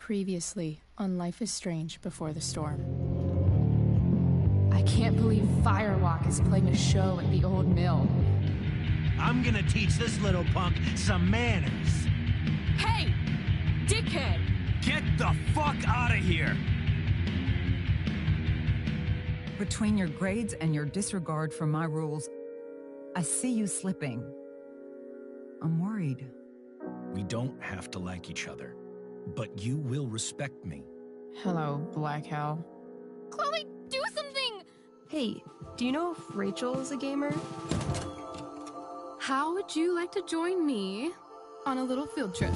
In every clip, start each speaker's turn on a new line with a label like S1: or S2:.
S1: Previously on Life is Strange Before the Storm. I can't believe Firewalk is playing a show at the old mill.
S2: I'm gonna teach this little punk some manners.
S1: Hey! Dickhead!
S2: Get the fuck out of here!
S3: Between your grades and your disregard for my rules, I see you slipping. I'm worried.
S4: We don't have to like each other, but you will respect me.
S1: Hello, Black Hell.
S5: Chloe, do something! Hey, do you know if Rachel is a gamer? How would you like to join me on a little field trip?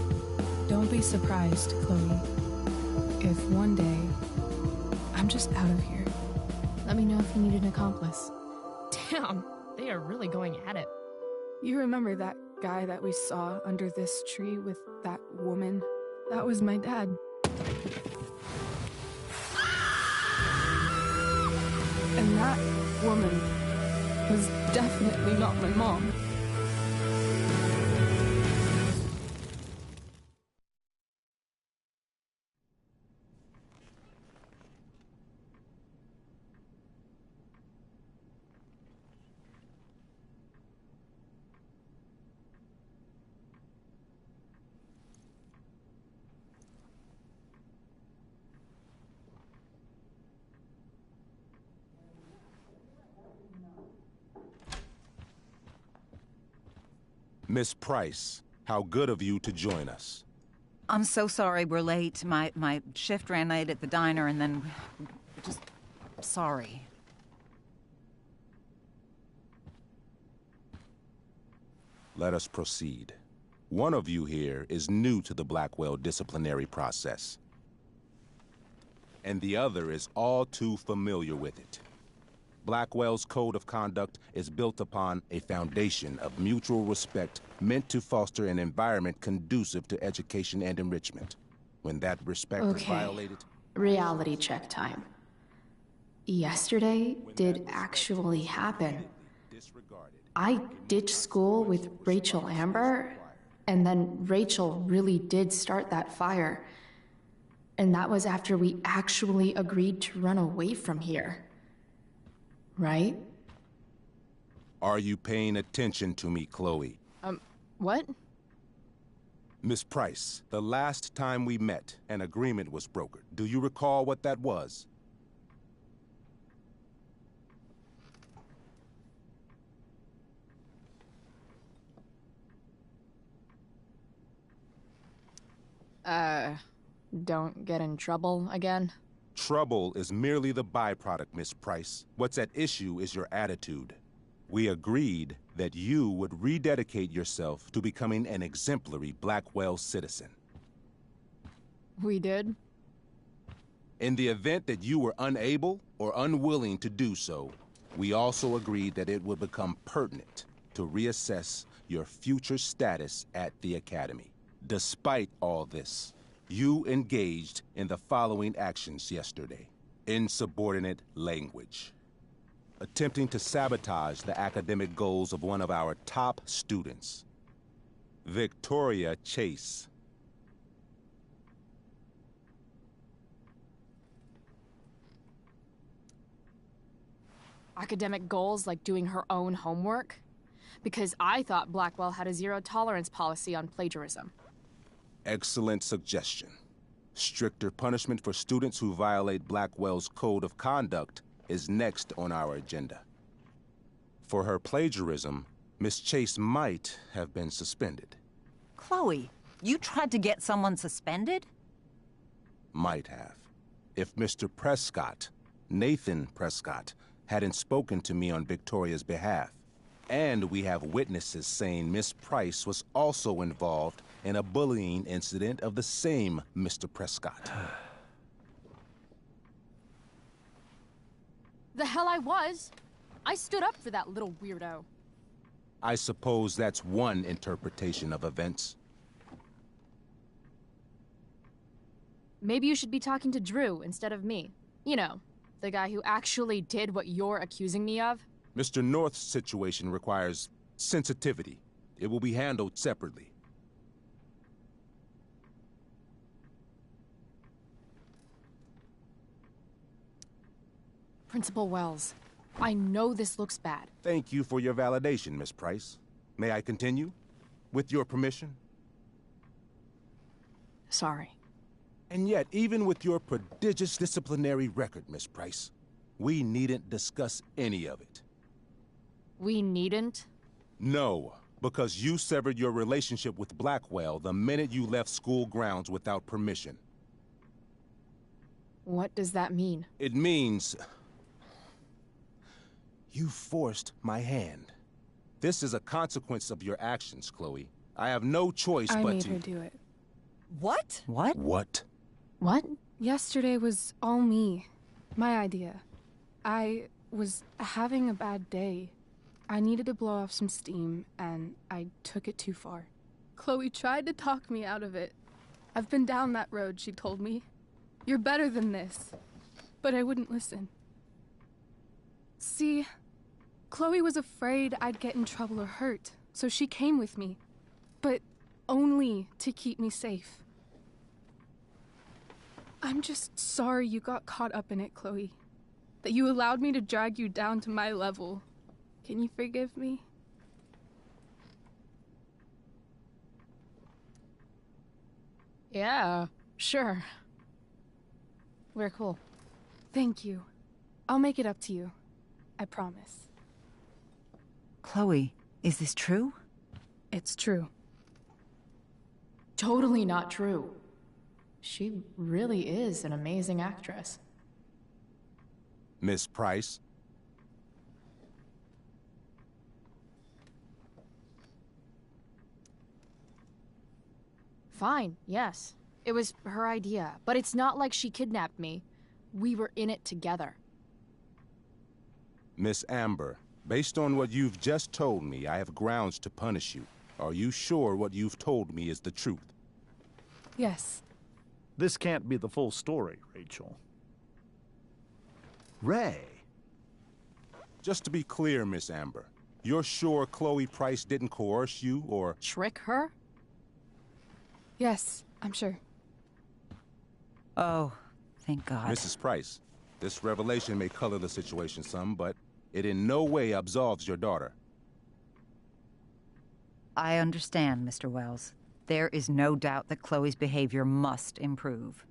S1: Don't be surprised, Chloe, if one day I'm just out of here. Let me know if you need an accomplice.
S5: Damn, they are really going at it.
S1: You remember that guy that we saw under this tree with that woman? That was my dad. And that woman was definitely not my mom.
S6: Miss Price, how good of you to join us.
S3: I'm so sorry we're late. My shift ran late at the diner and then... just... sorry.
S6: Let us proceed. One of you here is new to the Blackwell disciplinary process, and the other is all too familiar with it. Blackwell's code of conduct is built upon a foundation of mutual respect meant to foster an environment conducive to education and enrichment. When that respect is violated...
S7: Reality check time. Yesterday did actually happen. I ditched school with Rachel Amber, and then Rachel really did start that fire. And that was after we actually agreed to run away from here. Right?
S6: Are you paying attention to me, Chloe?
S1: What?
S6: Miss Price, the last time we met, an agreement was brokered. Do you recall what that was?
S1: Don't get in trouble again?
S6: Trouble is merely the byproduct, Miss Price. What's at issue is your attitude. We agreed that you would rededicate yourself to becoming an exemplary Blackwell citizen.
S1: We did?
S6: In the event that you were unable or unwilling to do so, we also agreed that it would become pertinent to reassess your future status at the Academy. Despite all this, you engaged in the following actions yesterday. Insubordinate language. Attempting to sabotage the academic goals of one of our top students, Victoria Chase.
S5: Academic goals like doing her own homework? Because I thought Blackwell had a zero-tolerance policy on plagiarism.
S6: Excellent suggestion. Stricter punishment for students who violate Blackwell's code of conduct is next on our agenda. For her plagiarism, Miss Chase might have been suspended.
S3: Chloe, you tried to get someone suspended?
S6: Might have. If Mr. Prescott, Nathan Prescott, hadn't spoken to me on Victoria's behalf. And we have witnesses saying Miss Price was also involved in a bullying incident of the same Mr. Prescott.
S5: The hell I was! I stood up for that little weirdo.
S6: I suppose that's one interpretation of events.
S5: Maybe you should be talking to Drew instead of me. You know, the guy who actually did what you're accusing me of.
S6: Mr. North's situation requires sensitivity. It will be handled separately.
S5: Principal Wells, I know this looks bad.
S6: Thank you for your validation, Miss Price. May I continue? With your permission?
S5: Sorry.
S6: And yet, even with your prodigious disciplinary record, Miss Price, we needn't discuss any of it.
S5: We needn't?
S6: No, because you severed your relationship with Blackwell the minute you left school grounds without permission.
S5: What does that mean?
S6: It means... you forced my hand. This is a consequence of your actions, Chloe. I have no choice
S1: I
S6: but
S1: made
S6: to...
S1: her do it.
S3: What? What?
S6: What?
S5: What?
S1: Yesterday was all me. My idea. I was having a bad day. I needed to blow off some steam, and I took it too far. Chloe tried to talk me out of it. I've been down that road, she told me. You're better than this. But I wouldn't listen. See, Chloe was afraid I'd get in trouble or hurt, so she came with me. But only to keep me safe. I'm just sorry you got caught up in it, Chloe. That you allowed me to drag you down to my level. Can you forgive me?
S5: Yeah, sure. We're cool.
S1: Thank you. I'll make it up to you. I promise.
S3: Chloe, is this true?
S1: It's true.
S7: Totally not true. She really is an amazing actress.
S6: Miss Price?
S5: Fine, yes. It was her idea, but it's not like she kidnapped me. We were in it together.
S6: Miss Amber, based on what you've just told me, I have grounds to punish you. Are you sure what you've told me is the truth?
S1: Yes.
S8: This can't be the full story, Rachel. Ray.
S6: Just to be clear, Miss Amber, you're sure Chloe Price didn't coerce you or...
S5: Trick her?
S1: Yes, I'm sure.
S3: Oh, thank God.
S6: Mrs. Price, this revelation may color the situation some, but it in no way absolves your daughter.
S3: I understand, Mr. Wells. There is no doubt that Chloe's behavior must improve.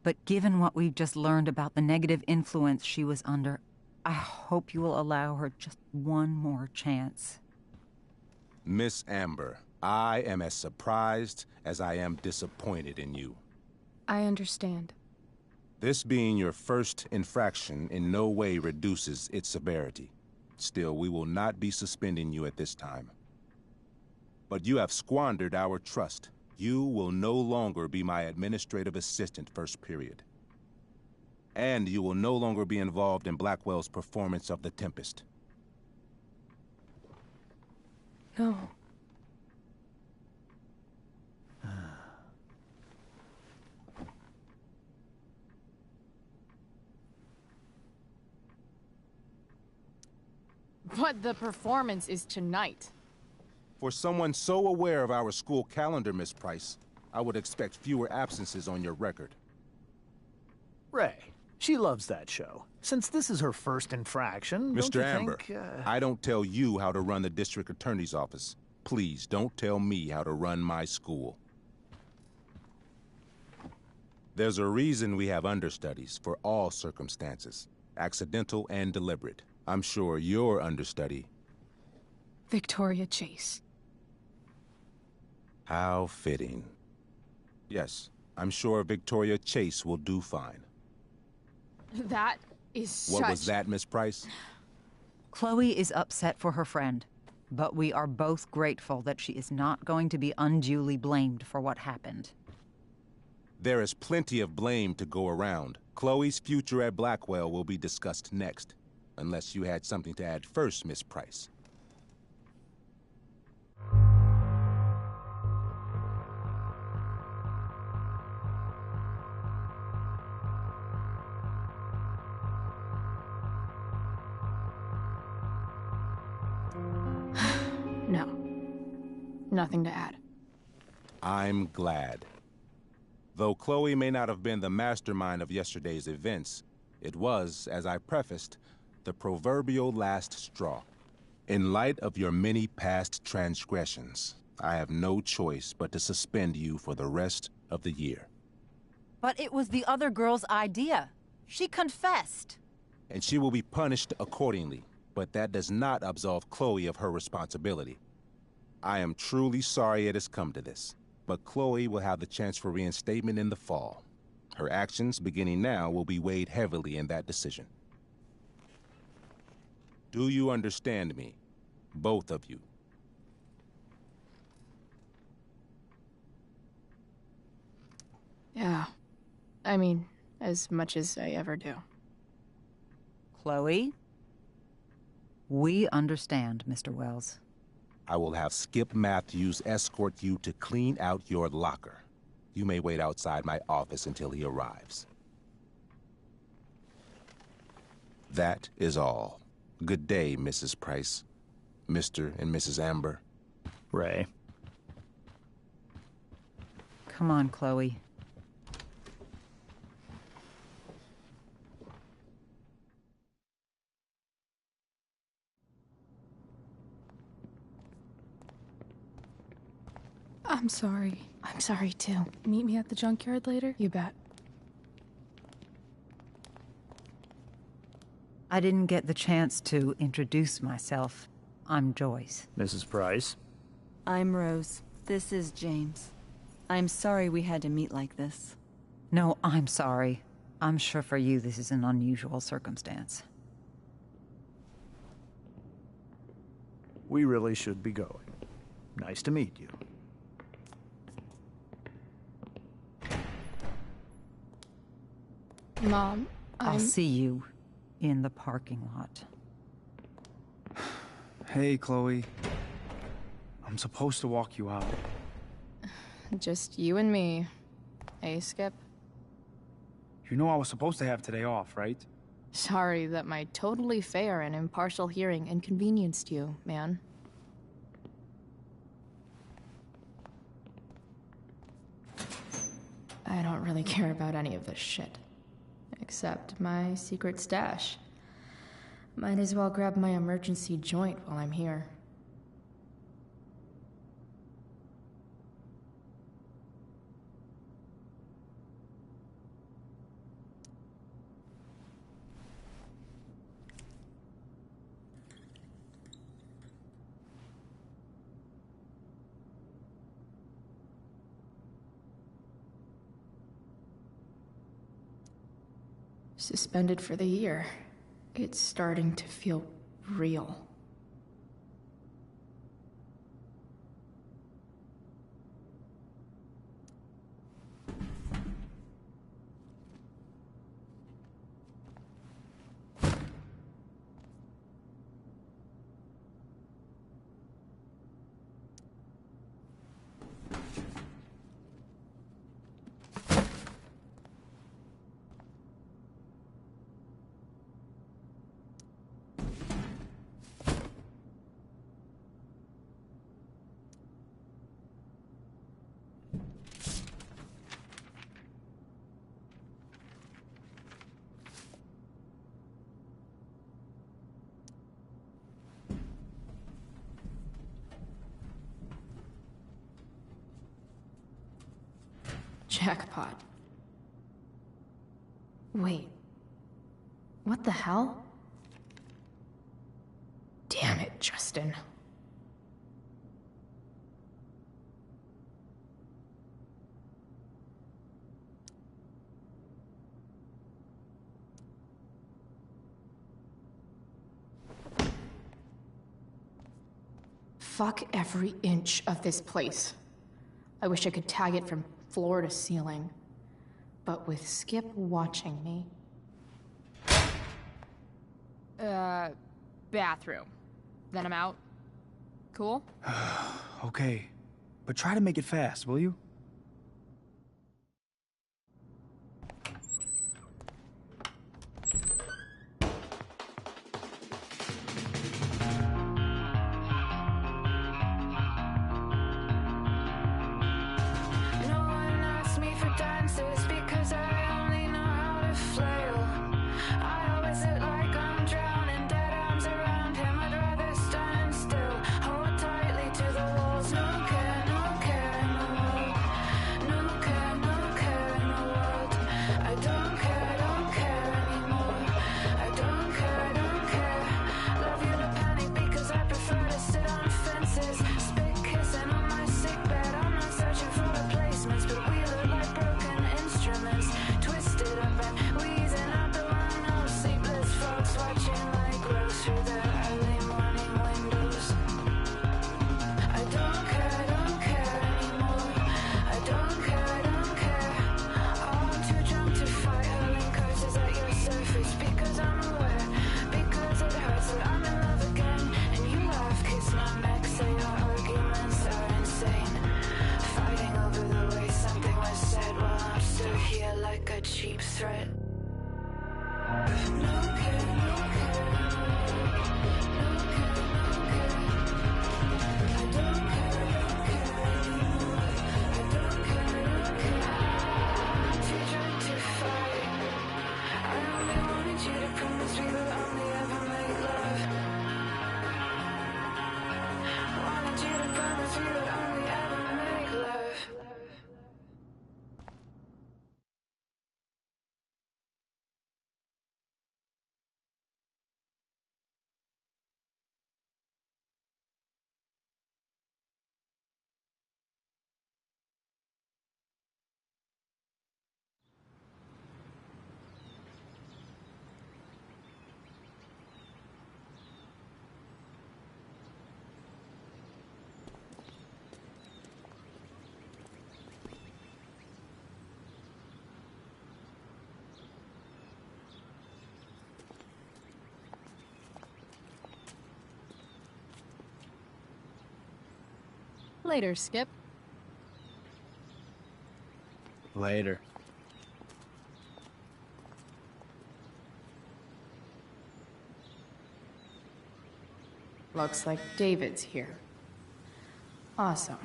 S3: But given what we've just learned about the negative influence she was under, I hope you will allow her just one more chance.
S6: Miss Amber, I am as surprised as I am disappointed in you.
S1: I understand.
S6: This being your first infraction in no way reduces its severity. Still, we will not be suspending you at this time. But you have squandered our trust. You will no longer be my administrative assistant first period. And you will no longer be involved in Blackwell's performance of The Tempest.
S1: No.
S5: But the performance is tonight.
S6: For someone so aware of our school calendar, Miss Price, I would expect fewer absences on your record.
S8: Ray. She loves that show. Since this is her first infraction,
S6: Mr.
S8: don't you
S6: Amber,
S8: think,
S6: I don't tell you how to run the district attorney's office. Please don't tell me how to run my school. There's a reason we have understudies for all circumstances, accidental and deliberate. I'm sure your understudy...
S1: Victoria Chase.
S6: How fitting. Yes, I'm sure Victoria Chase will do fine.
S5: That is such...
S6: What was that, Miss Price?
S3: Chloe is upset for her friend, but we are both grateful that she is not going to be unduly blamed for what happened.
S6: There is plenty of blame to go around. Chloe's future at Blackwell will be discussed next. Unless you had something to add first, Miss Price.
S7: No. Nothing to add.
S6: I'm glad. Though Chloe may not have been the mastermind of yesterday's events, It was, as I prefaced, the proverbial last straw. In light of your many past transgressions, I have no choice but to suspend you for the rest of the year.
S3: But it was the other girl's idea. She confessed.
S6: And she will be punished accordingly, but that does not absolve Chloe of her responsibility. I am truly sorry it has come to this, but Chloe will have the chance for reinstatement in the fall. Her actions, beginning now, will be weighed heavily in that decision. Do you understand me? Both of you.
S7: Yeah. I mean, as much as I ever do.
S3: Chloe? We understand, Mr. Wells.
S6: I will have Skip Matthews escort you to clean out your locker. You may wait outside my office until he arrives. That is all. Good day, Mrs. Price. Mr. and Mrs. Amber.
S8: Ray.
S3: Come on, Chloe.
S1: I'm sorry.
S7: I'm sorry, too.
S1: Meet me at the junkyard later?
S7: You bet.
S3: I didn't get the chance to introduce myself. I'm Joyce.
S8: Mrs. Price.
S9: I'm Rose. This is James. I'm sorry we had to meet like this.
S3: No, I'm sorry. I'm sure for you this is an unusual circumstance.
S8: We really should be going. Nice to meet you.
S7: Mom,
S3: I'll see you in the parking lot.
S10: Hey, Chloe. I'm supposed to walk you out.
S7: Just you and me. Hey, Skip.
S10: You know I was supposed to have today off, right?
S7: Sorry that my totally fair and impartial hearing inconvenienced you, man. I don't really care about any of this shit. Except my secret stash. Might as well grab my emergency joint while I'm here. Suspended for the year. It's starting to feel real. Jackpot. Wait. What the hell? Damn it, Justin. Fuck every inch of this place. I wish I could tag it from floor to ceiling. But with Skip watching me...
S5: Bathroom. Then I'm out. Cool?
S10: Okay, but try to make it fast, will you?
S5: Later, Skip.
S10: Later.
S7: Looks like David's here. Awesome.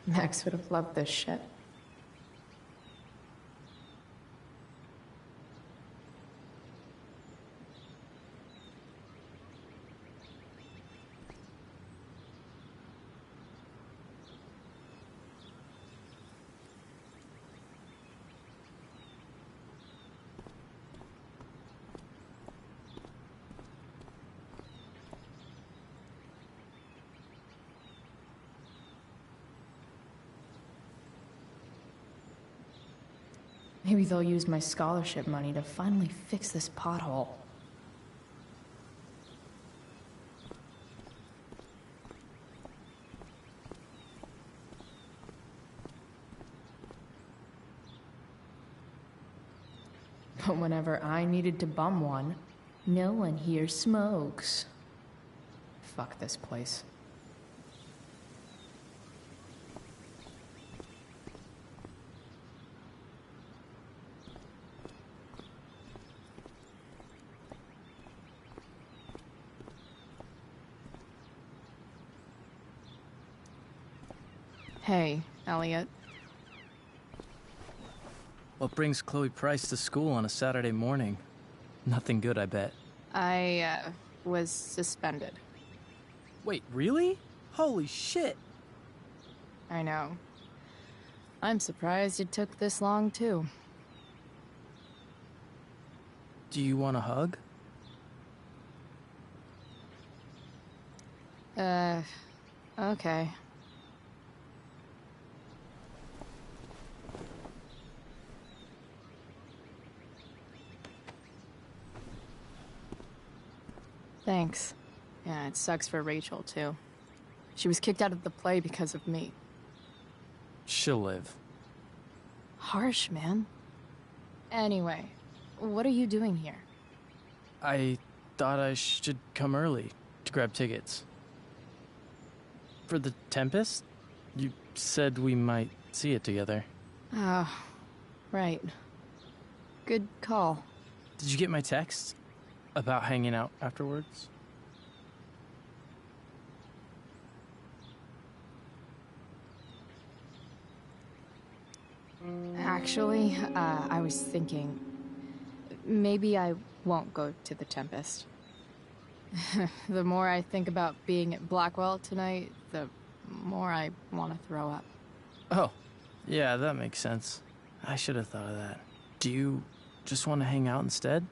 S7: Max would have loved this shit. Maybe they'll use my scholarship money to finally fix this pothole. But whenever I needed to bum one, no one here smokes. Fuck this place. Hey, Elliot.
S11: What brings Chloe Price to school on a Saturday morning? Nothing good, I bet.
S7: I, was suspended.
S11: Wait, really? Holy shit!
S7: I know. I'm surprised it took this long, too.
S11: Do you want a hug?
S7: Okay. Thanks. Yeah, it sucks for Rachel, too. She was kicked out of the play because of me.
S11: She'll live.
S5: Harsh, man. Anyway, what are you doing here?
S11: I thought I should come early to grab tickets. For the Tempest? You said we might see it together.
S5: Oh, right. Good call.
S11: Did you get my text about hanging out afterwards?
S5: Actually, I was thinking, maybe I won't go to the Tempest. The more I think about being at Blackwell tonight, the more I want to throw up.
S11: Oh, yeah, that makes sense. I should have thought of that. Do you just want to hang out instead?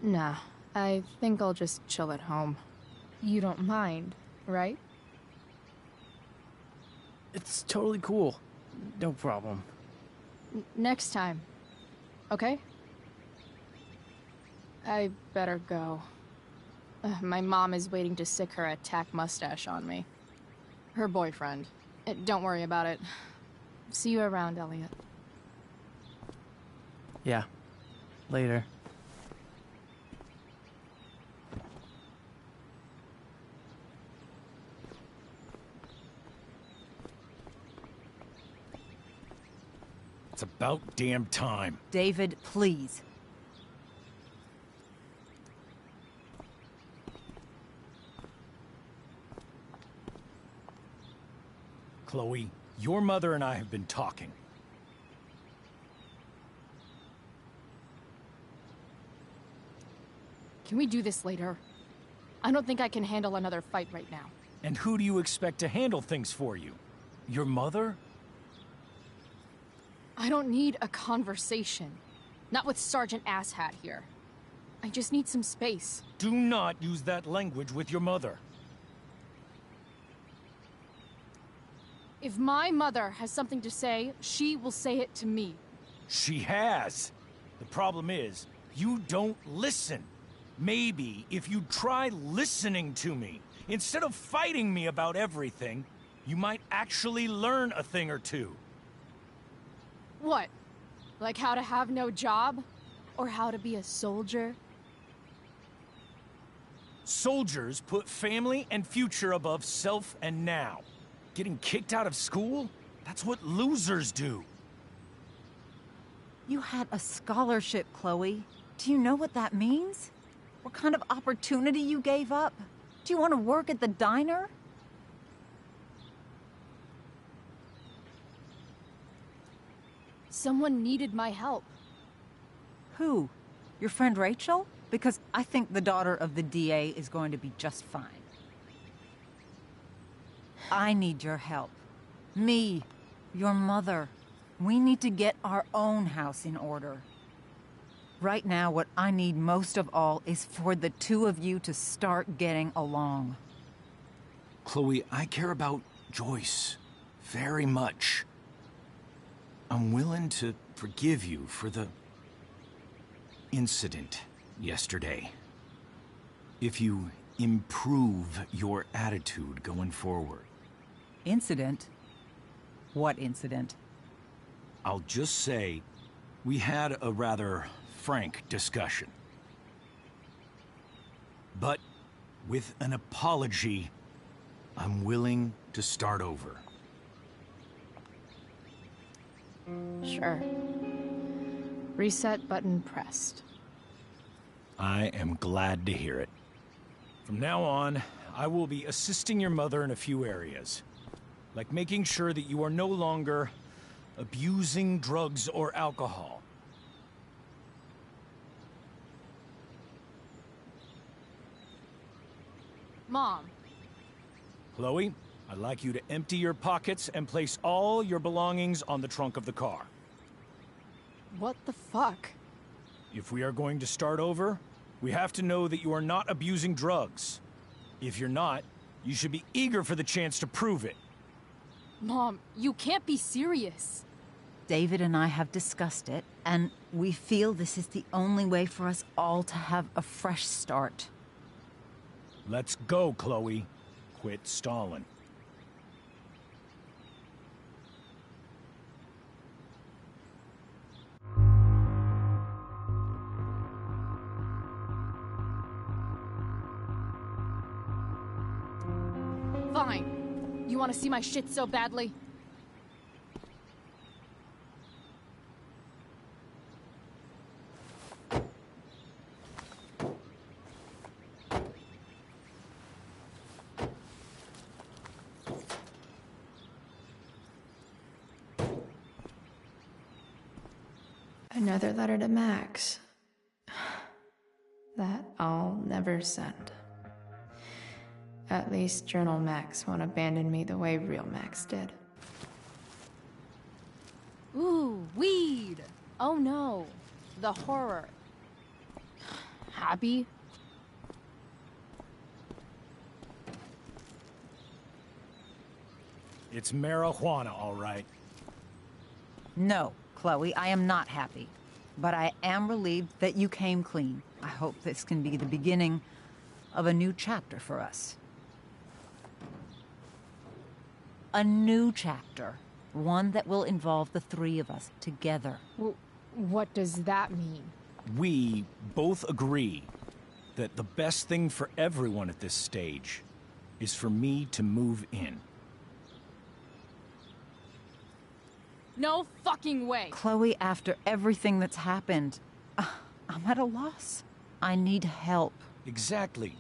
S5: Nah, I think I'll just chill at home. You don't mind, right?
S11: It's totally cool. No problem.
S5: Next time, okay? I better go. My mom is waiting to sick her attack mustache on me. Her boyfriend. Don't worry about it. See you around, Elliot.
S11: Yeah. Later.
S2: It's about damn time.
S3: David, please.
S2: Chloe, your mother and I have been talking.
S5: Can we do this later? I don't think I can handle another fight right now.
S2: And who do you expect to handle things for you? Your mother?
S5: I don't need a conversation. Not with Sergeant Asshat here. I just need some space.
S2: Do not use that language with your mother.
S5: If my mother has something to say, she will say it to me.
S2: She has. The problem is, you don't listen. Maybe if you try listening to me, instead of fighting me about everything, you might actually learn a thing or two.
S5: What? Like how to have no job? Or how to be a soldier?
S2: Soldiers put family and future above self and now. Getting kicked out of school? That's what losers do.
S3: You had a scholarship, Chloe. Do you know what that means? What kind of opportunity you gave up? Do you want to work at the diner?
S5: Someone needed my help.
S3: Who? Your friend Rachel? Because I think the daughter of the DA is going to be just fine. I need your help. Me, your mother. We need to get our own house in order. Right now, what I need most of all is for the two of you to start getting along.
S4: Chloe, I care about Joyce very much. I'm willing to forgive you for the incident yesterday. If you improve your attitude going forward.
S3: Incident? What incident?
S4: I'll just say, we had a rather frank discussion. But with an apology, I'm willing to start over.
S5: Sure. Reset button pressed.
S2: I am glad to hear it. From now on, I will be assisting your mother in a few areas. Like making sure that you are no longer abusing drugs or alcohol.
S5: Mom.
S2: Chloe, I'd like you to empty your pockets and place all your belongings on the trunk of the car.
S5: What the fuck?
S2: If we are going to start over, we have to know that you are not abusing drugs. If you're not, you should be eager for the chance to prove it.
S5: Mom, you can't be serious.
S3: David and I have discussed it, and we feel this is the only way for us all to have a fresh start.
S2: Let's go, Chloe. Quit stalling.
S5: Fine. You want to see my shit so badly?
S7: Another letter to Max. That I'll never send. At least Journal Max won't abandon me the way real Max did.
S5: Ooh, weed! Oh no, the horror. Happy?
S2: It's marijuana, all right.
S3: No, Chloe, I am not happy. But I am relieved that you came clean. I hope this can be the beginning of a new chapter for us. A new chapter. One that will involve the three of us together.
S5: What does that mean?
S2: We both agree that the best thing for everyone at this stage is for me to move in.
S5: No fucking way!
S3: Chloe, after everything that's happened, I'm at a loss. I need help.
S2: Exactly.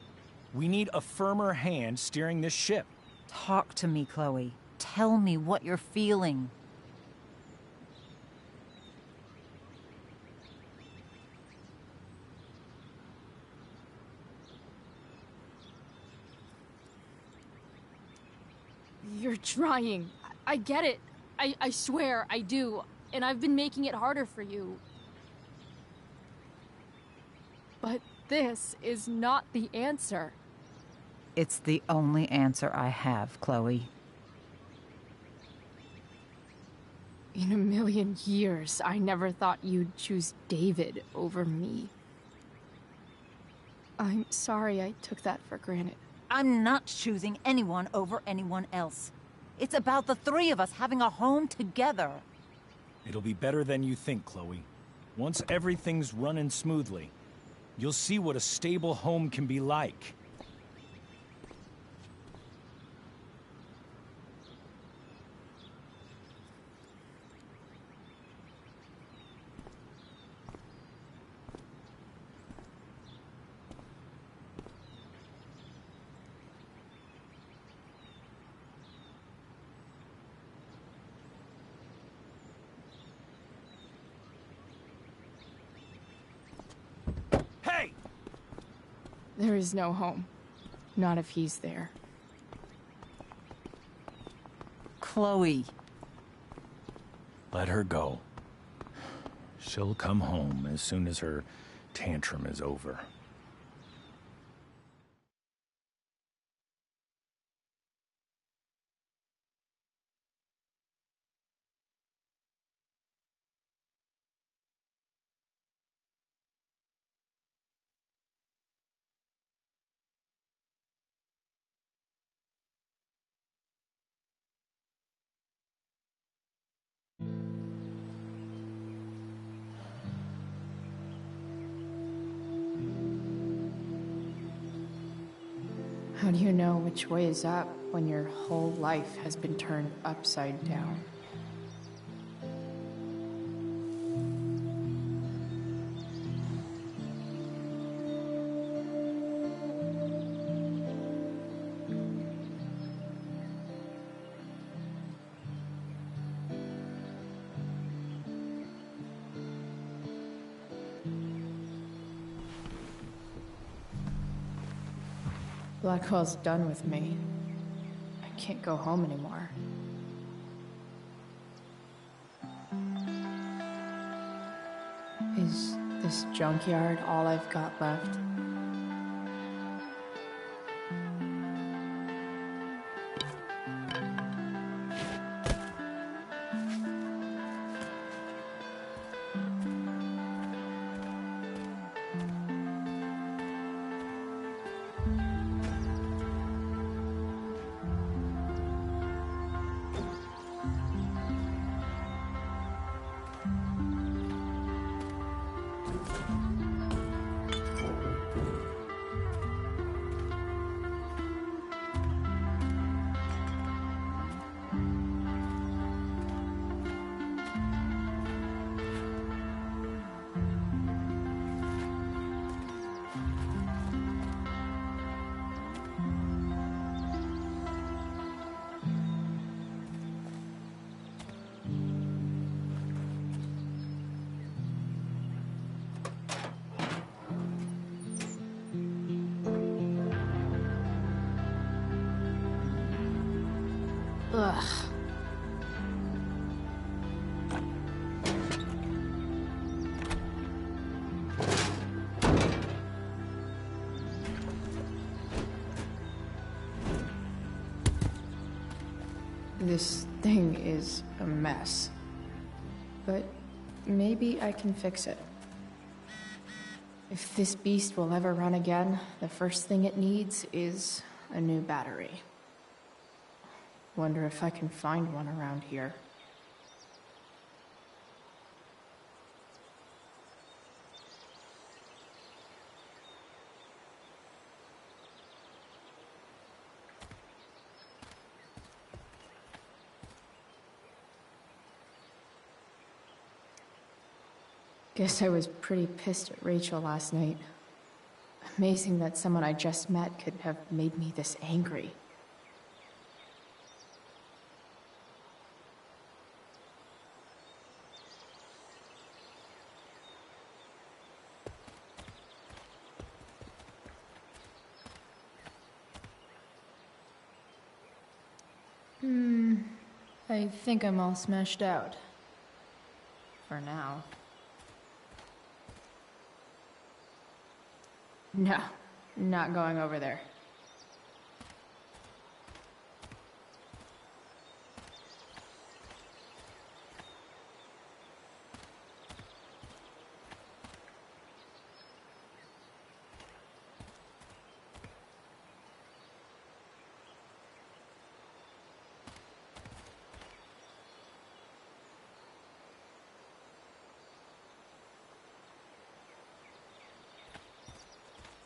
S2: We need a firmer hand steering this ship.
S3: Talk to me, Chloe. Tell me what you're feeling.
S5: You're trying. I get it. I swear, I do. And I've been making it harder for you. But this is not the answer.
S3: It's the only answer I have, Chloe.
S5: In a million years, I never thought you'd choose David over me. I'm sorry I took that for granted.
S3: I'm not choosing anyone over anyone else. It's about the three of us having a home together.
S2: It'll be better than you think, Chloe. Once everything's running smoothly, you'll see what a stable home can be like.
S5: There is no home. Not if he's there.
S3: Chloe.
S2: Let her go. She'll come home as soon as her tantrum is over.
S5: How do you know which way is up when your whole life has been turned upside down? Blackwell's done with me. I can't go home anymore. Is this junkyard all I've got left?
S7: Ugh.
S5: This thing is a mess. But maybe I can fix it. If this beast will ever run again, the first thing it needs is a new battery. Wonder if I can find one around here. Guess I was pretty pissed at Rachel last night. Amazing that someone I just met could have made me this angry. I think I'm all smashed out. For now. No, not going over there.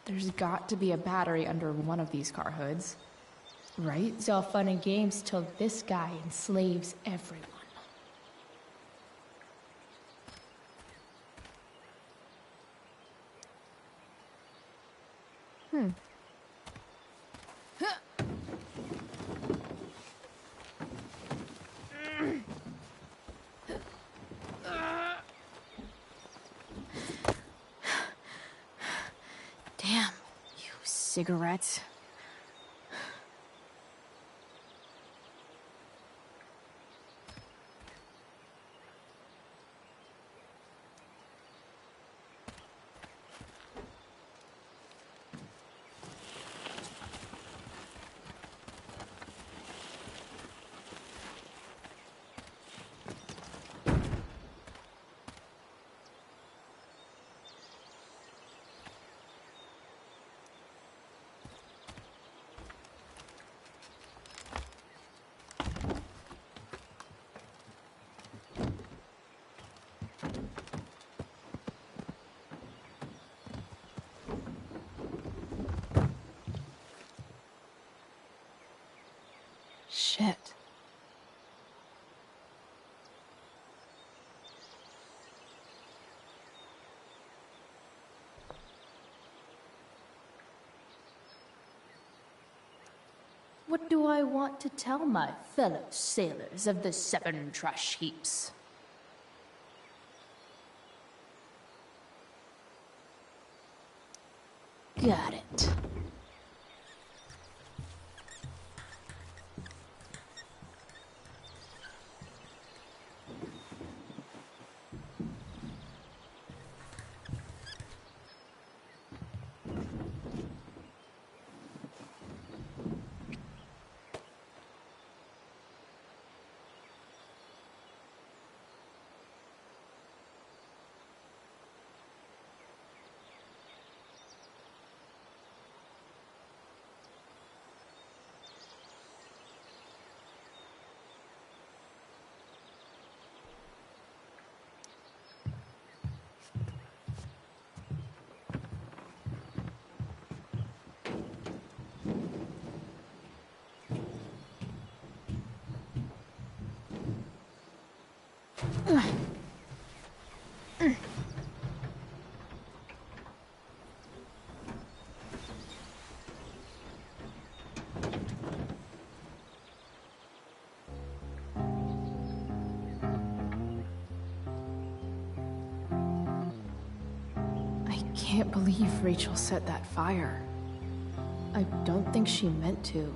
S5: There's got to be a battery under one of these car hoods, right?
S7: It's all fun and games till this guy enslaves everyone.
S5: Damn, you cigarettes. Shit.
S7: What do I want to tell my fellow sailors of the 7 trash heaps? Got it.
S5: I can't believe Rachel set that fire. I don't think she meant to,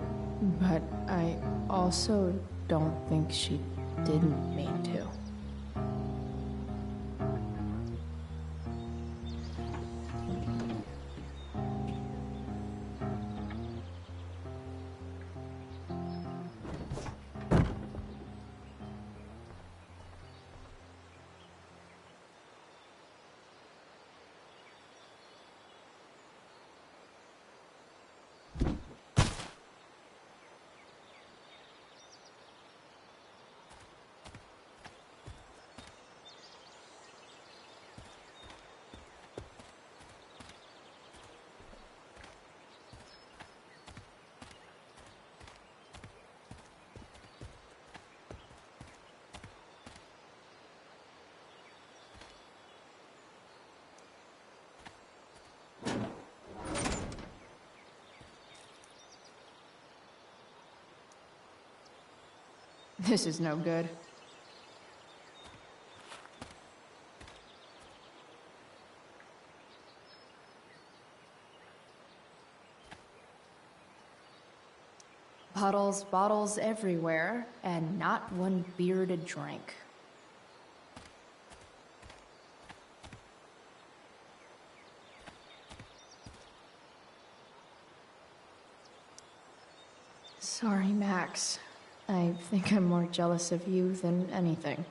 S5: but I also
S7: don't think she didn't mean to. This is no good. Bottles everywhere, and not one beer to drink. Sorry, Max. I think I'm more jealous of you than anything.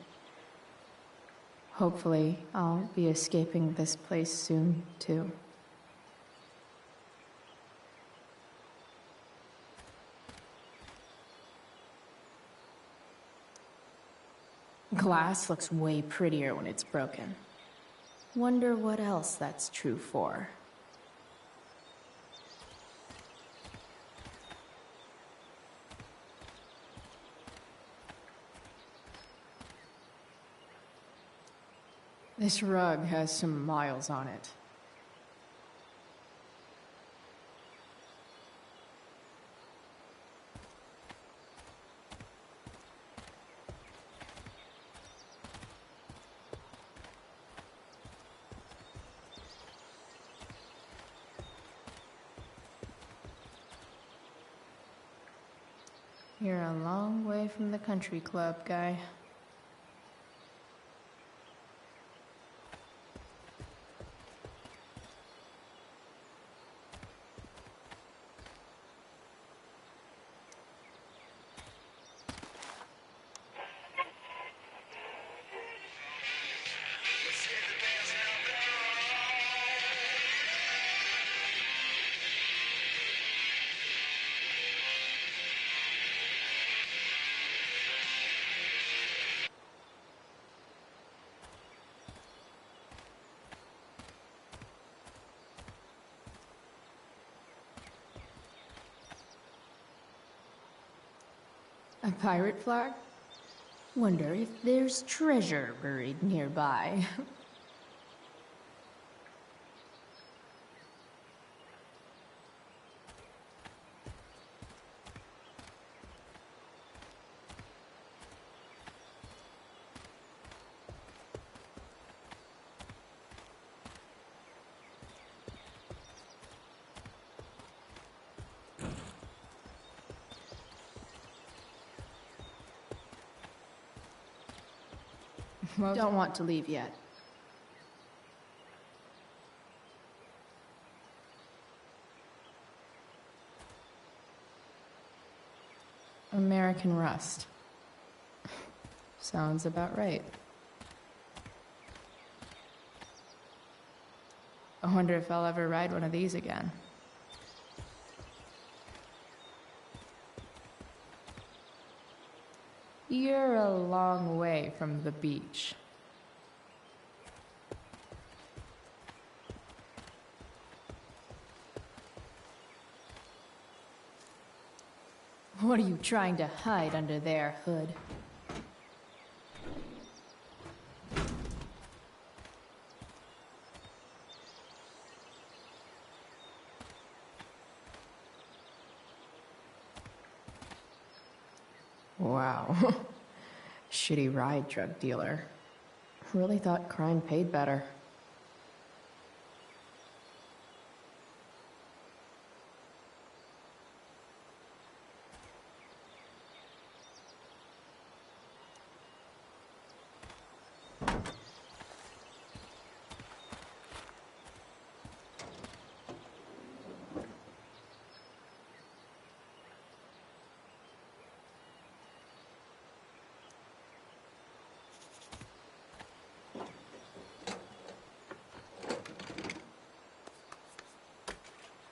S7: Hopefully, I'll be escaping this place soon, too. Glass looks way prettier when it's broken. Wonder what else that's true for. This rug has some miles on it. You're a long way from the country club, guy. A pirate flag? Wonder if there's treasure buried nearby. Don't want to leave yet. American Rust. Sounds about right. I wonder if I'll ever ride one of these again. You're a long way from the beach. What are you trying to hide under there, Hood? Wow. Shitty ride drug dealer. Really thought crime paid better.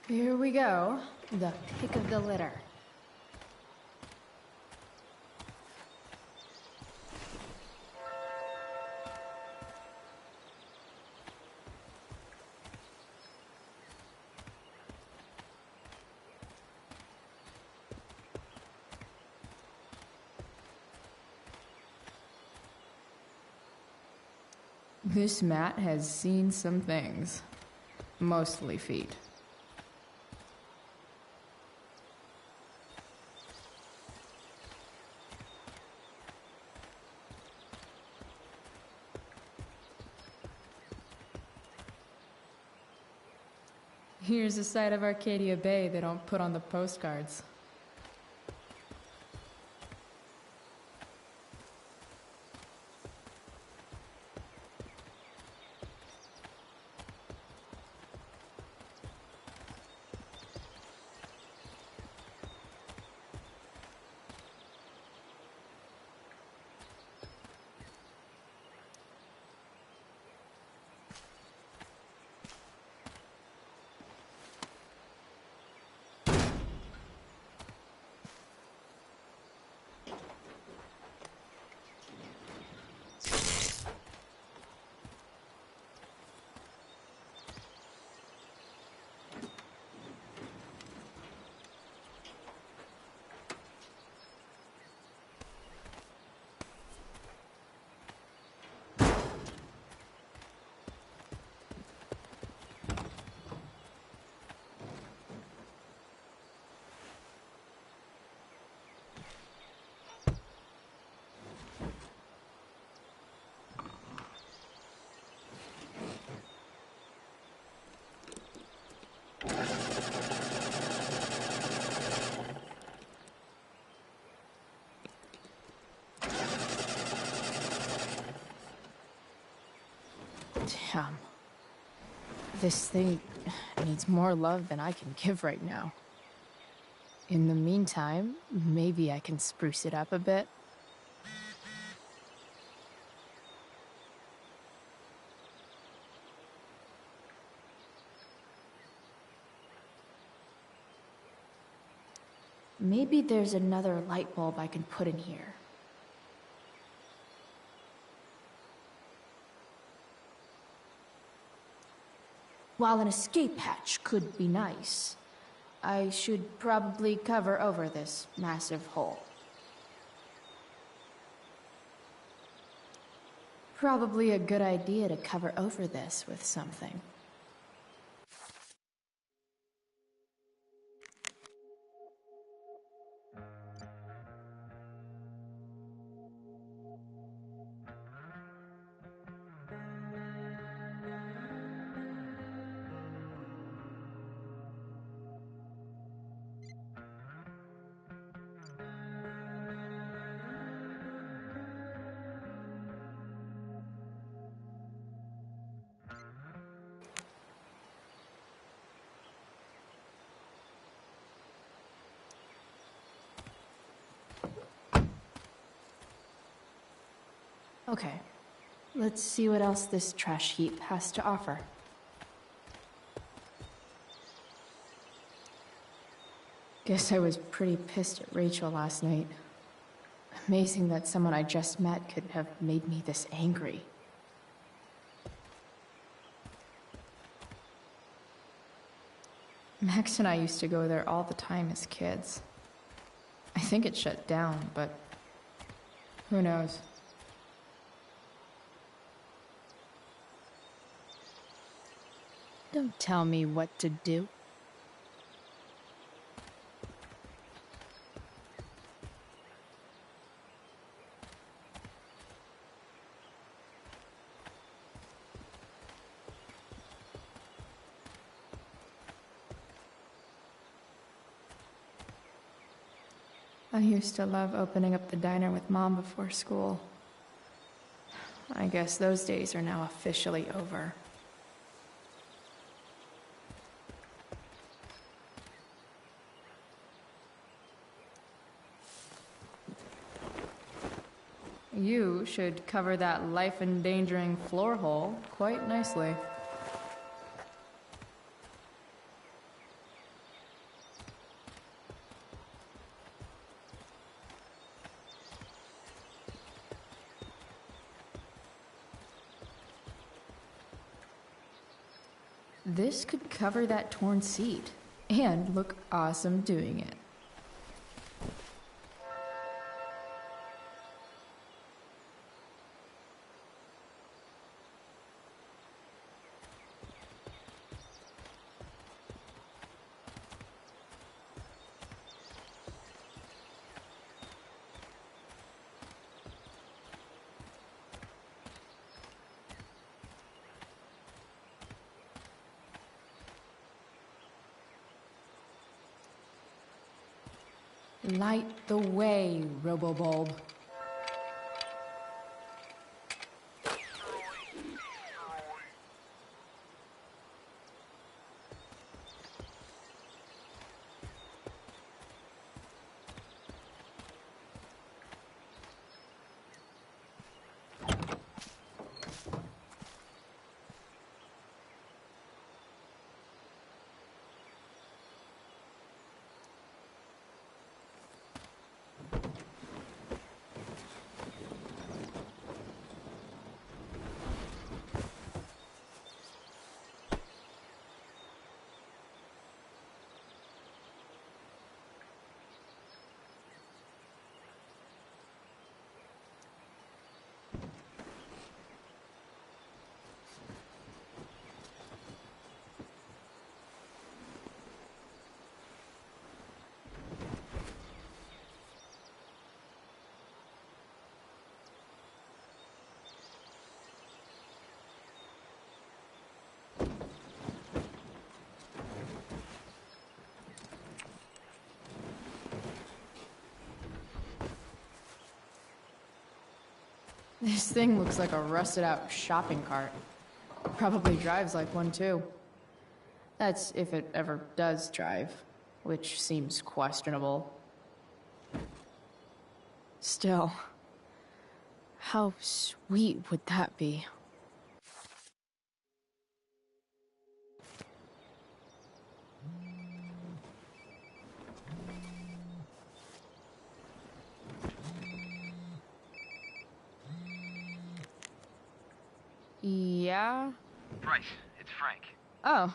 S5: Here we go. The pick of the litter. This mat has seen some things. Mostly feet. Here's a side of Arcadia Bay they don't put on the postcards. Damn. This thing needs more love than I can give right now. In the meantime, maybe I can spruce it up a bit. Maybe there's another light bulb I can put in here. While an escape hatch could be nice, I should probably cover over this massive hole. Probably a good idea to cover over this with something. Okay, let's see what else this trash heap has to offer. Guess I was pretty pissed at Rachel last night. Amazing that someone I just met could have made me this angry. Max and I used to go there all the time as kids. I think it shut down, but who knows? Don't tell me what to do. I used to love opening up the diner with Mom before school. I guess those days are now officially over. You should cover that life-endangering floor hole quite nicely. This could cover that torn seat and look awesome doing it. Light the way, Robobulb. This thing looks like a rusted out shopping cart. Probably drives like one too. That's if it ever does drive, which seems questionable. Still, how sweet would that be? Yeah?
S12: Bryce, it's Frank.
S5: Oh.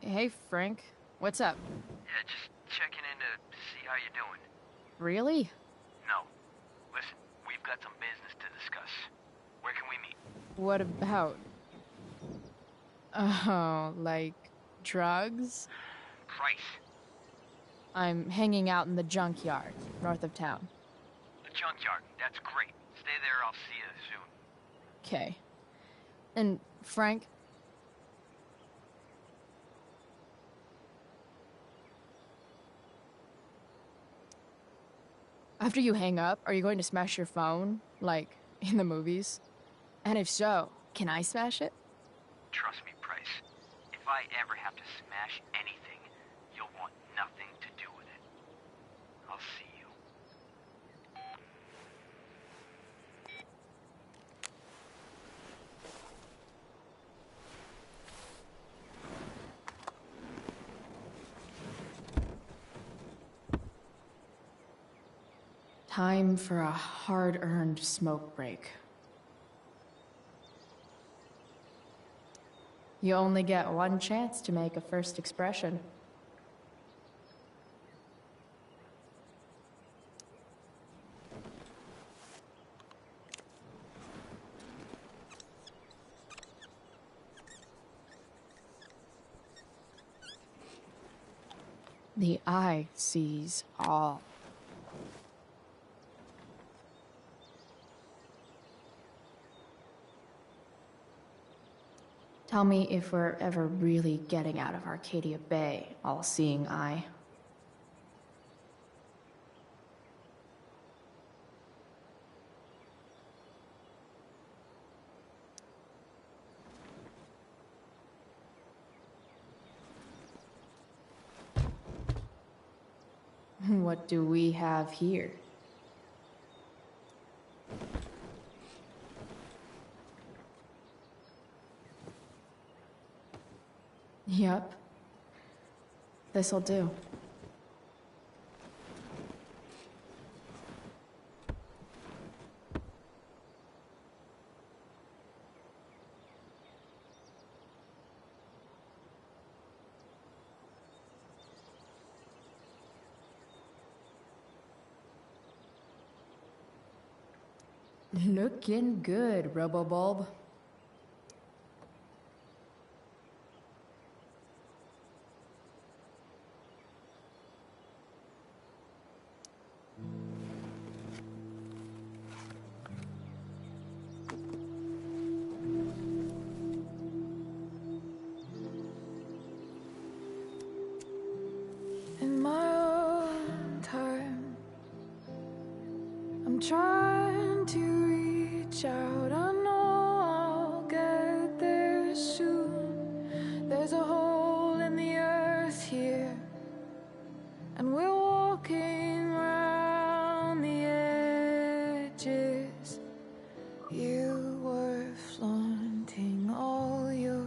S5: Hey, Frank. What's up?
S12: Yeah, just checking in to see how you're doing.
S5: Really?
S12: No. Listen, we've got some business to discuss. Where can we meet?
S5: What about? Oh, like drugs?
S12: Bryce.
S5: I'm hanging out in the junkyard, north of town.
S12: The junkyard. That's great. Stay there, I'll see you soon.
S5: Okay. And, Frank? After you hang up, are you going to smash your phone? Like, in the movies? And if so, can I smash it?
S12: Trust me, Bryce. If I ever have to smash anything, you'll want nothing to do with it. I'll see you.
S5: Time for a hard-earned smoke break. You only get one chance to make a first expression. The eye sees all. Tell me if we're ever really getting out of Arcadia Bay, all-seeing eye. What do we have here? Yep. This'll do. Looking good, Robobulb.
S13: In my own time, I'm trying to reach out. I know I'll get there soon. There's a hole in the earth here, and we're walking around the edges. You were flaunting all your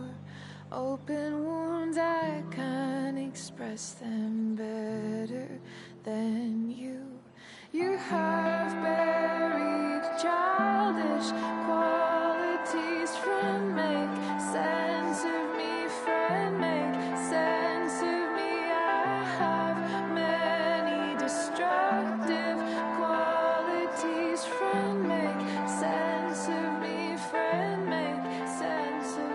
S13: open wounds. I can't express them better than you. You have buried childish qualities. Friend, make sense of me. Friend, make sense of me. I have many destructive qualities. Friend, make sense of me. Friend, make sense of me.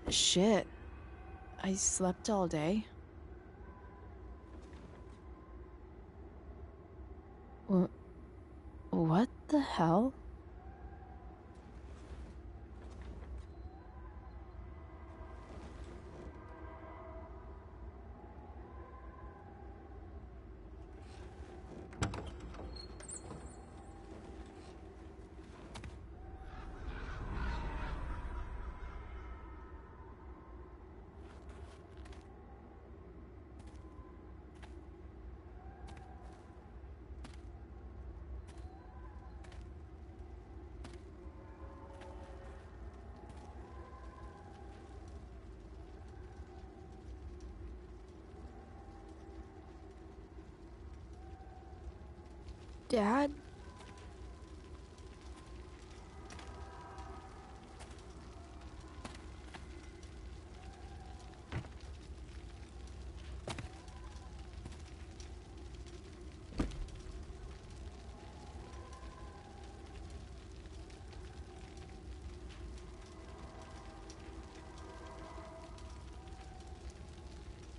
S5: Shit. I slept all day. What the hell?
S13: Dad?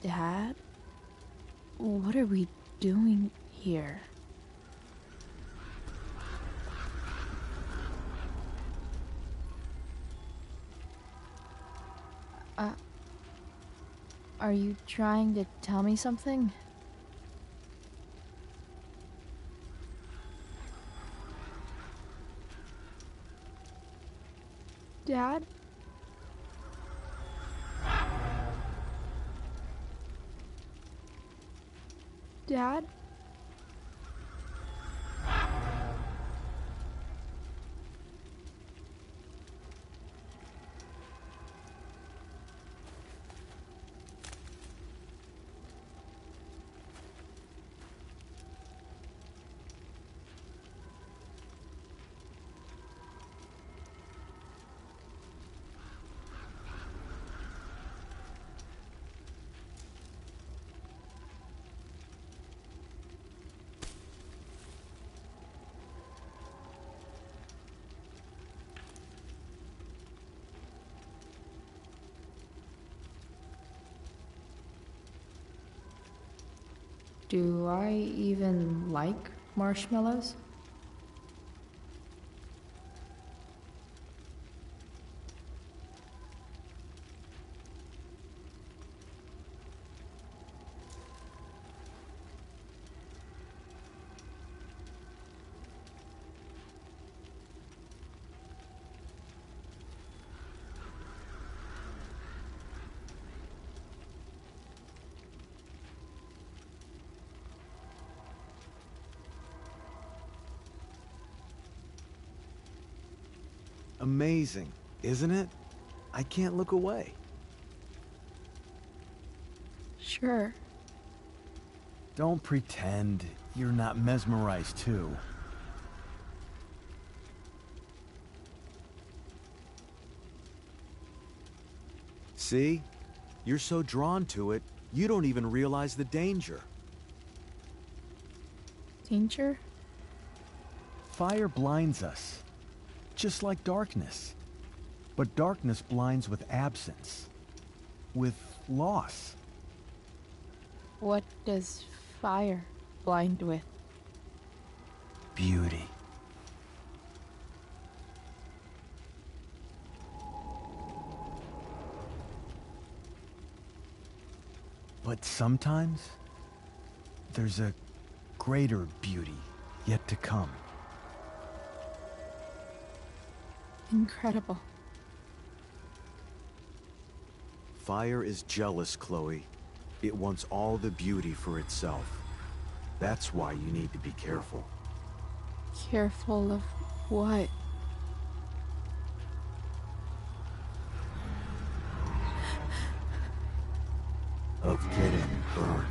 S5: Dad? What are we doing here? Are you trying to tell me something?
S13: Dad? Dad?
S7: Do I even like marshmallows?
S8: Amazing, isn't it? I can't look away.
S7: Sure.
S8: Don't pretend you're not mesmerized too.
S14: See? You're so drawn to it, you don't even realize the danger.
S7: Danger?
S8: Fire blinds us, just like darkness. But darkness blinds with absence, with loss.
S5: What does fire blind with?
S8: Beauty. But sometimes, there's a greater beauty yet to come.
S5: Incredible.
S14: Fire is jealous, Chloe. It wants all the beauty for itself. That's why you need to be careful.
S5: Careful of what?
S14: Of getting burned.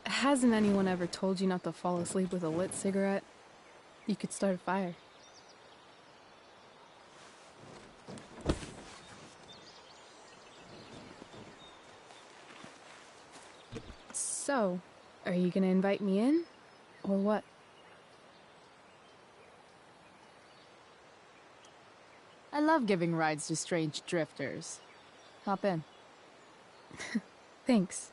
S1: Hasn't anyone ever told you not to fall asleep with a lit cigarette? You could start a fire. So, are you gonna invite me in? Or what?
S5: I love giving rides to strange drifters. Hop in.
S1: Thanks.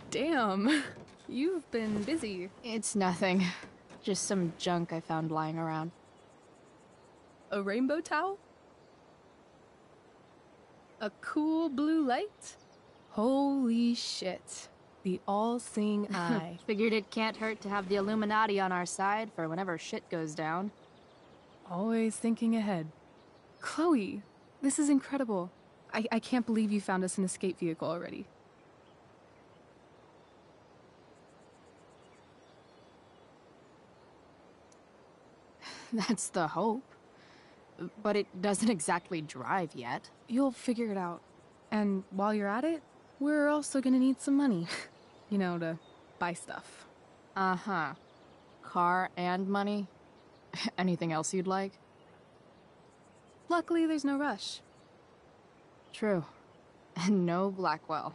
S1: Damn, you've been busy.
S5: It's nothing. Just some junk I found lying around.
S1: A rainbow towel? A cool blue light? Holy shit. The all-seeing eye.
S5: Figured it can't hurt to have the Illuminati on our side for whenever shit goes down.
S1: Always thinking ahead. Chloe, this is incredible. I can't believe you found us an escape vehicle already.
S5: That's the hope. But it doesn't exactly drive yet.
S1: You'll figure it out. And while you're at it, we're also gonna need some money. You know, to buy stuff.
S5: Uh-huh. Car and money? Anything else you'd like?
S1: Luckily, there's no rush.
S5: True. And no Blackwell.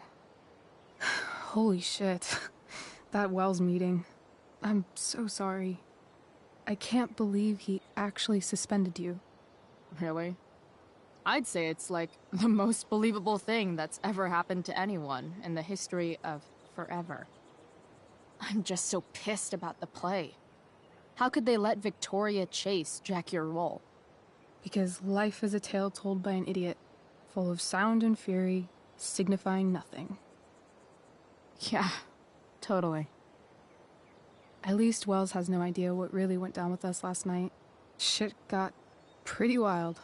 S1: Holy shit. That Wells meeting. I'm so sorry. I can't believe he actually suspended you.
S5: Really? I'd say it's like the most believable thing that's ever happened to anyone in the history of forever. I'm just so pissed about the play. How could they let Victoria Chase jack your role?
S1: Because life is a tale told by an idiot, full of sound and fury, signifying nothing.
S5: Yeah, totally.
S1: At least Wells has no idea what really went down with us last night. Shit got pretty wild.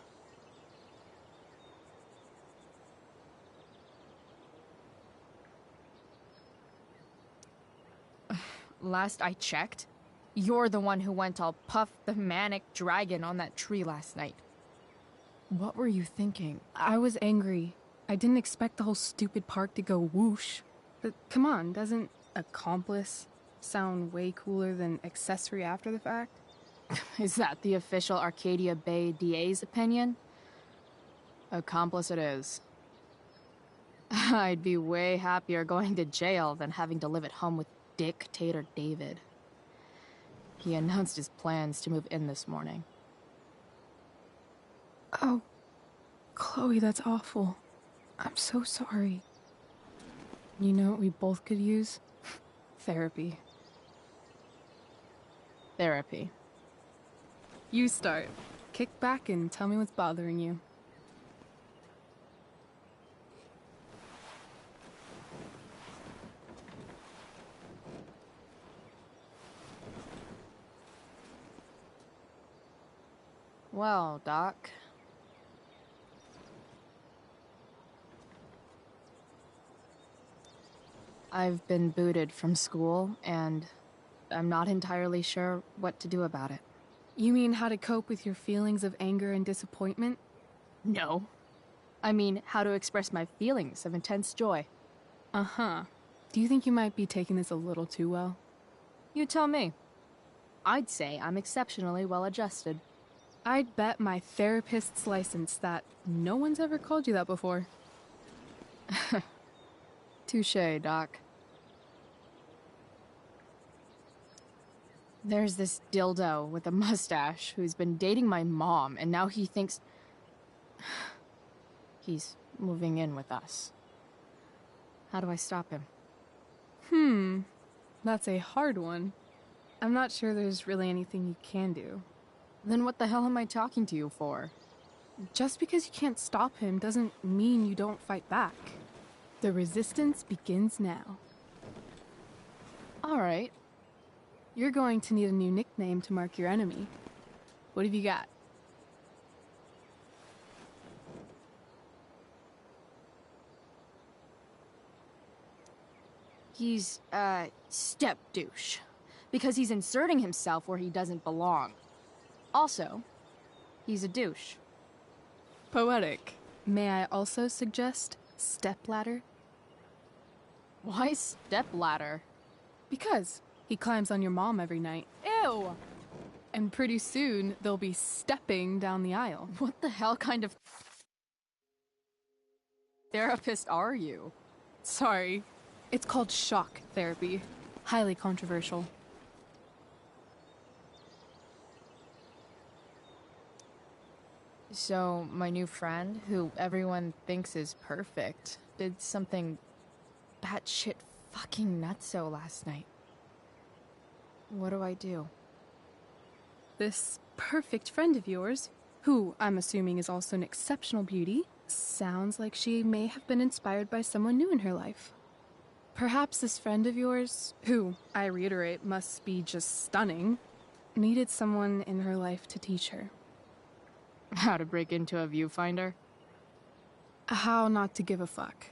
S5: Last I checked, you're the one who went all Puff the Manic Dragon on that tree last night. What were you thinking?
S1: I was angry. I didn't expect the whole stupid park to go whoosh. But come on, doesn't accomplice sound way cooler than accessory after the fact?
S5: Is that the official Arcadia Bay DA's opinion? Accomplice it is. I'd be way happier going to jail than having to live at home with Dictator David. He announced his plans to move in this morning.
S1: Oh, Chloe, that's awful. I'm so sorry. You know what we both could use? Therapy.
S5: Therapy.
S1: You start. Kick back and tell me what's bothering you.
S5: Well, Doc. I've been booted from school, and I'm not entirely sure what to do about it.
S1: You mean how to cope with your feelings of anger and disappointment?
S5: No. I mean, how to express my feelings of intense joy.
S1: Uh-huh. Do you think you might be taking this a little too well?
S5: You tell me. I'd say I'm exceptionally well adjusted.
S1: I'd bet my therapist's license that no one's ever called you that before.
S5: Touché, Doc. There's this dildo with a mustache who's been dating my mom, and now he thinks he's moving in with us. How do I stop him?
S1: That's a hard one. I'm not sure there's really anything you can do.
S5: Then what the hell am I talking to you for?
S1: Just because you can't stop him doesn't mean you don't fight back. The resistance begins now.
S5: All right.
S1: You're going to need a new nickname to mark your enemy. What have you got?
S5: He's, step douche. Because he's inserting himself where he doesn't belong. Also, he's a douche.
S1: Poetic. May I also suggest stepladder?
S5: Why stepladder?
S1: Because he climbs on your mom every night.
S5: Ew!
S1: And pretty soon, they'll be stepping down the aisle.
S5: What the hell kind of therapist are you?
S1: Sorry. It's called shock therapy. Highly controversial.
S5: So, my new friend, who everyone thinks is perfect, did something batshit fucking nutso last night. What do I do?
S1: This perfect friend of yours, who I'm assuming is also an exceptional beauty, sounds like she may have been inspired by someone new in her life. Perhaps this friend of yours, who, I reiterate, must be just stunning, needed someone in her life to teach her.
S5: How to break into a viewfinder?
S1: How not to give a fuck.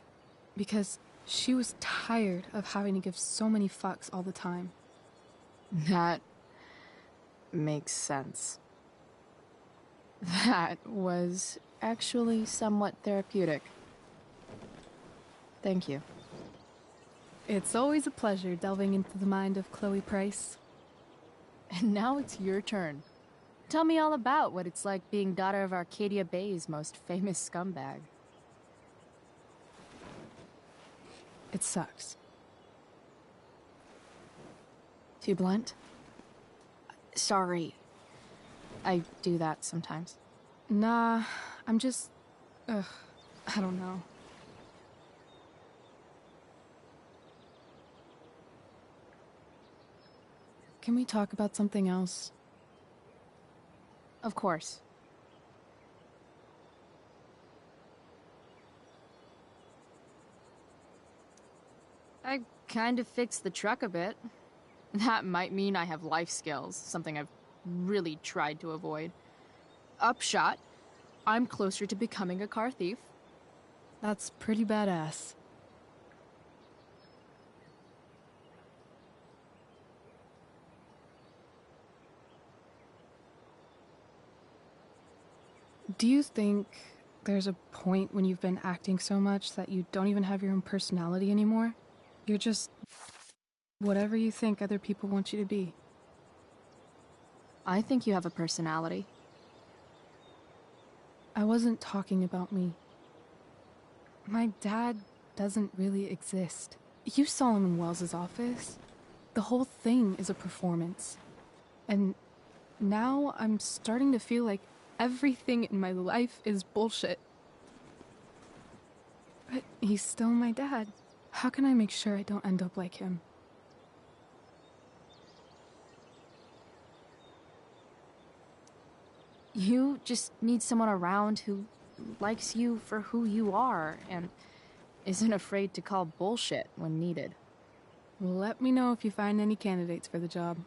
S1: Because she was tired of having to give so many fucks all the time.
S5: That makes sense. That was actually somewhat therapeutic. Thank you.
S1: It's always a pleasure delving into the mind of Chloe Price.
S5: And now it's your turn. Tell me all about what it's like being daughter of Arcadia Bay's most famous scumbag.
S1: It sucks.
S5: Too blunt? Sorry. I do that sometimes.
S1: Nah, I'm just... I don't know. Can we talk about something else?
S5: Of course. I kind of fixed the truck a bit. That might mean I have life skills, something I've really tried to avoid. Upshot, I'm closer to becoming a car thief.
S1: That's pretty badass. Do you think there's a point when you've been acting so much that you don't even have your own personality anymore? You're just whatever you think other people want you to be.
S5: I think you have a personality.
S1: I wasn't talking about me. My dad doesn't really exist. You saw him in Wells's office. The whole thing is a performance. And now I'm starting to feel like everything in my life is bullshit. But he's still my dad. How can I make sure I don't end up like him?
S5: You just need someone around who likes you for who you are and isn't afraid to call bullshit when needed.
S1: Let me know if you find any candidates for the job.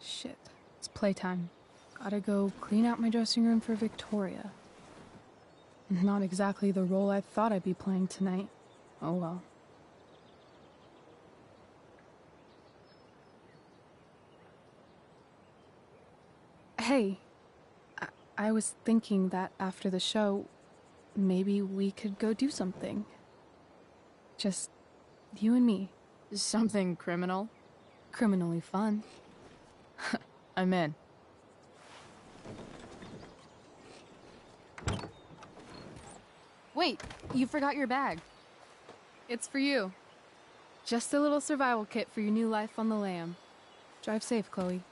S1: Shit, it's playtime. Gotta go clean out my dressing room for Victoria. Not exactly the role I thought I'd be playing tonight. Oh well. Hey, I was thinking that after the show, maybe we could go do something. Just you and me.
S5: Something criminal?
S1: Criminally fun.
S5: I'm in. Wait, you forgot your bag.
S1: It's for you. Just a little survival kit for your new life on the lam. Drive safe, Chloe.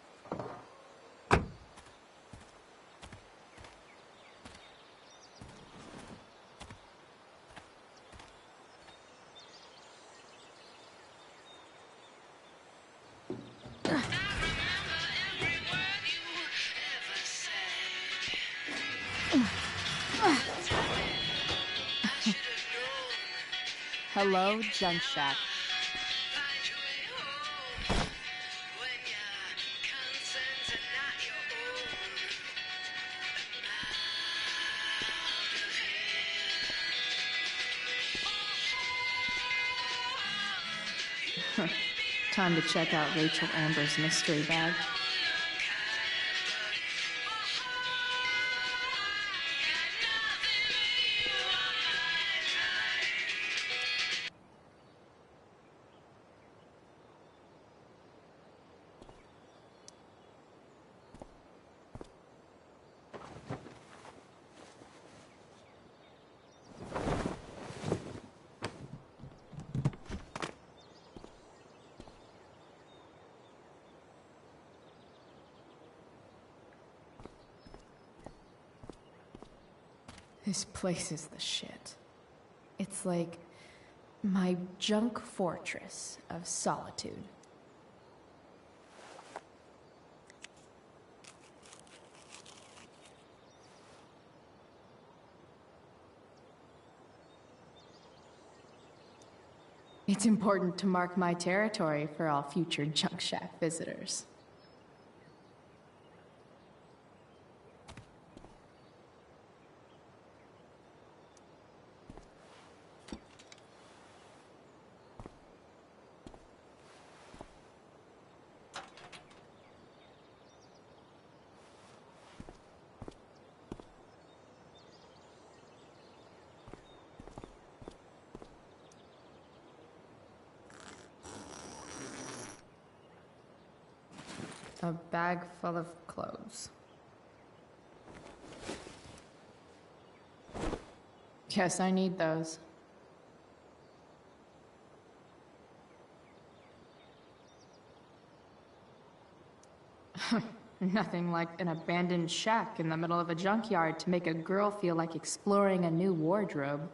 S5: Hello, Junk Shack. Time to check out Rachel Amber's mystery bag. This place is the shit. It's like my junk fortress of solitude. It's important to mark my territory for all future Junk Shack visitors. A bag full of clothes. Yes, I need those. Nothing like an abandoned shack in the middle of a junkyard to make a girl feel like exploring a new wardrobe.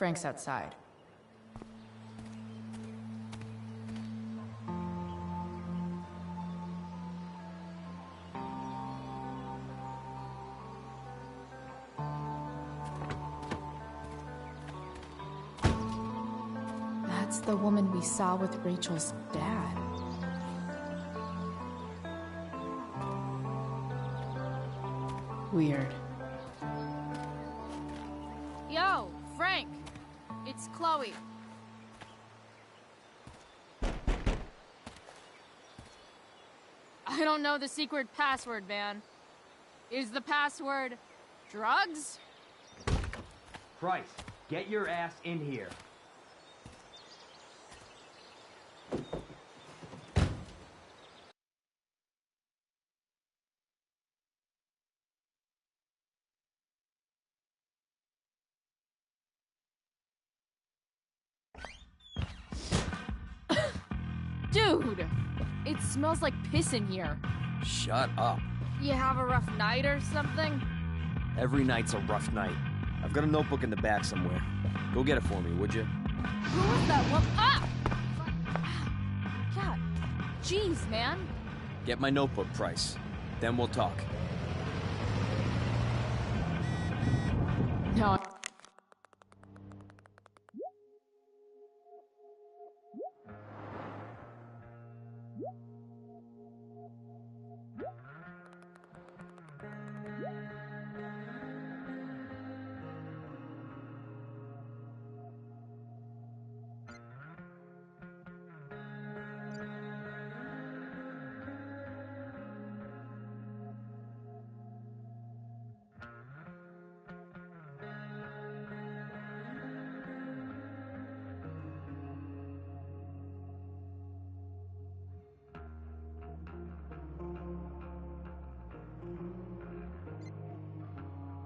S5: Frank's outside.
S7: That's the woman we saw with Rachel's dad. Weird.
S5: Yo, Frank! It's Chloe. I don't know the secret password, man. Is the password drugs?
S12: Price, get your ass in here.
S5: Dude! It smells like piss in here.
S15: Shut up.
S5: You have a rough night or something?
S15: Every night's a rough night. I've got a notebook in the back somewhere. Go get it for me, would you?
S5: Who was that one? Ah! God. Jeez, man.
S15: Get my notebook, Price. Then we'll talk.
S5: No.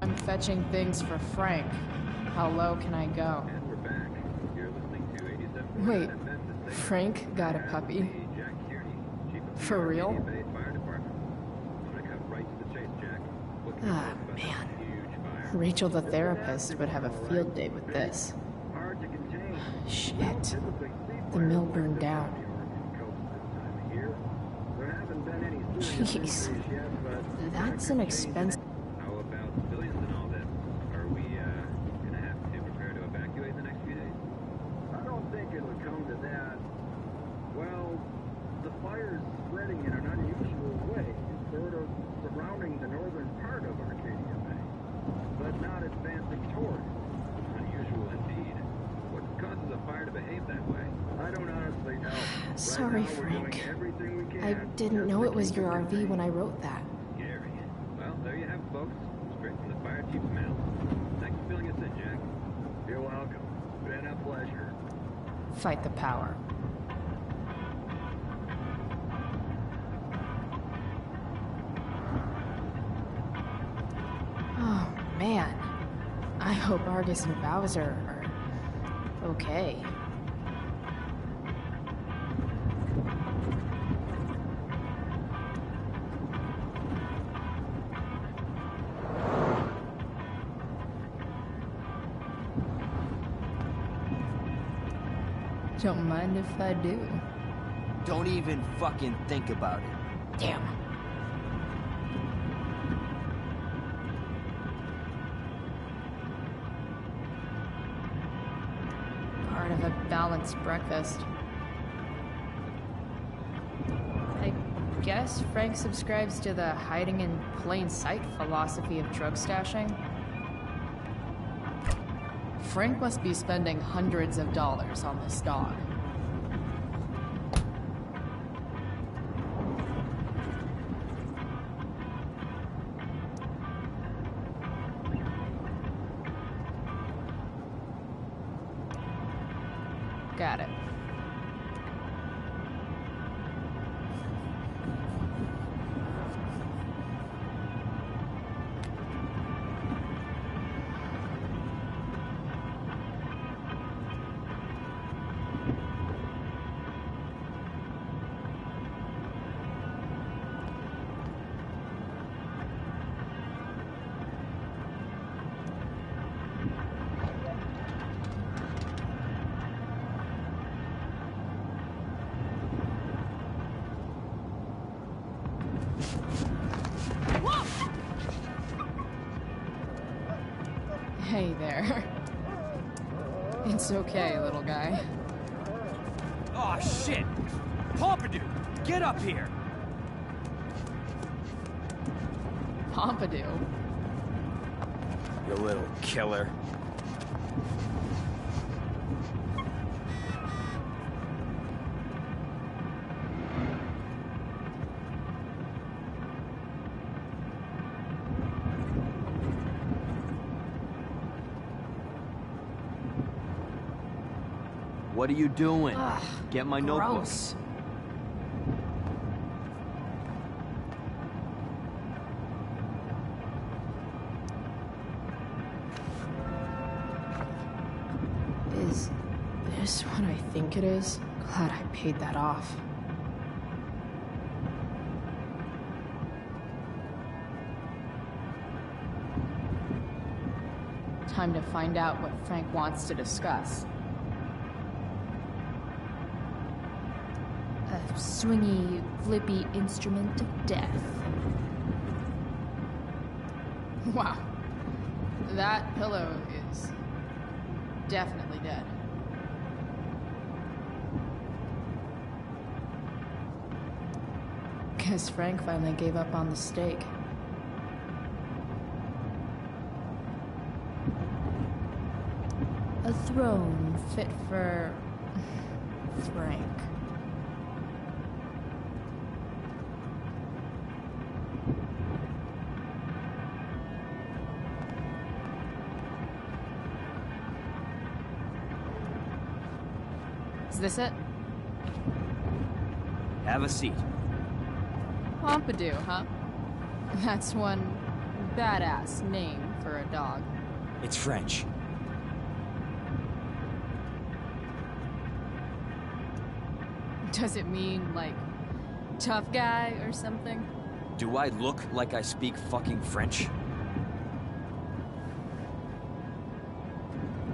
S5: I'm fetching things for Frank. How low can I go? Wait, Frank got a puppy? For real? Ah, man. Rachel the therapist would have a field day with this. Shit. The mill burned down. Jeez. That's an expensive... Sorry, Frank. I didn't know it was your RV when I wrote that.
S16: Gary. Well, there you have it, folks. Straight from the fire chief's mouth. Thanks for filling us in, Jack. You're welcome. Been a pleasure.
S5: Fight the power. Oh, man. I hope Argus and Bowser are okay. Don't mind if I do.
S15: Don't even fucking think about it.
S5: Damn. Part of a balanced breakfast. I guess Frank subscribes to the hiding in plain sight philosophy of drug stashing. Frank must be spending hundreds of dollars on this dog. Got it. Hey there. It's okay, little guy.
S15: Oh, shit! Pompidou, get up here!
S5: Pompidou?
S15: You little killer. What are you doing?
S5: Ugh,
S15: Get my
S5: gross.
S15: notebook.
S5: Is this what I think it is? Glad I paid that off. Time to find out what Frank wants to discuss. A swingy, flippy instrument of death. Wow. That pillow is definitely dead. Guess Frank finally gave up on the steak. A throne fit for Frank. Is this it?
S15: Have a seat.
S5: Pompidou, huh? That's one badass name for a dog.
S15: It's French.
S5: Does it mean, like, tough guy or something?
S15: Do I look like I speak fucking French?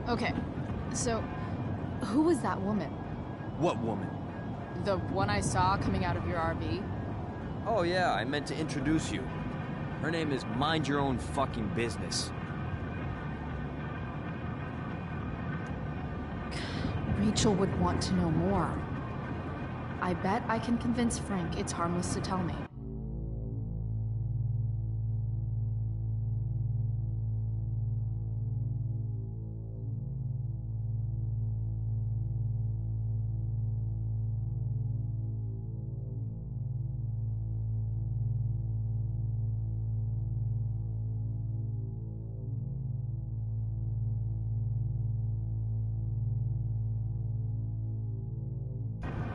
S5: Okay, so who was that woman?
S15: What woman?
S5: The one I saw coming out of your RV?
S15: Oh yeah, I meant to introduce you. Her name is Mind Your Own Fucking Business.
S5: Rachel would want to know more. I bet I can convince Frank it's harmless to tell me.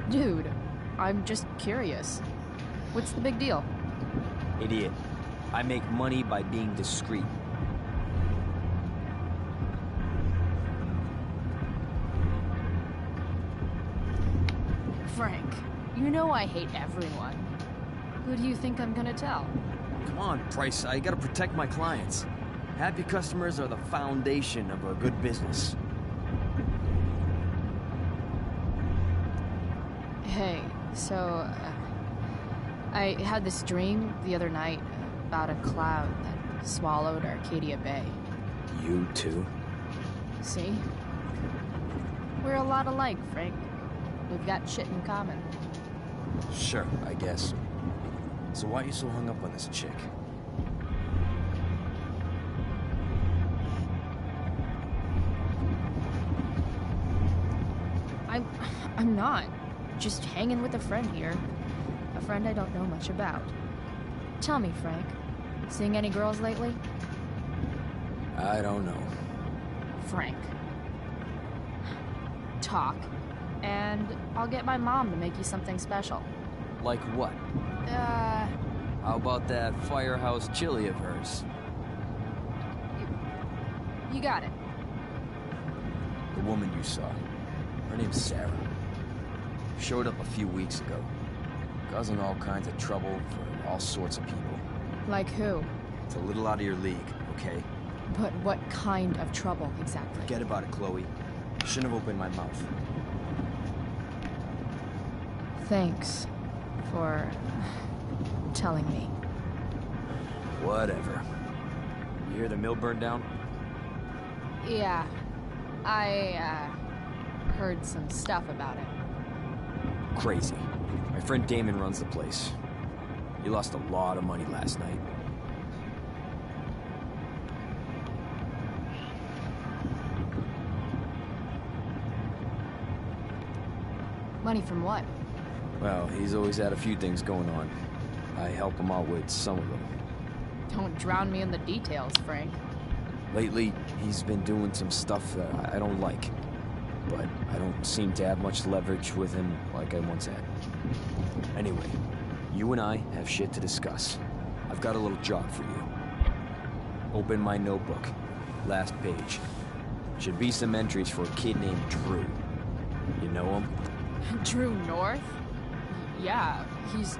S5: Dude, I'm just curious. What's the big deal?
S15: Idiot. I make money by being discreet.
S5: Frank, you know I hate everyone. Who do you think I'm gonna tell?
S15: Come on, Price, I gotta protect my clients. Happy customers are the foundation of a good business.
S5: Hey, so, I had this dream the other night about a cloud that swallowed Arcadia Bay.
S15: You too?
S5: See? We're a lot alike, Frank. We've got shit in common.
S15: Sure, I guess. So why are you so hung up on this chick?
S5: I'm not. Just hanging with a friend here. A friend I don't know much about. Tell me, Frank. Seeing any girls lately?
S15: I don't know.
S5: Frank. Talk. And I'll get my mom to make you something special.
S15: Like what? How about that firehouse chili of hers?
S5: You got it.
S15: The woman you saw. Her name's Sarah. Showed up a few weeks ago. Causing all kinds of trouble for all sorts of people.
S5: Like who?
S15: It's a little out of your league, okay?
S5: But what kind of trouble, exactly?
S15: Forget about it, Chloe. Shouldn't have opened my mouth.
S5: Thanks for telling me.
S15: Whatever. You hear the mill burned down?
S5: Yeah. I, heard some stuff about it.
S15: Crazy. My friend Damon runs the place. He lost a lot of money last night.
S5: Money from what?
S15: Well, he's always had a few things going on. I help him out with some of them.
S5: Don't drown me in the details, Frank.
S15: Lately, he's been doing some stuff that I don't like. But I don't seem to have much leverage with him like I once had. Anyway, you and I have shit to discuss. I've got a little job for you. Open my notebook. Last page. Should be some entries for a kid named Drew. You know him?
S5: Drew North? Yeah, he's...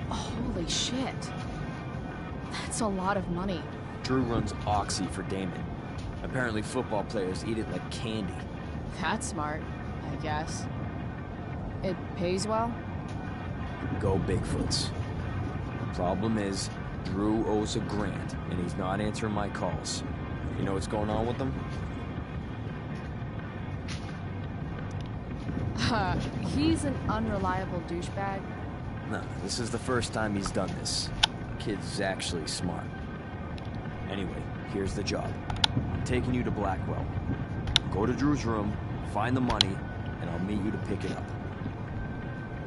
S5: Holy shit. That's a lot of money.
S15: Drew runs Oxy for Damon. Apparently football players eat it like candy.
S5: That's smart, I guess. It pays well?
S15: Go Bigfoots. Problem is, Drew owes a grant, and he's not answering my calls. You know what's going on with him?
S5: He's an unreliable douchebag.
S15: No, this is the first time he's done this. Kid's actually smart. Anyway, here's the job. I'm taking you to Blackwell. Go to Drew's room, find the money, and I'll meet you to pick it up.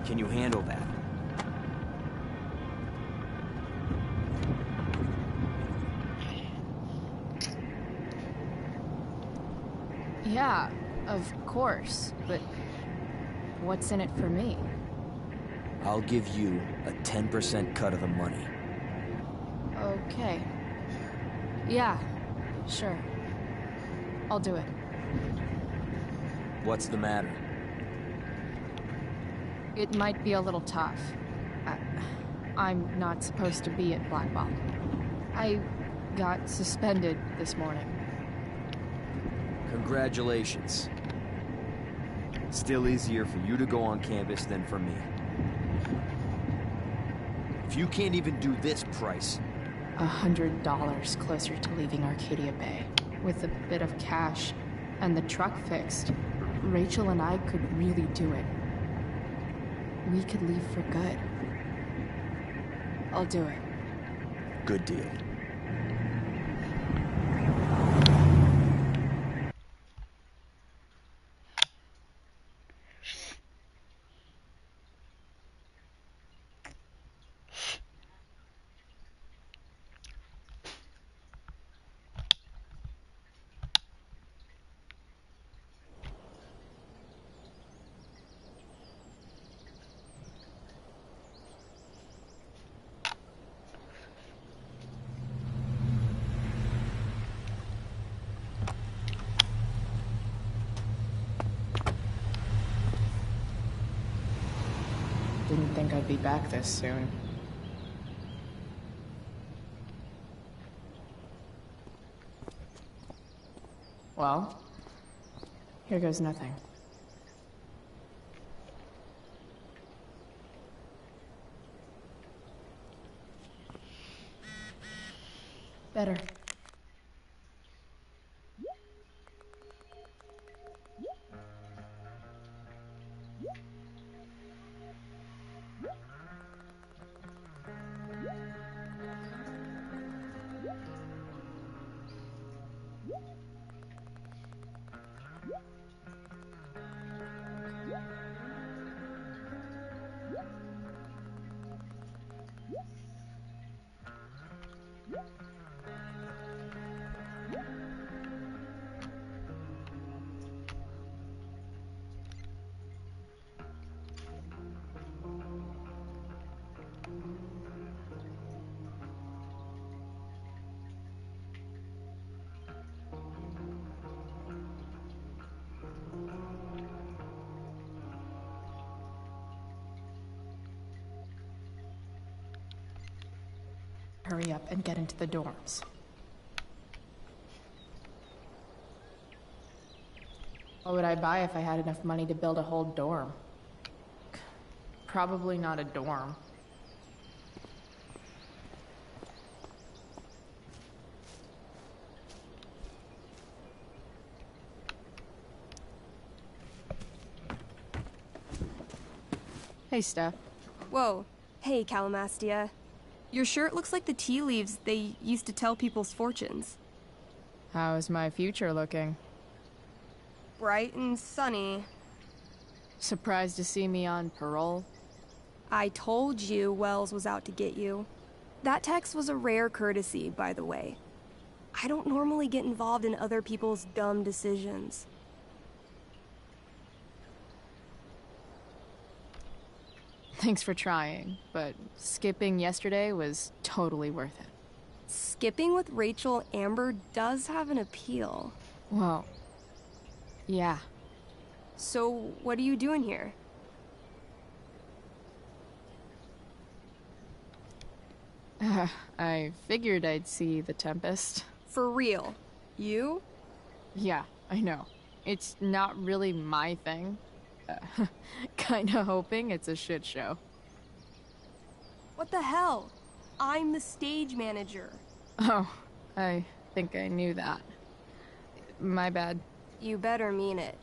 S15: Can you handle that?
S5: Yeah, of course, but what's in it for me?
S15: I'll give you a 10% cut of the money.
S5: Okay. Yeah, sure. I'll do it.
S15: What's the matter?
S5: It might be a little tough. I'm not supposed to be at Blackwell. I got suspended this morning.
S15: Congratulations. Still easier for you to go on campus than for me. If you can't even do this price...
S5: $100 closer to leaving Arcadia Bay. With a bit of cash and the truck fixed, Rachel and I could really do it. We could leave for good. I'll do it.
S15: Good deal.
S5: Didn't think I'd be back this soon. Well, here goes nothing. Better. Hurry up and get into the dorms. What would I buy if I had enough money to build a whole dorm? Probably not a dorm. Hey, Steph.
S17: Whoa. Hey, Calamastia. Your shirt looks like the tea leaves they used to tell people's fortunes.
S5: How's my future looking?
S17: Bright and sunny.
S5: Surprised to see me on parole?
S17: I told you Wells was out to get you. That text was a rare courtesy, by the way. I don't normally get involved in other people's dumb decisions.
S5: Thanks for trying, but skipping yesterday was totally worth it.
S17: Skipping with Rachel Amber does have an appeal.
S5: Well, yeah.
S17: So, what are you doing here?
S5: I figured I'd see the Tempest.
S17: For real? You?
S5: Yeah, I know. It's not really my thing. Kinda hoping it's a shit show.
S17: What the hell? I'm the stage manager.
S5: Oh, I think I knew that. My bad.
S17: You better mean it.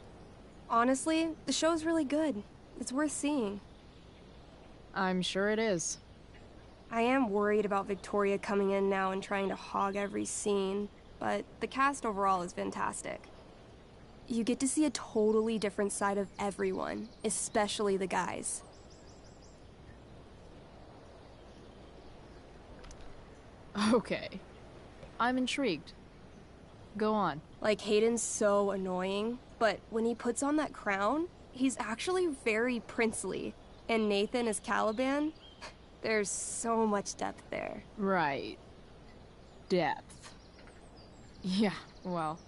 S17: Honestly, the show's really good. It's worth seeing.
S5: I'm sure it is.
S17: I am worried about Victoria coming in now and trying to hog every scene, but the cast overall is fantastic. You get to see a totally different side of everyone, especially the guys.
S5: Okay. I'm intrigued. Go on.
S17: Like, Hayden's so annoying, but when he puts on that crown, he's actually very princely. And Nathan as Caliban, there's so much depth there.
S5: Right. Depth. Yeah, well,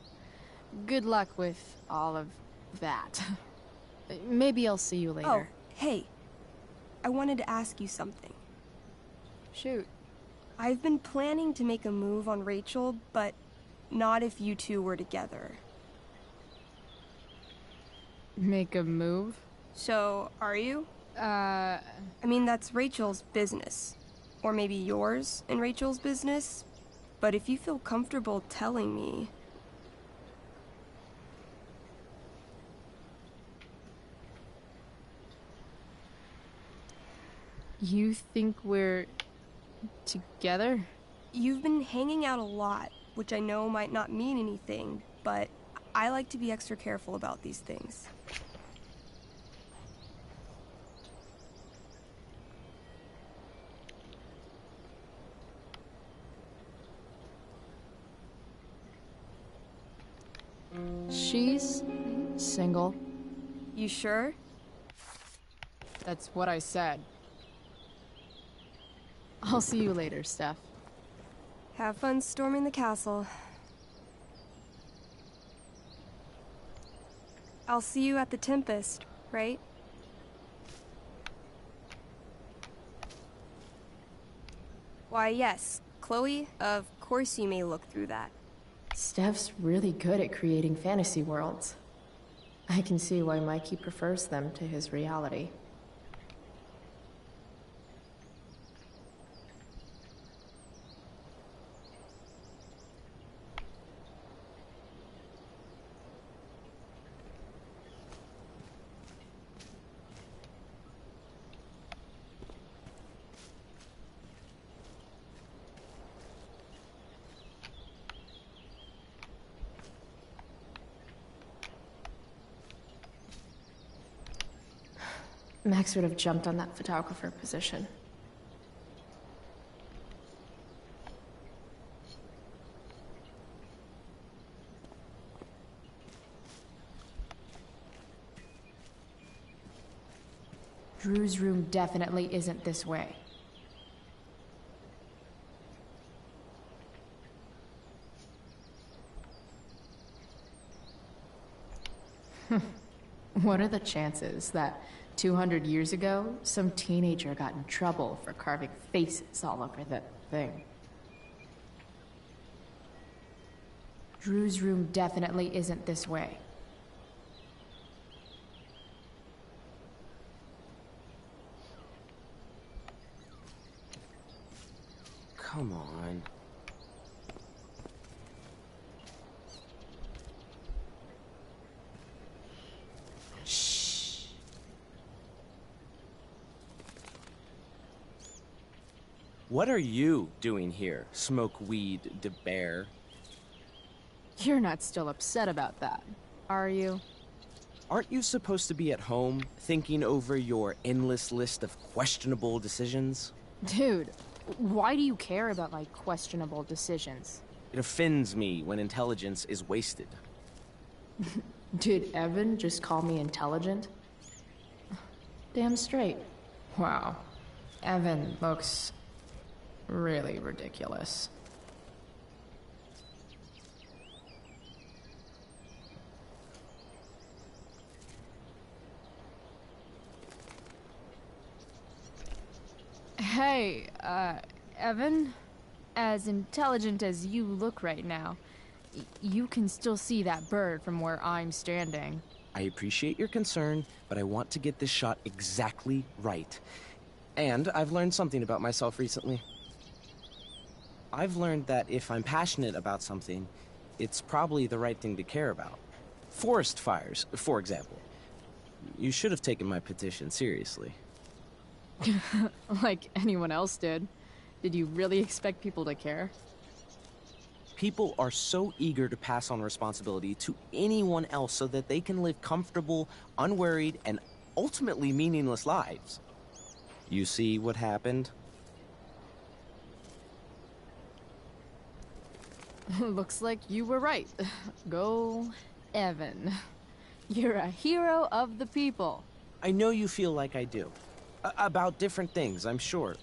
S5: good luck with all of that. Maybe I'll see you later.
S17: Oh, hey. I wanted to ask you something.
S5: Shoot.
S17: I've been planning to make a move on Rachel, but not if you two were together.
S5: Make a move?
S17: So, are you? I mean, that's Rachel's business. Or maybe yours and Rachel's business. But if you feel comfortable telling me...
S5: You think we're... together?
S17: You've been hanging out a lot, which I know might not mean anything, but I like to be extra careful about these things.
S5: She's single.
S17: You sure?
S5: That's what I said. I'll see you later, Steph.
S17: Have fun storming the castle. I'll see you at the Tempest, right? Why, yes. Chloe, of course you may look through that.
S7: Steph's really good at creating fantasy worlds. I can see why Mikey prefers them to his reality. Max would have jumped on that photographer position. Drew's room definitely isn't this way. What are the chances that 200 years ago, some teenager got in trouble for carving faces all over that thing? Drew's room definitely isn't this way.
S15: Come on.
S18: What are you doing here, smoke weed de bear?
S5: You're not still upset about that, are you?
S18: Aren't you supposed to be at home, thinking over your endless list of questionable decisions?
S5: Dude, why do you care about my questionable decisions?
S18: It offends me when intelligence is wasted.
S7: Did Evan just call me intelligent? Damn straight.
S5: Wow. Evan looks really ridiculous. Hey, Evan? As intelligent as you look right now, you can still see that bird from where I'm standing.
S18: I appreciate your concern, but I want to get this shot exactly right. And I've learned something about myself recently. I've learned that if I'm passionate about something, it's probably the right thing to care about. Forest fires, for example. You should have taken my petition seriously.
S5: Like anyone else did. Did you really expect people to care?
S18: People are so eager to pass on responsibility to anyone else so that they can live comfortable, unworried, and ultimately meaningless lives. You see what happened?
S5: Looks like you were right. Go, Evan. You're a hero of the people.
S18: I know you feel like I do. About different things, I'm sure.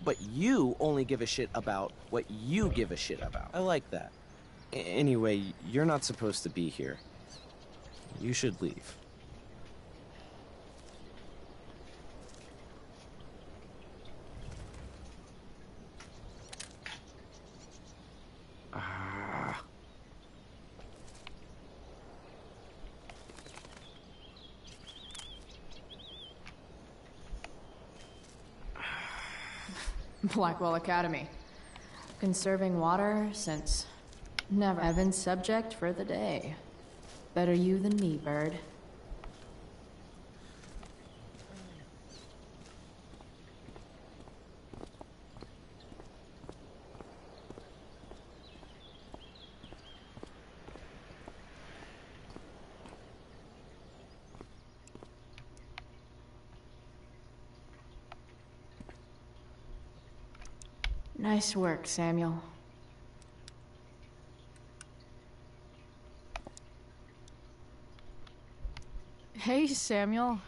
S18: But you only give a shit about what you give a shit about. I like that. Anyway, you're not supposed to be here. You should leave.
S5: Blackwell Academy. Conserving water since never. Evan's subject for the day. Better you than me, bird. Nice work, Samuel. Hey, Samuel.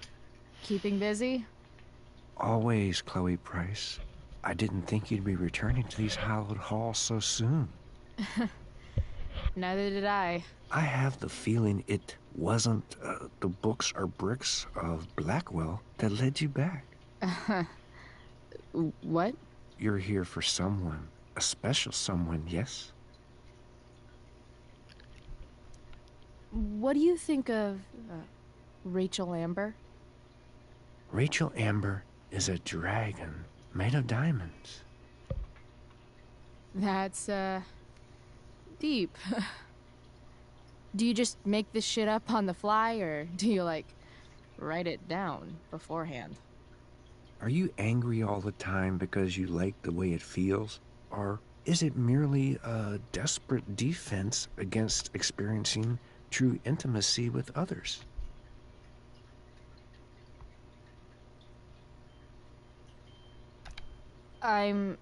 S5: Keeping busy?
S10: Always, Chloe Price. I didn't think you'd be returning to these hallowed halls so soon.
S5: Neither did I.
S10: I have the feeling it wasn't the books or bricks of Blackwell that led you back.
S5: What?
S10: You're here for someone. A special someone, yes?
S5: What do you think of Rachel Amber?
S10: Rachel Amber is a dragon made of diamonds.
S5: That's, deep. Do you just make this shit up on the fly, or do you, like, write it down beforehand?
S10: Are you angry all the time because you like the way it feels? Or is it merely a desperate defense against experiencing true intimacy with others?
S5: I'm,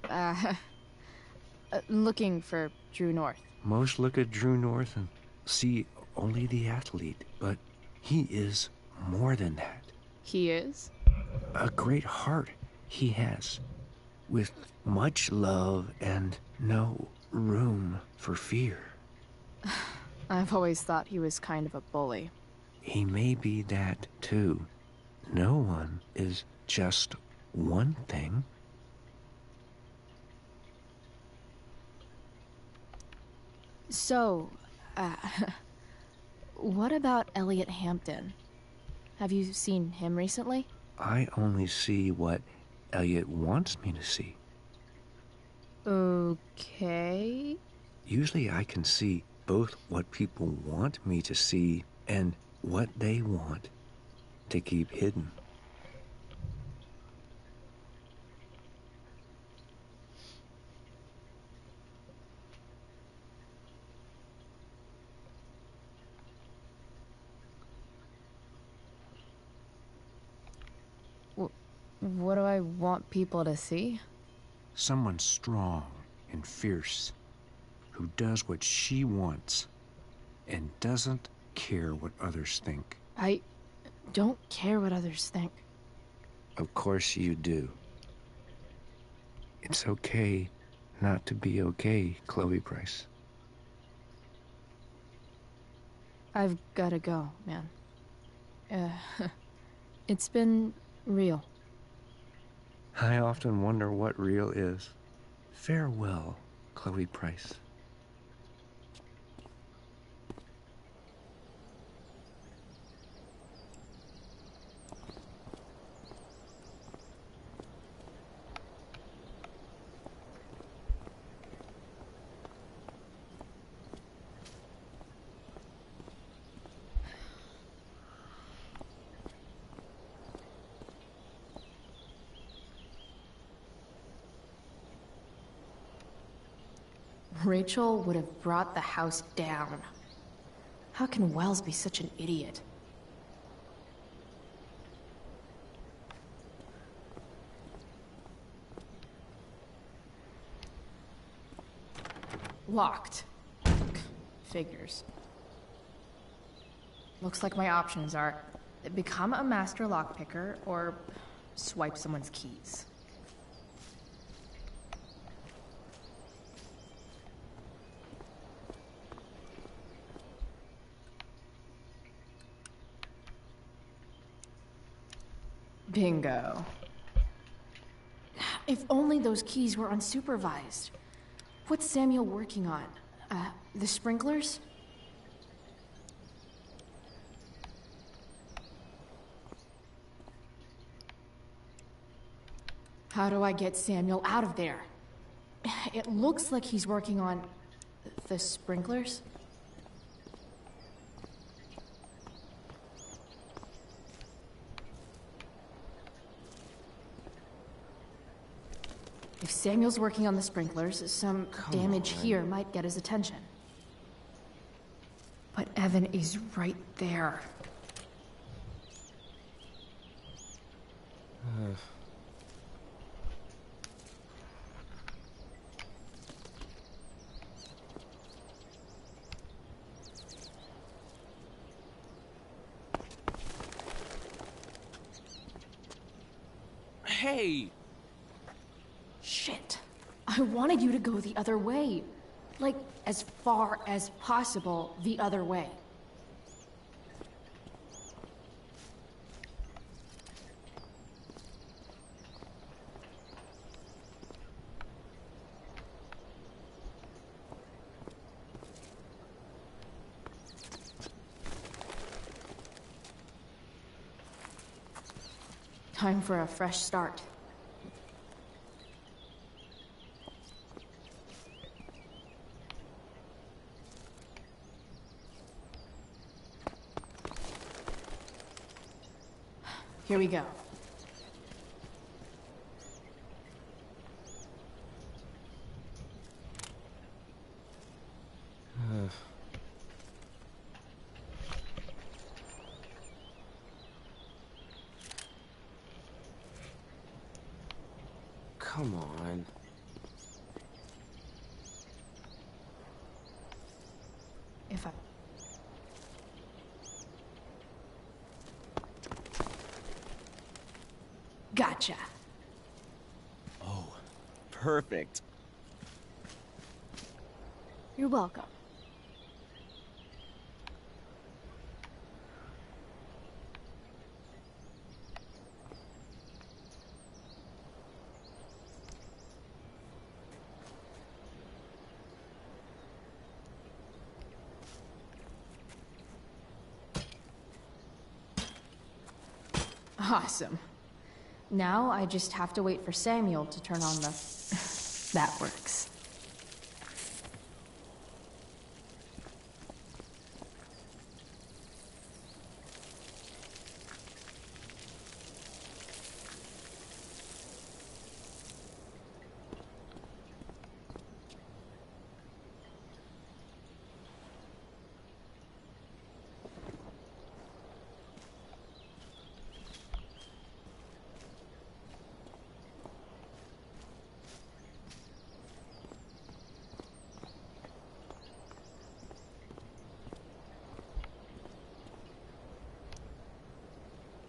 S5: looking for True North.
S10: Most look at True North and see only the athlete, but he is more than that.
S5: He is?
S10: A great heart he has, with much love and no room for fear.
S5: I've always thought he was kind of a bully.
S10: He may be that too. No one is just one thing.
S5: So, what about Elliot Hampton? Have you seen him recently?
S10: I only see what Elliot wants me to see.
S5: Okay.
S10: Usually I can see both what people want me to see and what they want to keep hidden.
S5: What do I want people to see?
S10: Someone strong and fierce, who does what she wants and doesn't care what others think.
S7: I don't care what others think.
S10: Of course you do. It's okay not to be okay, Chloe Price.
S5: I've gotta go, man. It's been real.
S10: I often wonder what real is. Farewell, Chloe Price.
S7: Rachel would have brought the house down. How can Wells be such an idiot? Locked. Figures. Looks like my options are become a master lockpicker or swipe someone's keys. Bingo. If only those keys were unsupervised. What's Samuel working on? The sprinklers? How do I get Samuel out of there? It looks like he's working on the sprinklers. If Samuel's working on the sprinklers, some damage here might get his attention. But Evan is right there.
S18: Hey!
S7: Shit. I wanted you to go the other way. Like, as far as possible the other way. Time for a fresh start. Here we go.
S18: Come on.
S7: If I... Gotcha.
S18: Oh, perfect.
S7: You're welcome. Awesome. Now I just have to wait for Samuel to turn on the... That works.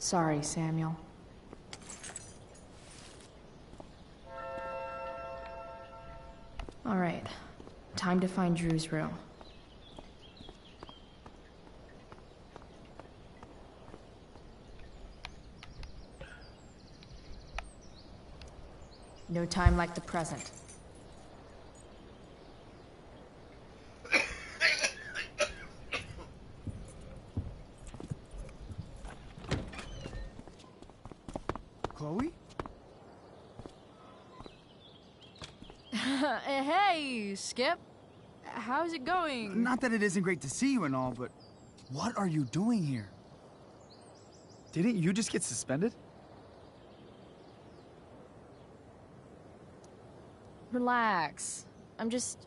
S7: Sorry, Samuel. All right, time to find Drew's room. No time like the present.
S19: Chloe?
S5: Hey, Skip. How's it going?
S19: Not that it isn't great to see you and all, but what are you doing here? Didn't you just get suspended?
S5: Relax. I'm just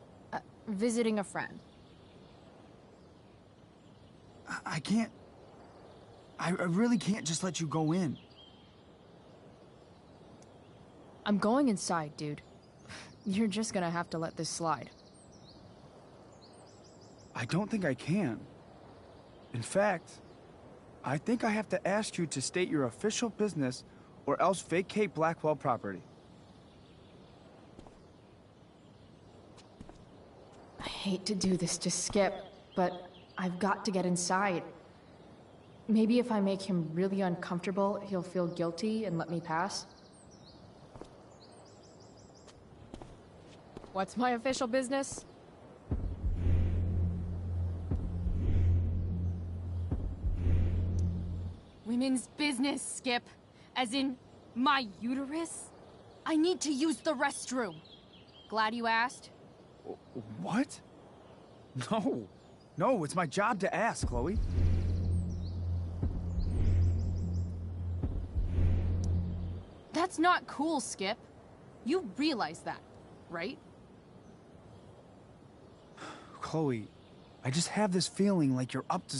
S5: visiting a friend.
S19: I can't... I really can't just let you go in.
S5: I'm going inside, dude. You're just gonna have to let this slide.
S19: I don't think I can. In fact, I think I have to ask you to state your official business or else vacate Blackwell property.
S7: I hate to do this to Skip, but I've got to get inside. Maybe if I make him really uncomfortable, he'll feel guilty and let me pass.
S5: What's my official business?
S20: Women's business, Skip. As in, my uterus? I need to use the restroom. Glad you asked.
S19: What? No. No, it's my job to ask, Chloe.
S20: That's not cool, Skip. You realize that, right?
S19: Chloe, I just have this feeling like you're up to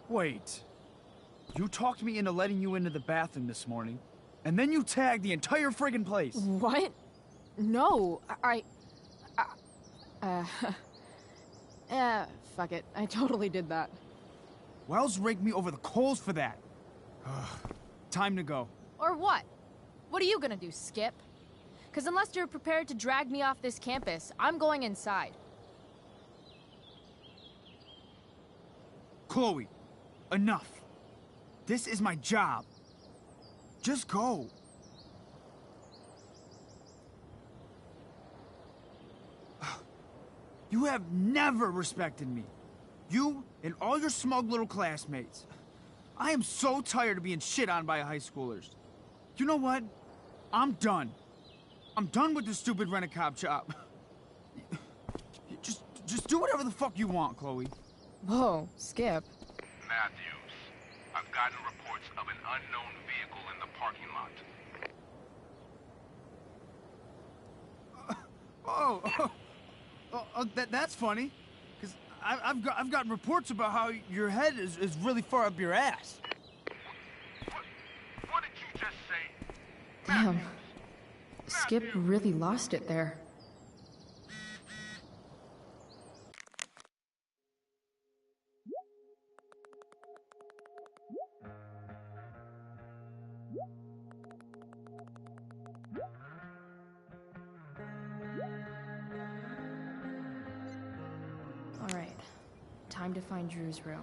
S19: Wait. You talked me into letting you into the bathroom this morning, and then you tagged the entire friggin' place.
S5: What? No, fuck it. I totally did that.
S19: Wells raked me over the coals for that. Time to go.
S20: Or what? What are you gonna do, Skip? Because unless you're prepared to drag me off this campus, I'm going inside.
S19: Chloe, enough. This is my job. Just go. You have never respected me. You and all your smug little classmates. I am so tired of being shit on by high schoolers. You know what? I'm done. I'm done with this stupid rent-a-cop job. Just do whatever the fuck you want, Chloe.
S5: Whoa, Skip.
S6: Matthews, I've gotten reports of an unknown vehicle in the parking
S19: lot. That's funny. Because I've gotten reports about how your head is really far up your ass.
S6: What did you just say?
S7: Damn. Skip really lost it there. All right. Time to find Drew's room.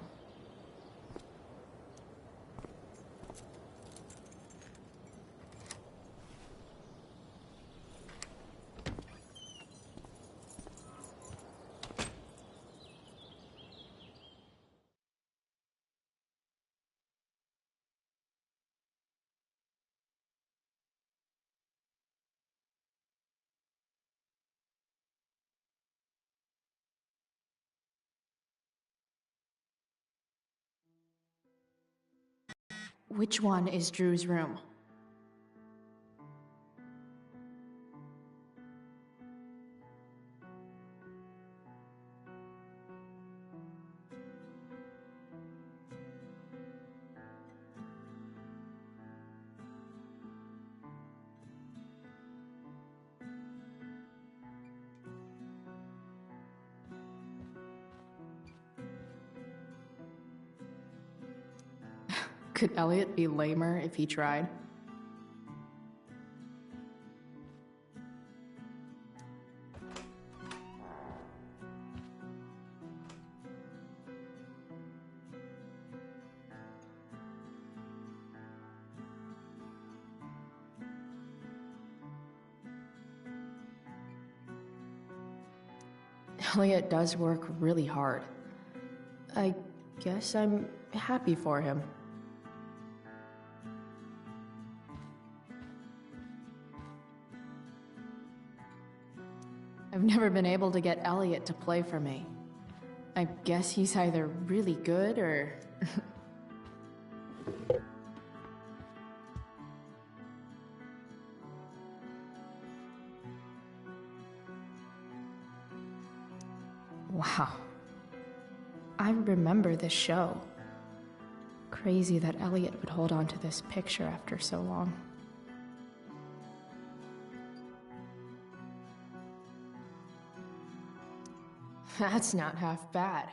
S7: Which one is Drew's room? Could Elliot be lamer if he tried? Elliot does work really hard. I guess I'm happy for him. I've never been able to get Elliot to play for me. I guess he's either really good or... Wow. I remember this show. Crazy that Elliot would hold on to this picture after so long. That's not half bad.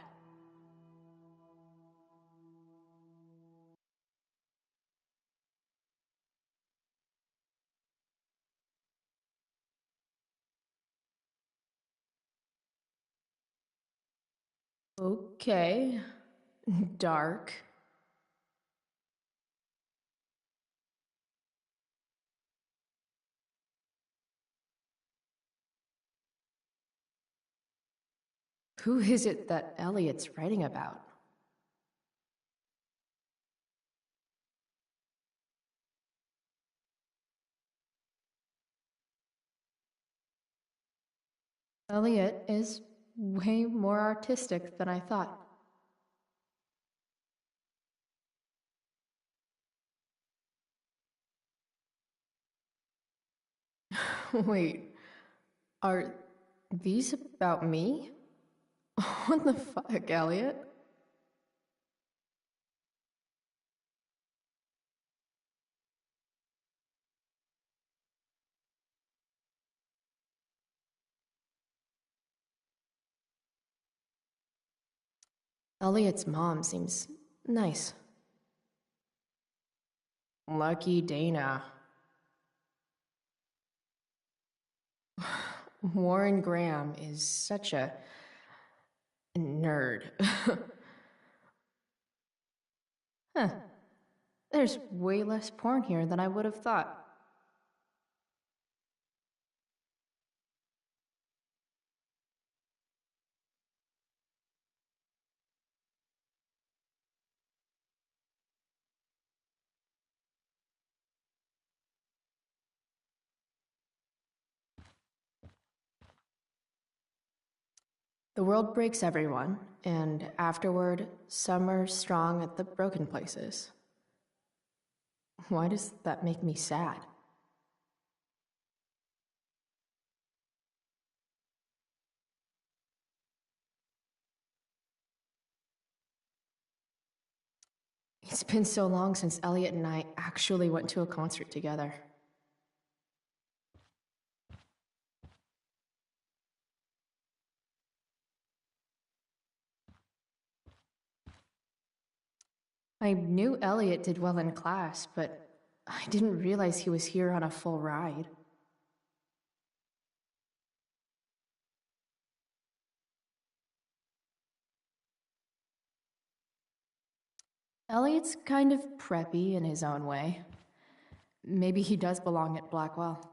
S7: Okay. Dark. Who is it that Elliot's writing about? Elliot is way more artistic than I thought. Wait, are these about me? What the fuck, Elliot? Elliot's mom seems nice. Lucky Dana. Warren Graham is such a nerd. Huh. There's way less porn here than I would have thought. The world breaks everyone, and afterward, some are strong at the broken places. Why does that make me sad? It's been so long since Elliot and I actually went to a concert together. I knew Elliot did well in class, but I didn't realize he was here on a full ride. Elliot's kind of preppy in his own way. Maybe he does belong at Blackwell.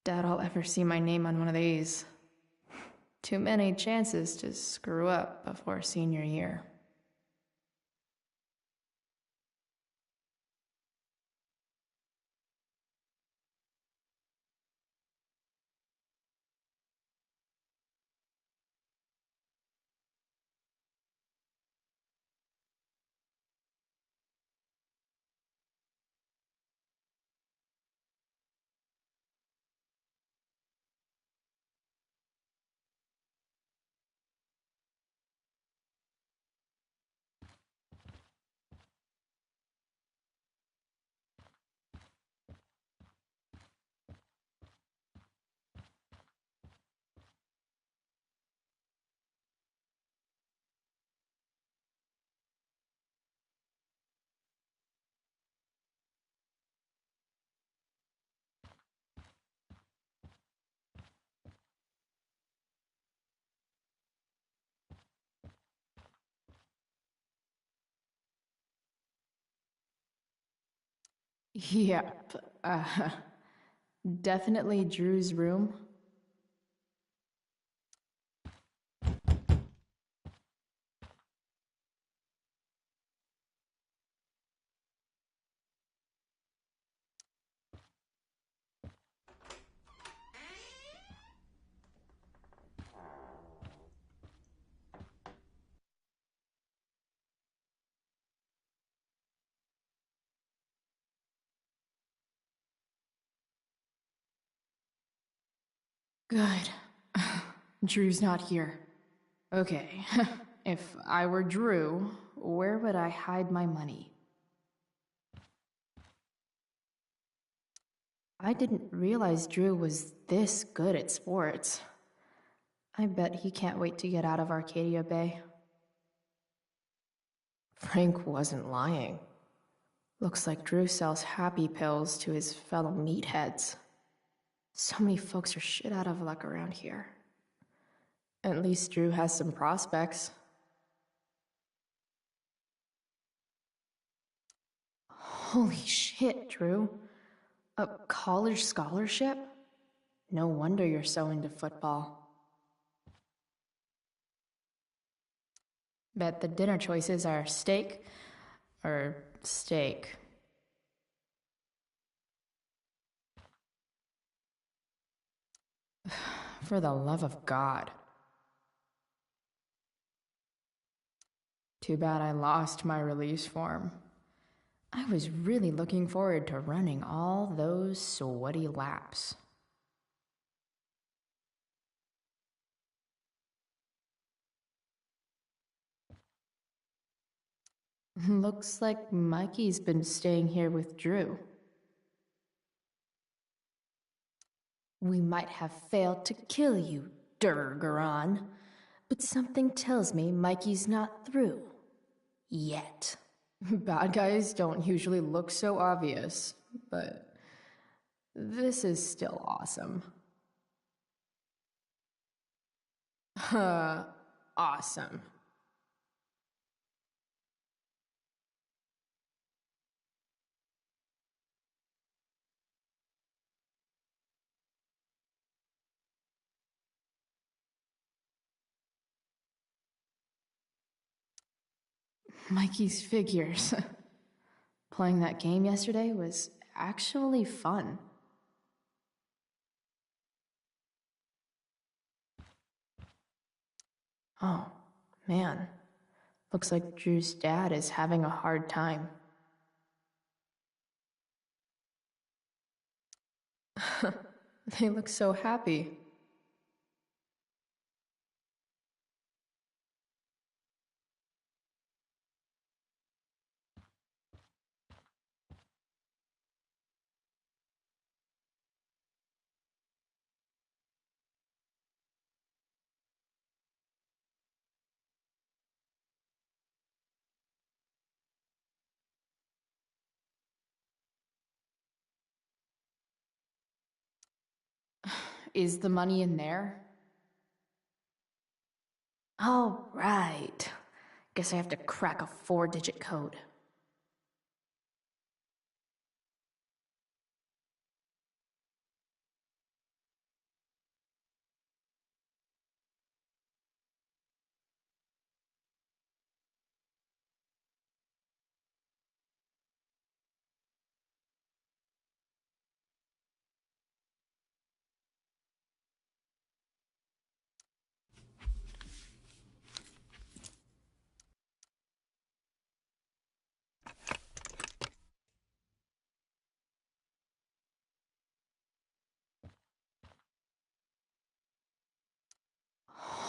S7: Doubt I'll ever see my name on one of these. Too many chances to screw up before senior year. Yep. Definitely Drew's room. Good. Drew's not here. Okay, if I were Drew, where would I hide my money? I didn't realize Drew was this good at sports. I bet he can't wait to get out of Arcadia Bay. Frank wasn't lying. Looks like Drew sells happy pills to his fellow meatheads. So many folks are shit out of luck around here. At least Drew has some prospects. Holy shit, Drew. A college scholarship? No wonder you're so into football. Bet the dinner choices are steak or steak. For the love of God. Too bad I lost my release form. I was really looking forward to running all those sweaty laps. Looks like Mikey's been staying here with Drew. We might have failed to kill you, Durgaron, but something tells me Mikey's not through. Yet. Bad guys don't usually look so obvious, but this is still awesome. Awesome. Mikey's figures. Playing that game yesterday was actually fun. Oh, man. Looks like Drew's dad is having a hard time. They look so happy. Is the money in there? Oh, right. Guess I have to crack a 4-digit code.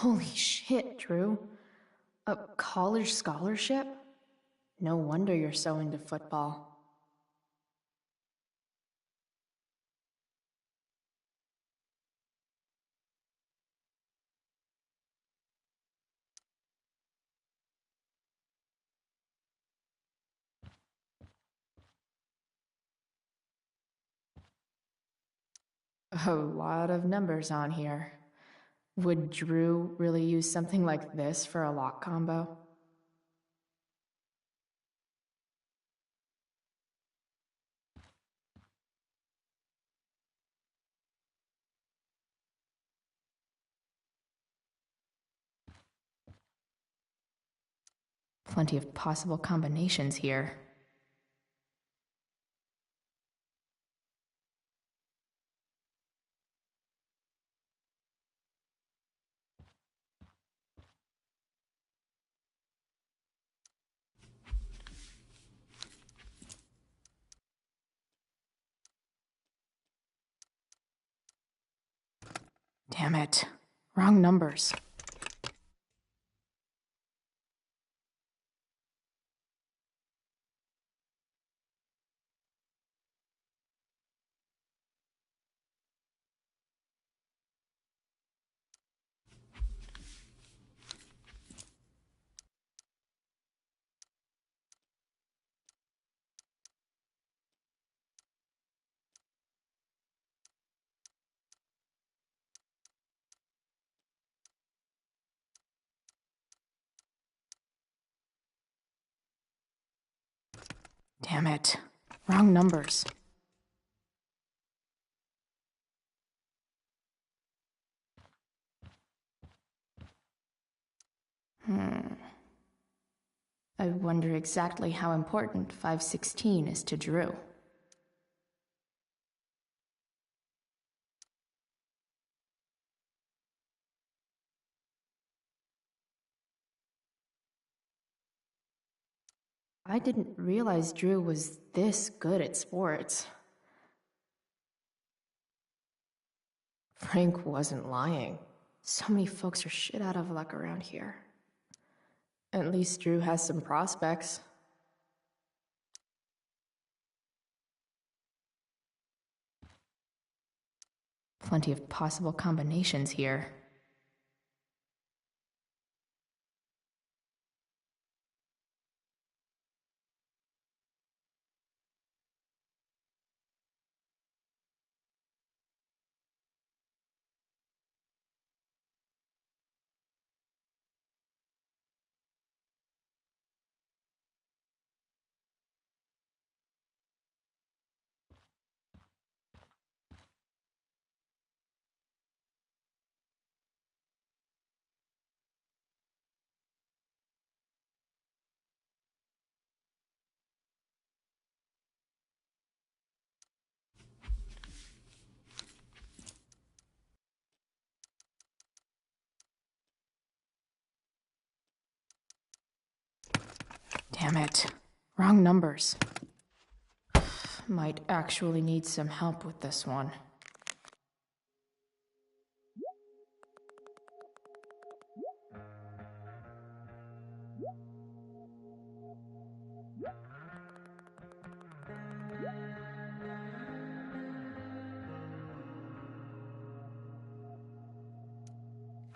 S7: Holy shit, Drew. A college scholarship? No wonder you're so into football. A lot of numbers on here. Would Drew really use something like this for a lock combo? Plenty of possible combinations here. Damn it. Wrong numbers. Damn it. Wrong numbers. I wonder exactly how important 516 is to Drew. I didn't realize Drew was this good at sports. Frank wasn't lying. So many folks are shit out of luck around here. At least Drew has some prospects. Plenty of possible combinations here. Damn it. Wrong numbers. Might actually need some help with this one.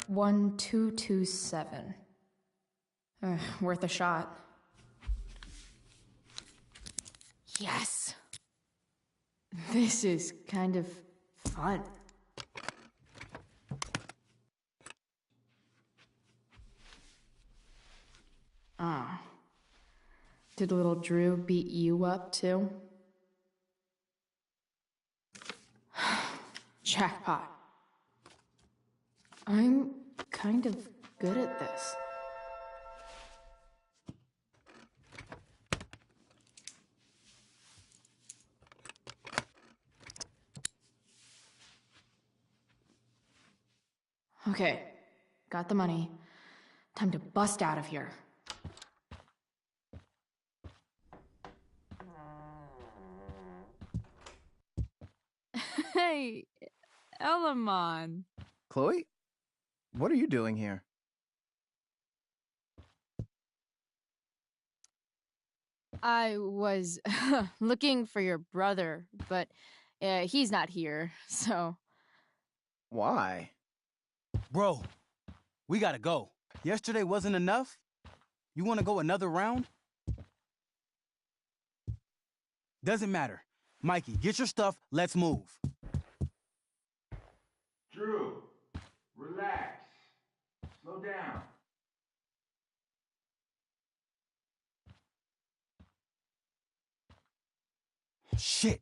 S7: One, 227. Worth a shot. Yes! This is kind of fun. Ah. Did little Drew beat you up too? Jackpot. I'm kind of good at this. Okay, got the money. Time to bust out of here.
S5: Hey, Elamon.
S21: Chloe? What are you doing here?
S5: I was looking for your brother, but he's not here, so...
S21: Why?
S19: Bro, we gotta go. Yesterday wasn't enough? You wanna go another round? Doesn't matter. Mikey, get your stuff, let's move.
S22: Drew, relax. Slow down.
S19: Shit.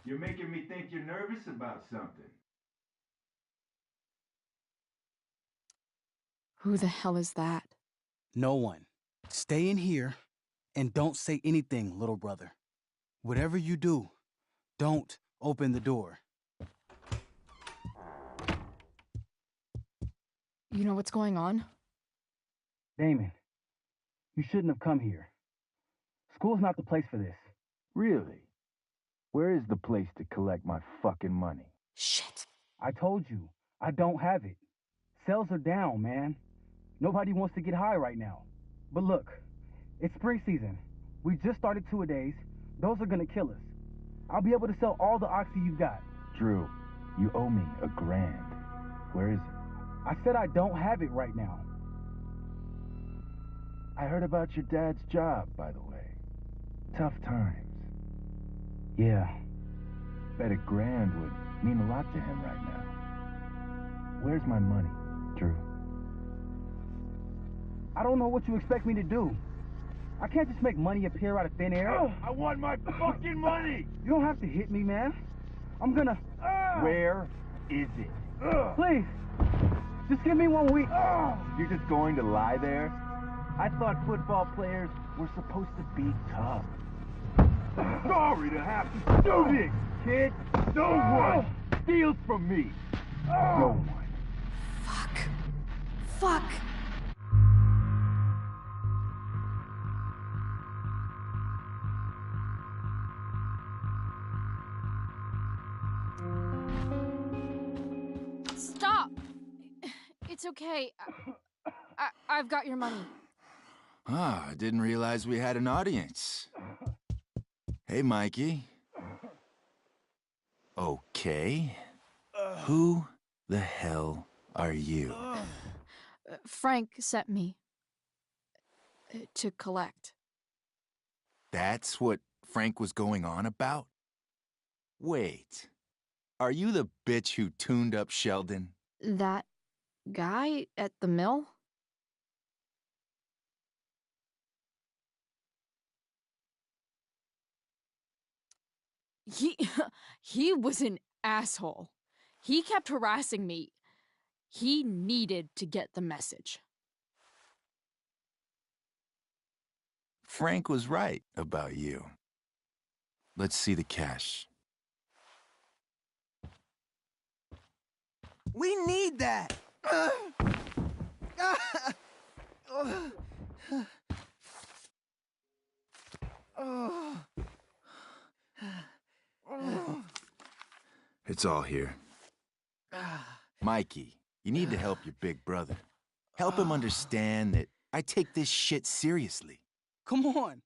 S22: You're making me think you're nervous about something.
S7: Who the hell is that?
S9: No one. Stay in here and don't say anything, little brother. Whatever you do, don't open the door.
S5: You know what's going on?
S9: Damon, you shouldn't have come here. School's not the place for this.
S22: Really? Where is the place to collect my fucking money?
S5: Shit.
S9: I told you, I don't have it. Sales are down, man. Nobody wants to get high right now. But look, it's spring season. We just started two-a-days. Those are gonna kill us. I'll be able to sell all the oxy you've got.
S22: Drew, you owe me $1,000. Where is it?
S9: I said I don't have it right now.
S22: I heard about your dad's job, by the way. Tough times.
S9: Yeah.
S22: Bet $1,000 would mean a lot to him right now. Where's my money, Drew?
S9: I don't know what you expect me to do. I can't just make money appear out of thin air.
S22: I want my fucking money!
S9: You don't have to hit me, man. I'm gonna...
S22: Where is it?
S9: Please, just give me 1 week.
S22: You're just going to lie there? I thought football players were supposed to be tough. Sorry to have to do this, kid. No one steals from me. No one.
S5: Fuck. Stop! It's okay. I've got your money.
S11: Ah, I didn't realize we had an audience. Hey, Mikey. Okay. Who the hell are you?
S5: Frank sent me to collect.
S11: That's what Frank was going on about? Wait. Are you the bitch who tuned up Sheldon?
S5: That guy at the mill? He was an asshole. He kept harassing me. He needed to get the message.
S11: Frank was right about you. Let's see the cash.
S23: We need that!
S11: It's all here. Mikey, you need to help your big brother. Help him understand that I take this shit seriously.
S9: Come on.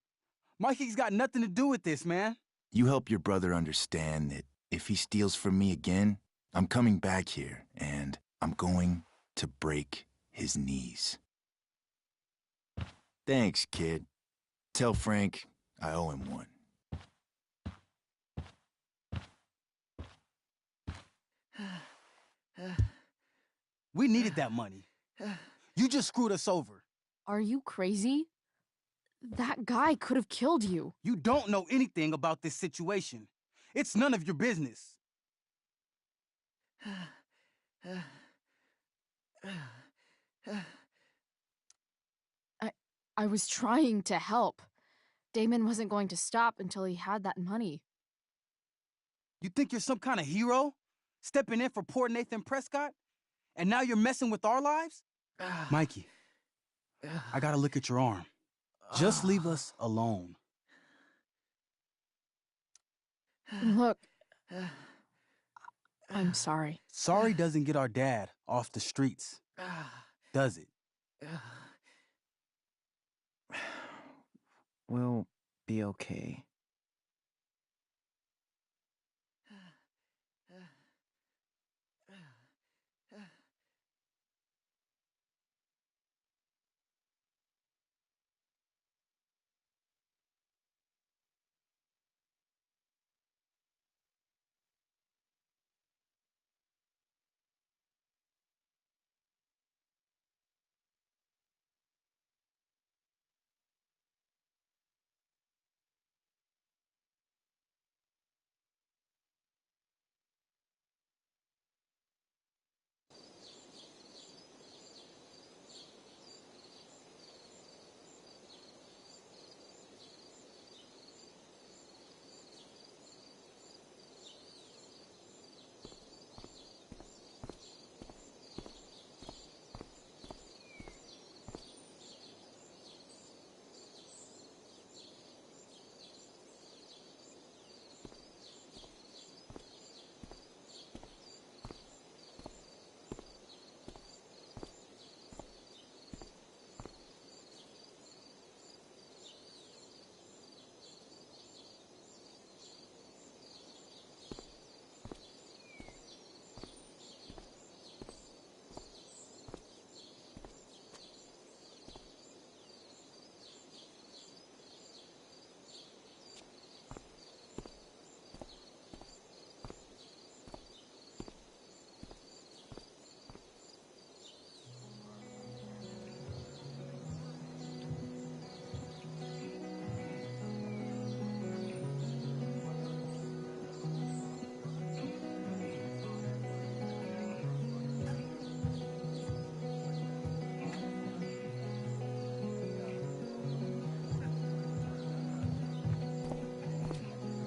S9: Mikey's got nothing to do with this, man.
S11: You help your brother understand that if he steals from me again, I'm coming back here and I'm going to break his knees. Thanks, kid. Tell Frank I owe him one.
S9: We needed that money. You just screwed us over.
S5: Are you crazy? That guy could have killed you.
S9: You don't know anything about this situation. It's none of your business.
S5: I was trying to help. Damon wasn't going to stop until he had that money.
S9: You think you're some kind of hero? Stepping in for poor Nathan Prescott? And now you're messing with our lives? Mikey, I gotta look at your arm. Just leave us alone.
S5: Look, I'm sorry.
S9: Sorry doesn't get our dad off the streets, does it?
S21: We'll be okay.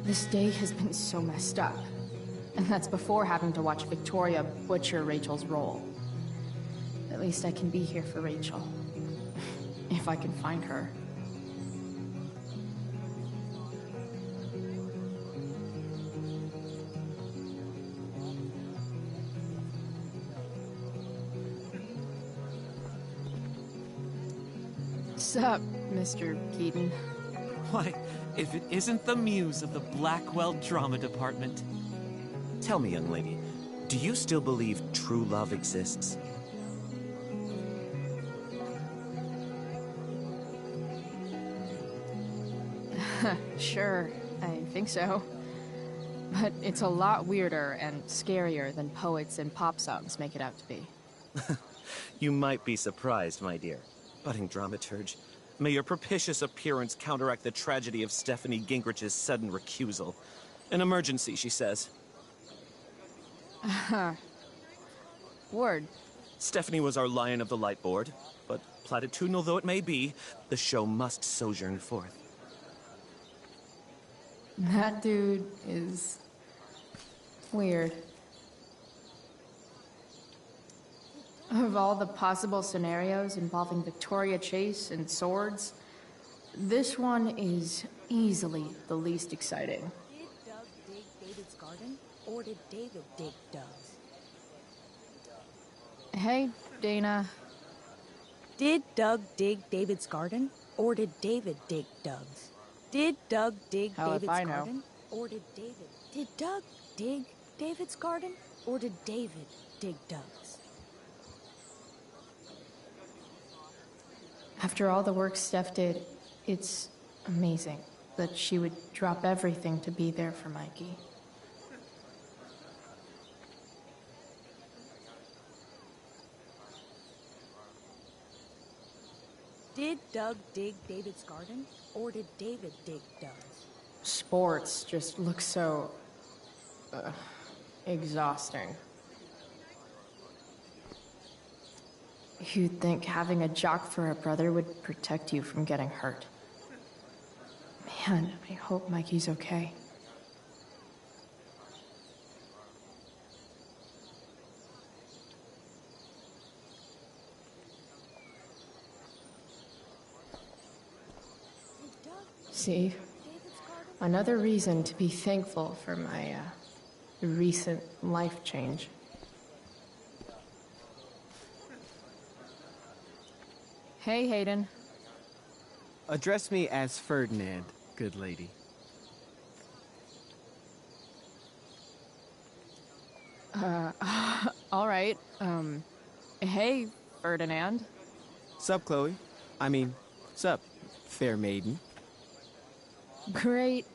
S5: This day has been so messed up. And that's before having to watch Victoria butcher Rachel's role. At least I can be here for Rachel. If I can find her. Sup, Mr. Keaton?
S3: Why, if it isn't the muse of the Blackwell Drama Department.
S18: Tell me, young lady, do you still believe true love exists?
S5: Sure, I think so. But it's a lot weirder and scarier than poets and pop songs make it out to be.
S18: You might be surprised, my dear. Budding dramaturge, may your propitious appearance counteract the tragedy of Stephanie Gingrich's sudden recusal. An emergency, she says. Word. Stephanie was our Lion of the Light board, but platitudinal though it may be, the show must sojourn forth.
S5: That dude is weird. Of all the possible scenarios involving Victoria Chase and swords, this one is easily the least exciting.
S4: Did Doug dig David's garden, or did David dig Doug's?
S5: Hey, Dana.
S4: Did Doug dig David's garden, or did David dig Doug's? Did Doug dig David's garden, or did Doug dig David's garden, or did David dig Doug's?
S5: After all the work Steph did, it's amazing that she would drop everything to be there for Mikey.
S4: Did Doug dig David's garden, or did David dig Doug's?
S5: Sports just look so exhausting. You'd think having a jock for a brother would protect you from getting hurt. Man, I hope Mikey's okay. See? Another reason to be thankful for my, recent life change. Hey, Hayden.
S21: Address me as Ferdinand, good lady.
S5: All right. Hey, Ferdinand.
S21: Sup, Chloe? I mean, sup, fair maiden.
S5: Great,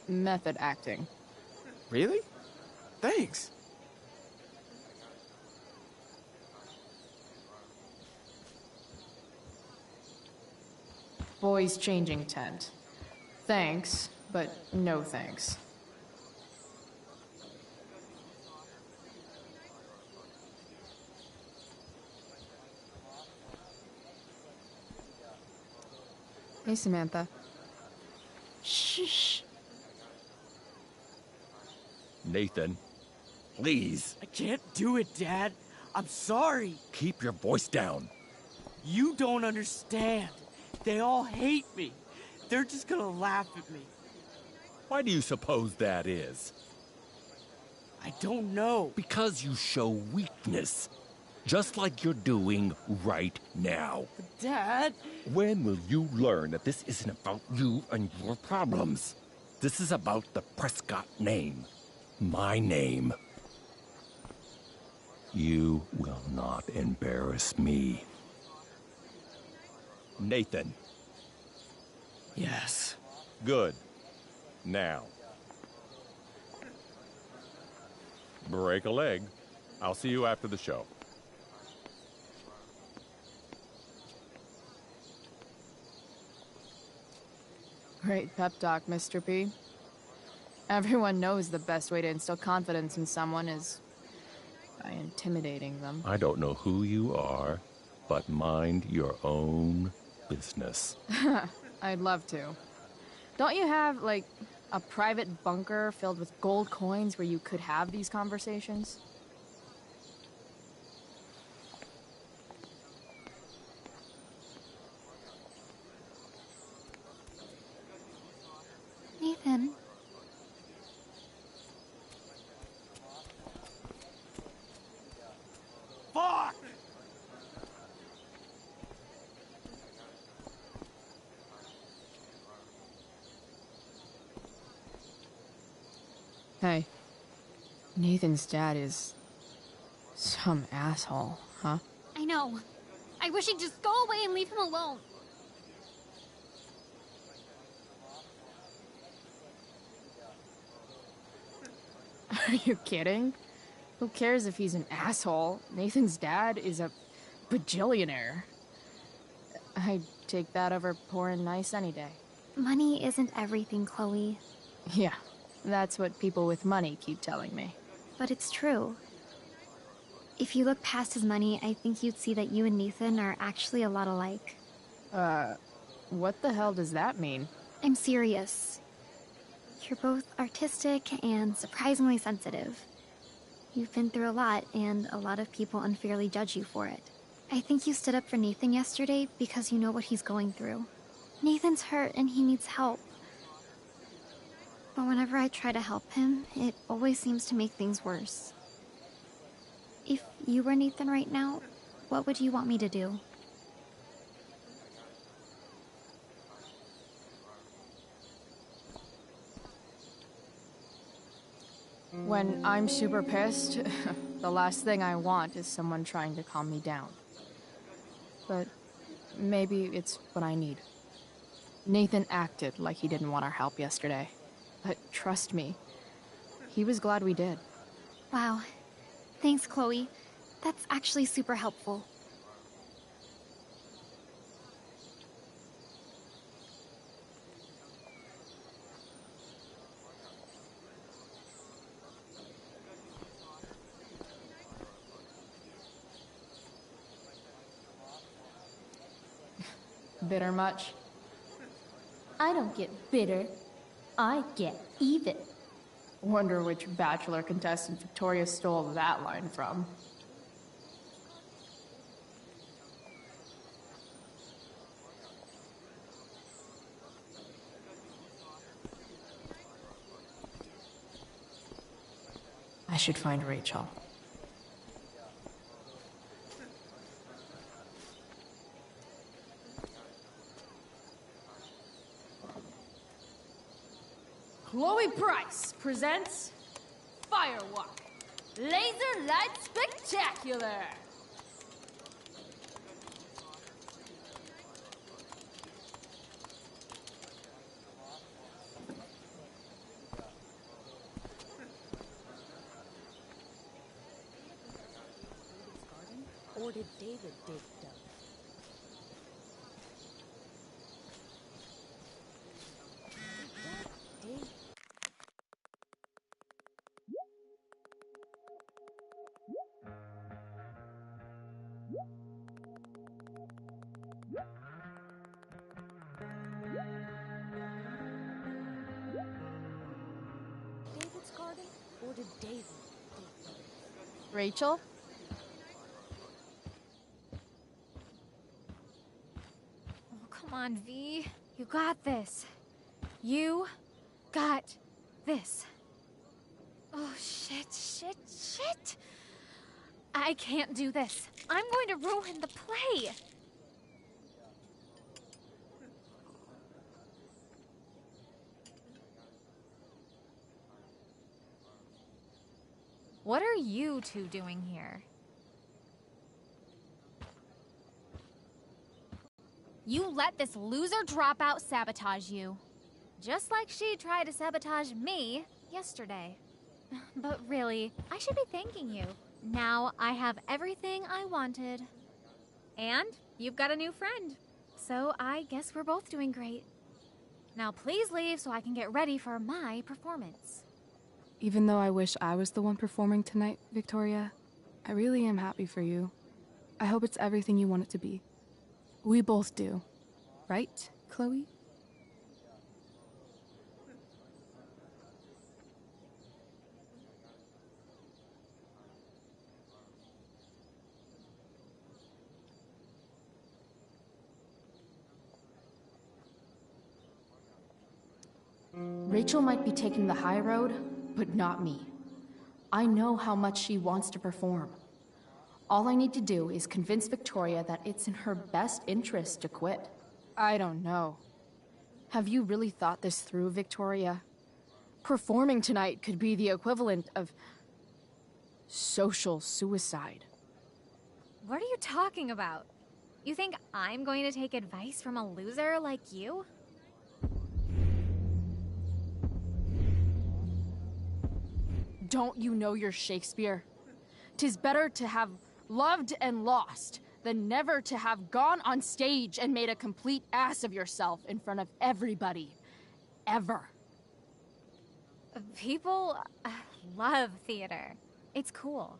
S5: method acting.
S21: Really? Thanks.
S5: Boys changing tent. Thanks, but no thanks. Hey, Samantha. Shh.
S23: Nathan, please.
S3: I can't do it, Dad. I'm sorry.
S23: Keep your voice down.
S3: You don't understand. They all hate me. They're just gonna laugh at me.
S23: Why do you suppose that is?
S3: I don't know.
S23: Because you show weakness. Just like you're doing right now.
S3: Dad?
S23: When will you learn that this isn't about you and your problems? This is about the Prescott name. My name. You will not embarrass me. Nathan.
S3: Yes.
S23: Good. Now. Break a leg. I'll see you after the show.
S5: Great pep talk, Mr. P. Everyone knows the best way to instill confidence in someone is by intimidating them.
S23: I don't know who you are, but mind your own business.
S5: I'd love to. Don't you have, like, A private bunker filled with gold coins where you could have these conversations?
S2: Nathan.
S3: Fuck!
S5: Hey. Nathan's dad is some asshole, huh?
S2: I know. I wish he'd just go away and leave him alone.
S5: Are you kidding? Who cares if he's an asshole? Nathan's dad is a bajillionaire. I'd take that over pouring nice any day.
S2: Money isn't everything, Chloe.
S5: Yeah, that's what people with money keep telling me.
S2: But it's true. If you look past his money, I think you'd see that you and Nathan are actually a lot alike.
S5: What the hell does that mean?
S2: I'm serious. You're both artistic and surprisingly sensitive. You've been through a lot, and a lot of people unfairly judge you for it. I think you stood up for Nathan yesterday because you know what he's going through. Nathan's hurt and he needs help. But whenever I try to help him, it always seems to make things worse. If you were Nathan right now, what would you want me to do?
S5: When I'm super pissed, the last thing I want is someone trying to calm me down. But maybe it's what I need. Nathan acted like he didn't want our help yesterday. But trust me, he was glad we did.
S2: Wow. Thanks, Chloe. That's actually super helpful.
S5: Bitter much?
S8: I don't get bitter. I get even.
S5: Wonder which Bachelor contestant Victoria stole that line from. I should find Rachel.
S20: Chloe Price presents Firewalk, Laser Light Spectacular!
S4: Or did David dig Doug? David's garden? Or did David dig Doug?
S5: Rachel?
S2: Oh, come on, V. You got this. You got this. Oh, shit. I can't do this. I'm going to ruin the play.
S13: What are you two doing here? You let this loser dropout sabotage you. Just like she tried to sabotage me yesterday. But really, I should be thanking you. Now I have everything I wanted. And you've got a new friend. So I guess we're both doing great. Now please leave so I can get ready for my performance.
S1: Even though I wish I was the one performing tonight, Victoria, I really am happy for you. I hope it's everything you want it to be. We both do. Right, Chloe?
S7: Rachel might be taking the high road, but not me. I know how much she wants to perform. All I need to do is convince Victoria that it's in her best interest to quit.
S5: I don't know. Have you really thought this through, Victoria? Performing tonight could be the equivalent of social suicide.
S13: What are you talking about? You think I'm going to take advice from a loser like you?
S5: Don't you know your Shakespeare? 'Tis better to have loved and lost than never to have gone on stage and made a complete ass of yourself in front of everybody. Ever.
S13: People love theater. It's cool.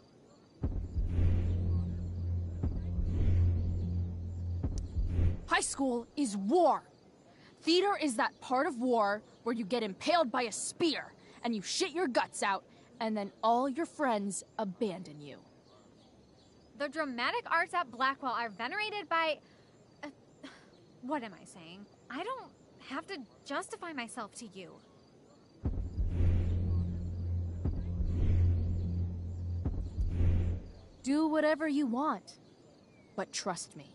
S5: High school is war. Theater is that part of war where you get impaled by a spear and you shit your guts out and then all your friends abandon you.
S13: The dramatic arts at Blackwell are venerated by... what am I saying? I don't have to justify myself to you.
S5: Do whatever you want. But trust me,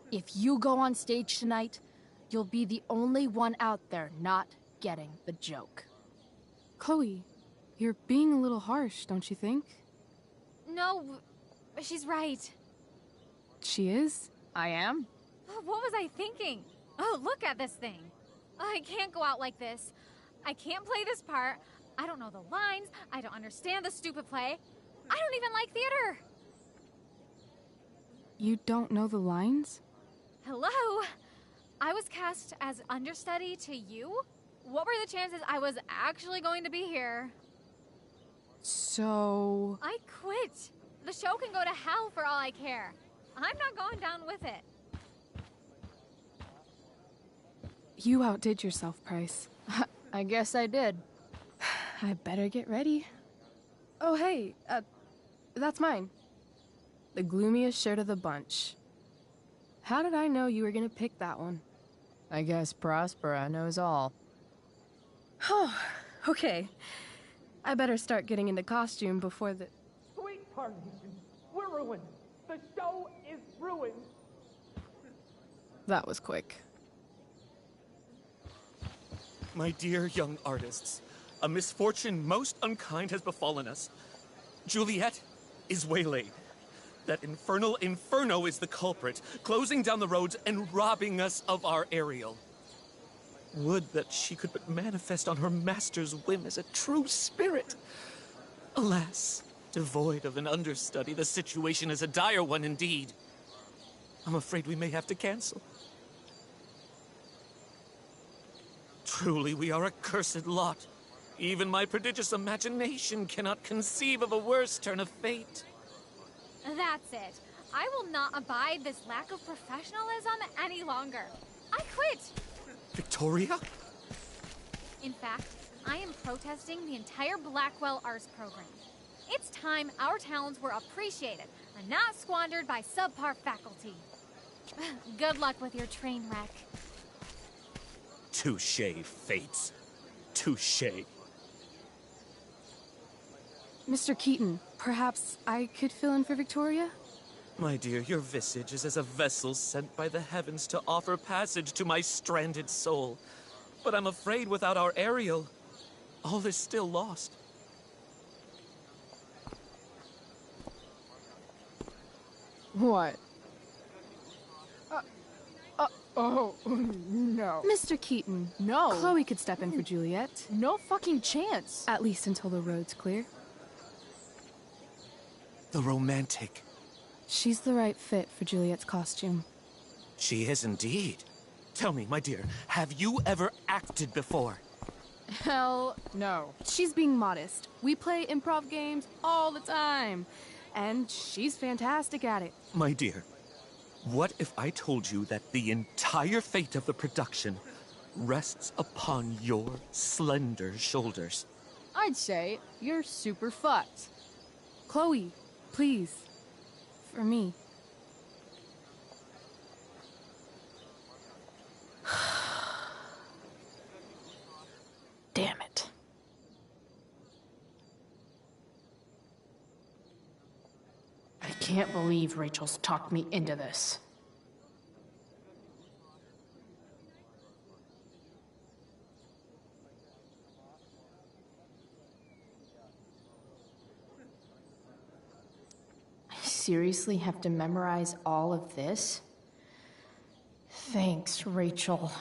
S5: if you go on stage tonight, you'll be the only one out there not getting the joke.
S1: Chloe, you're being a little harsh, don't you think?
S13: No, she's right.
S1: She is?
S5: I am?
S13: What was I thinking? Oh, look at this thing. I can't go out like this. I can't play this part. I don't know the lines. I don't understand the stupid play. I don't even like theater.
S1: You don't know the lines?
S13: Hello? I was cast as understudy to you? What were the chances I was actually going to be here?
S1: So...
S13: I quit. The show can go to hell for all I care. I'm not going down with it.
S1: You outdid yourself, Price.
S5: I guess I did.
S1: I better get ready. Oh, hey, that's mine. The gloomiest shirt of the bunch. How did I know you were gonna pick that one?
S5: I guess Prospera knows all.
S1: Oh, okay. I better start getting into costume before the...
S12: Sweet Carnation, we're ruined. The show is ruined.
S1: That was quick.
S14: My dear young artists, a misfortune most unkind has befallen us. Juliet is waylaid. That infernal Inferno is the culprit, closing down the roads and robbing us of our Ariel. Would that she could but manifest on her master's whim as a true spirit. Alas, devoid of an understudy, the situation is a dire one indeed. I'm afraid we may have to cancel. Truly, we are a cursed lot. Even my prodigious imagination cannot conceive of a worse turn of fate.
S13: That's it. I will not abide this lack of professionalism any longer. I quit!
S14: Victoria?
S13: In fact, I am protesting the entire Blackwell Arts program. It's time our talents were appreciated and not squandered by subpar faculty. Good luck with your train wreck.
S14: Touché, Fates. Touché.
S1: Mr. Keaton, perhaps I could fill in for Victoria?
S14: My dear, your visage is as a vessel sent by the heavens to offer passage to my stranded soul. But I'm afraid without our Ariel, all is still lost.
S5: What? Oh, no.
S1: Mr. Keaton.
S5: No.
S1: Chloe could step in for Juliet.
S5: No fucking chance.
S1: At least until the road's clear.
S14: The romantic.
S1: She's the right fit for Juliet's costume.
S14: She is indeed. Tell me, my dear, have you ever acted before?
S5: Hell no.
S1: She's being modest. We play improv games all the time. And she's fantastic at it.
S14: My dear, what if I told you that the entire fate of the production rests upon your slender shoulders?
S5: I'd say you're super fucked.
S1: Chloe, please. For me.
S7: can't believe Rachel's talked me into this. I seriously have to memorize all of this? Thanks, Rachel.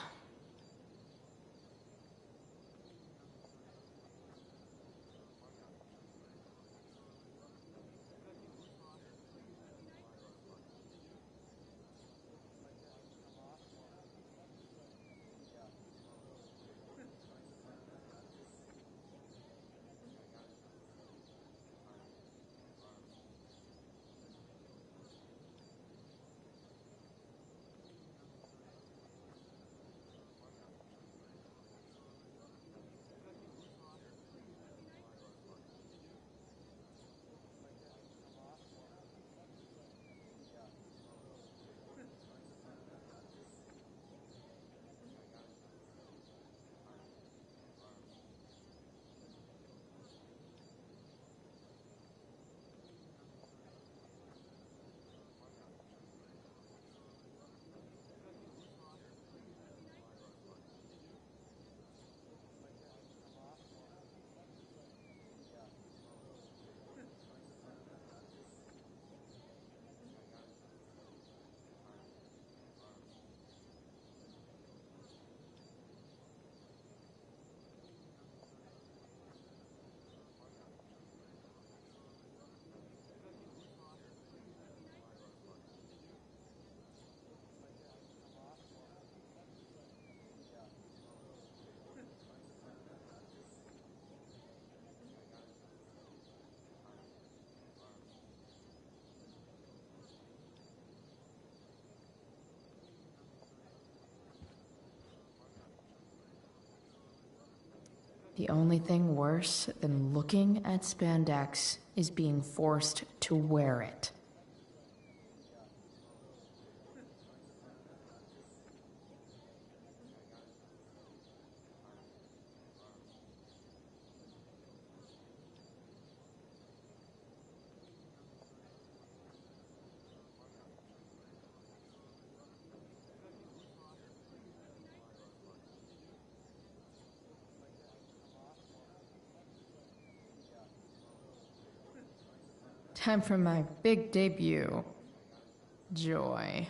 S7: The only thing worse than looking at spandex is being forced to wear it. Time for my big debut. Joy.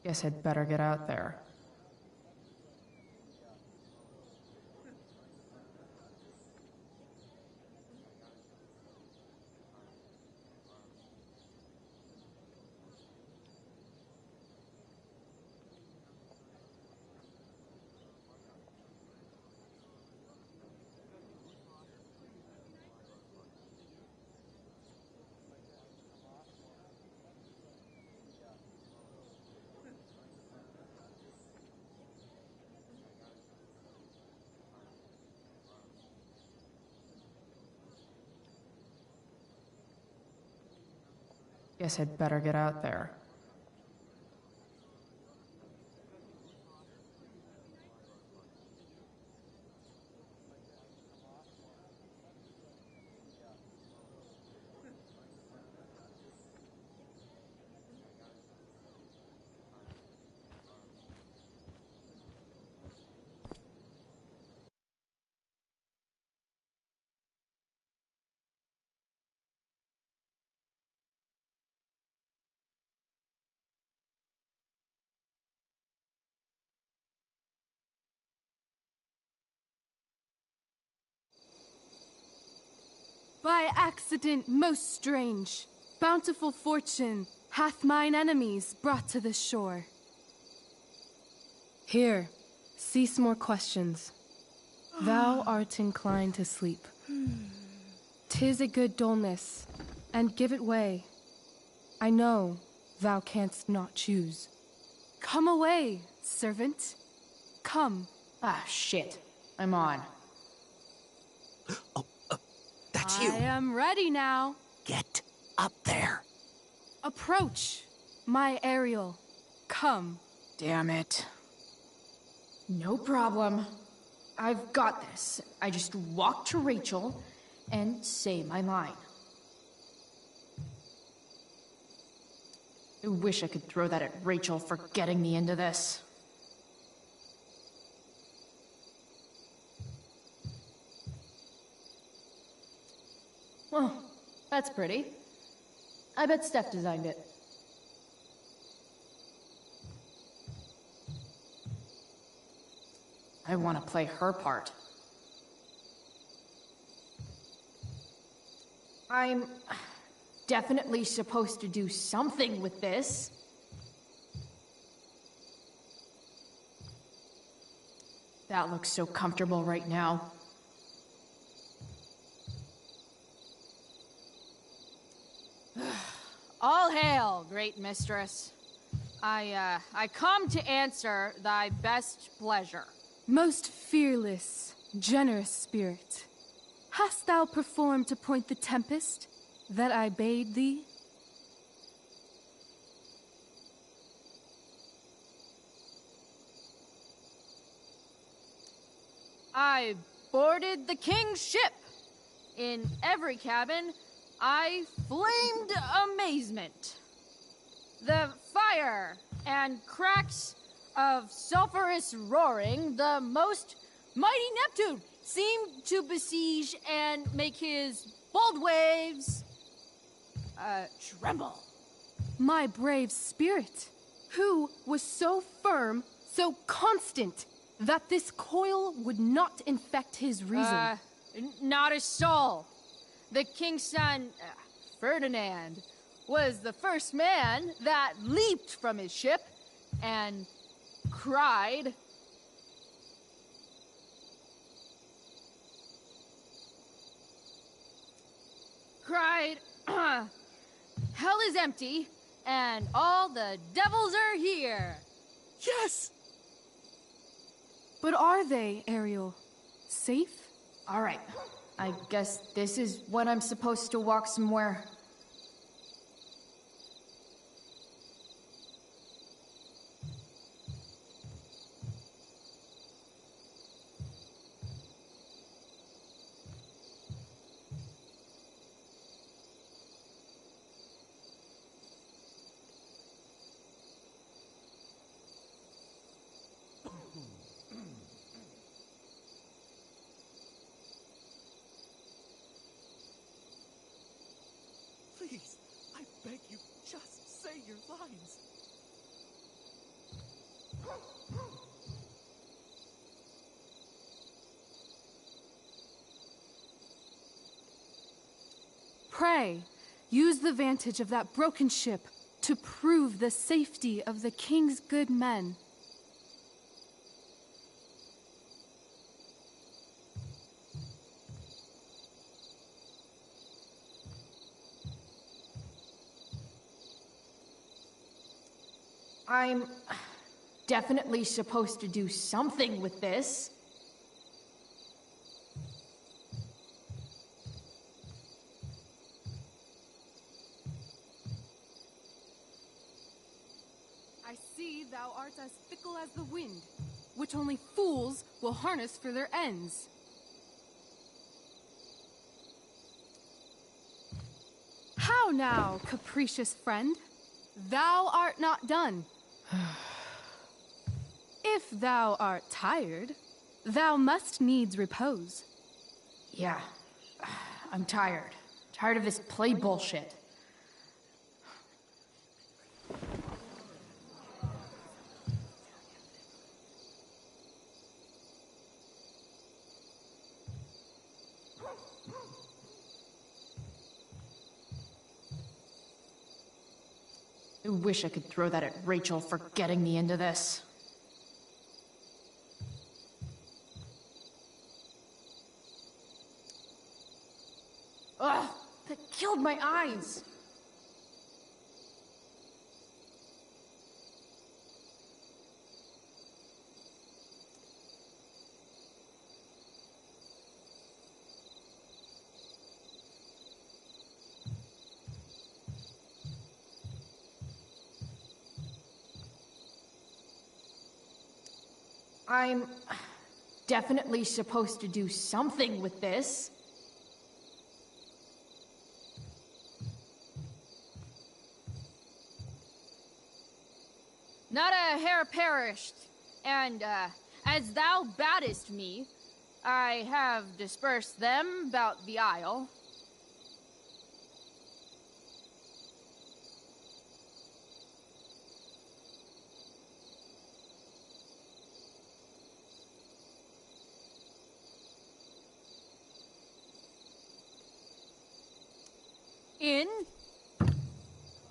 S7: Guess I'd better get out there. Guess I'd better get out there.
S1: By accident most strange, bountiful fortune hath mine enemies brought to this shore. Here, cease more questions. Thou art inclined to sleep. 'Tis a good dullness, and give it way. I know thou canst not choose. Come away, servant. Come.
S7: Ah, shit. I'm on.
S3: That's you.
S1: I am ready now.
S3: Get up there.
S1: Approach, my Ariel. Come.
S7: Damn it. No problem. I've got this. I just walk to Rachel and say my line. I wish I could throw that at Rachel for getting me into this. Oh, that's pretty. I bet Steph designed it. I want to play her part. I'm definitely supposed to do something with this. That looks so comfortable right now.
S20: All hail, great mistress. I come to answer thy best pleasure.
S1: Most fearless, generous spirit, hast thou performed to point the tempest that I bade thee?
S20: I boarded the king's ship. In every cabin, I flamed amazement. The fire and cracks of sulphurous roaring, the most mighty Neptune seemed to besiege and make his bold waves tremble.
S1: My brave spirit, who was so firm, so constant, that this coil would not infect his reason.
S20: Not a soul. The king's son, Ferdinand, was the first man that leaped from his ship and cried, hell is empty, and all the devils are here.
S3: Yes!
S1: But are they, Ariel? Safe?
S7: All right. I guess this is when I'm supposed to walk somewhere.
S3: Please, I beg you, just say your lines.
S1: Pray, use the vantage of that broken ship to prove the safety of the king's good men.
S7: I'm definitely supposed to do something with this.
S1: I see thou art as fickle as the wind, which only fools will harness for their ends. How now, capricious friend? Thou art not done. If thou art tired, thou must needs repose.
S7: Yeah, I'm tired. Tired of this play bullshit. I wish I could throw that at Rachel for getting me into this.
S20: Ugh, that killed my eyes. I'm definitely supposed to do something with this. Not a hair perished, and as thou baddest me, I have dispersed them about the isle. In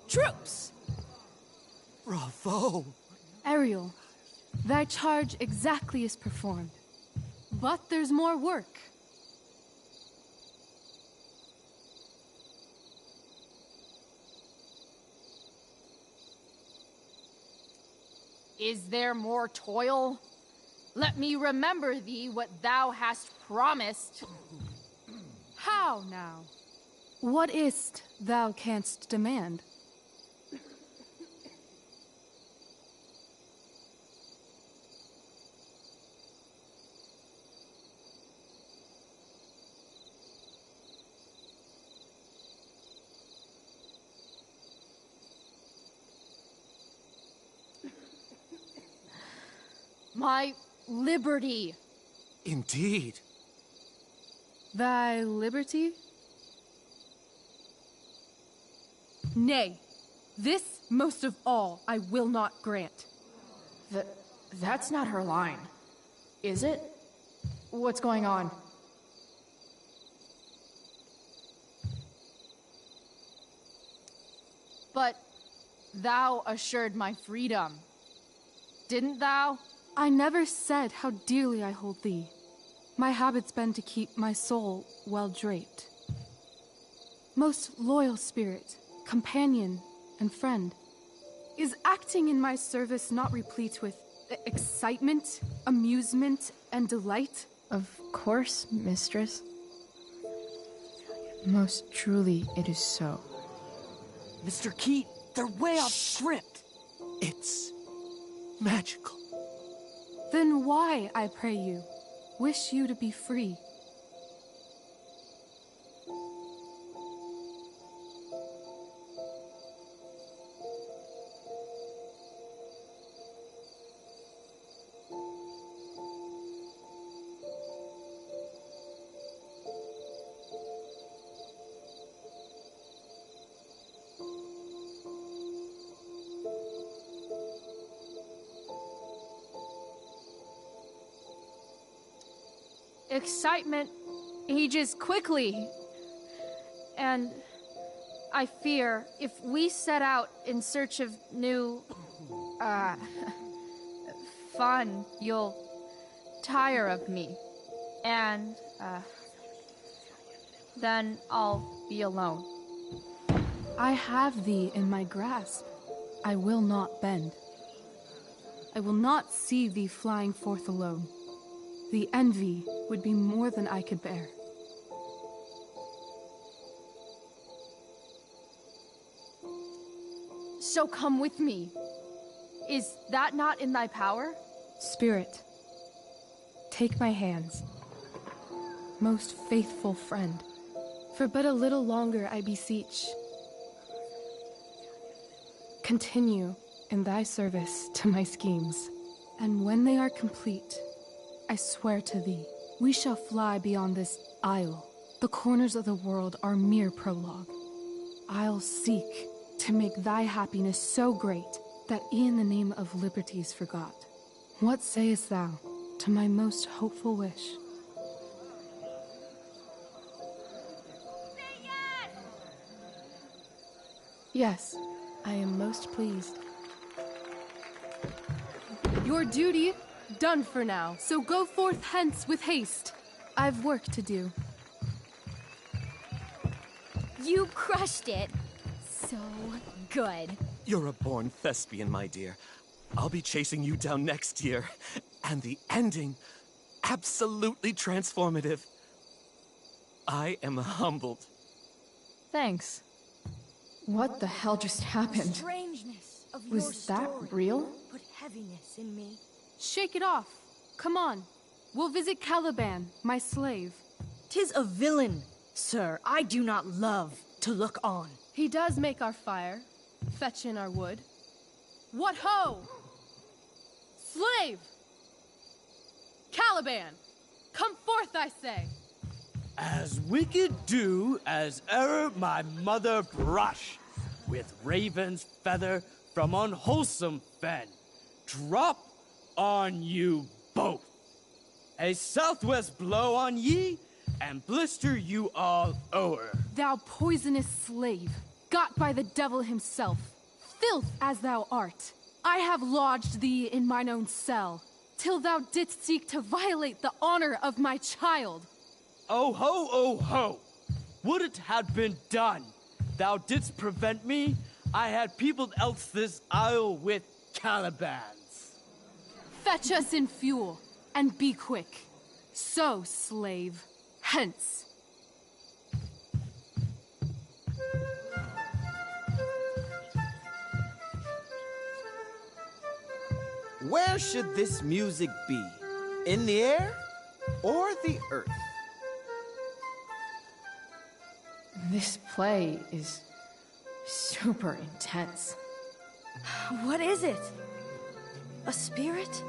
S20: troops.
S3: Bravo!
S1: Ariel, thy charge exactly is performed. But there's more work.
S20: Is there more toil? Let me remember thee what thou hast promised.
S1: How now? What is't thou canst demand?
S20: My liberty.
S14: Indeed.
S1: Thy liberty?
S20: Nay, this most of all I will not grant.
S5: That's not her line, is it? What's going on?
S20: But thou assured my freedom, didn't thou?
S1: I never said how dearly I hold thee. My habit's been to keep my soul well draped. Most loyal spirit, companion, and friend. Is acting in my service not replete with excitement, amusement, and delight?
S5: Of course, mistress. Most truly it is so.
S3: Mr. Keat, they're way off script.
S14: It's magical.
S1: Then why, I pray you, wish you to be free?
S20: Excitement ages quickly. And I fear if we set out in search of new, fun, you'll tire of me. And, then I'll be alone.
S1: I have thee in my grasp. I will not bend. I will not see thee flying forth alone. The envy would be more than I could bear.
S20: So come with me. Is that not in thy power?
S1: Spirit, take my hands. Most faithful friend, for but a little longer I beseech. Continue in thy service to my schemes, and when they are complete, I swear to thee, we shall fly beyond this isle. The corners of the world are mere prologue. I'll seek to make thy happiness so great that e'en the name of liberty's forgot. What sayest thou to my most hopeful wish? Yes, I am most pleased. Your duty done for now, so go forth hence with haste. I've work to do.
S13: You crushed it. So good.
S14: You're a born thespian, my dear. I'll be chasing you down next year. And the ending, absolutely transformative. I am humbled.
S5: Thanks. What the hell just happened?
S4: Strangeness of
S1: Was
S4: your
S1: that
S4: story
S1: real?
S4: Put heaviness in me.
S1: Shake it off. Come on. We'll visit Caliban, my slave.
S4: 'Tis a villain, sir. I do not love to look on.
S1: He does make our fire, fetch in our wood. What ho! Slave! Caliban! Come forth, I say!
S3: As wicked do as e'er my mother brush, with raven's feather from unwholesome fen, drop on you both. A southwest blow on ye, and blister you all o'er.
S1: Thou poisonous slave, got by the devil himself, filth as thou art, I have lodged thee in mine own cell, till thou didst seek to violate the honor of my child.
S3: Oh ho, oh ho! Would it had been done! Thou didst prevent me, I had peopled else this isle with Calibans.
S1: Fetch us in fuel, and be quick. So, slave, hence.
S21: Where should this music be? In the air or the earth?
S5: This play is super intense.
S4: What is it? A spirit?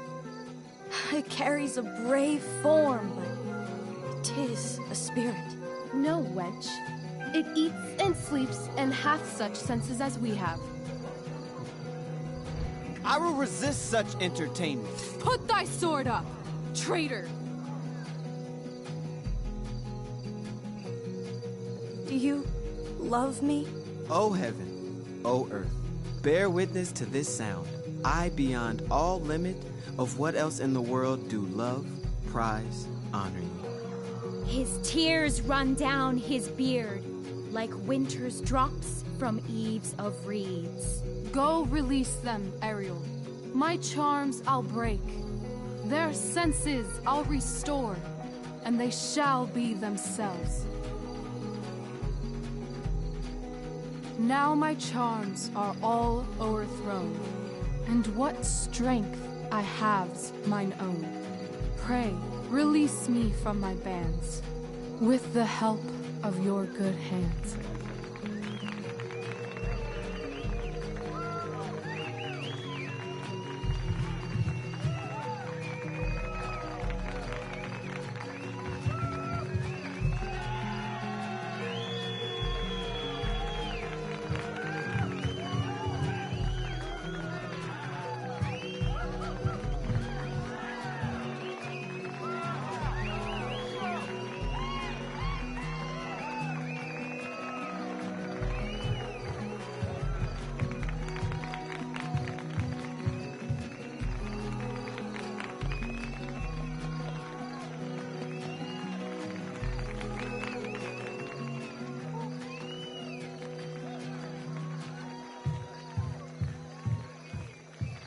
S4: It carries a brave form, but 'tis a spirit.
S1: No, wench. It eats and sleeps and hath such senses as we have.
S21: I will resist such entertainment.
S1: Put thy sword up, traitor!
S4: Do you love me?
S21: O heaven, O earth, bear witness to this sound. I, beyond all limit of what else in the world, do love, prize, honor you.
S13: His tears run down his beard like winter's drops from eaves of reeds.
S1: Go release them, Ariel. My charms I'll break. Their senses I'll restore, and they shall be themselves. Now my charms are all o'erthrown, and what strength I have's mine own. Pray, release me from my bands, with the help of your good hands.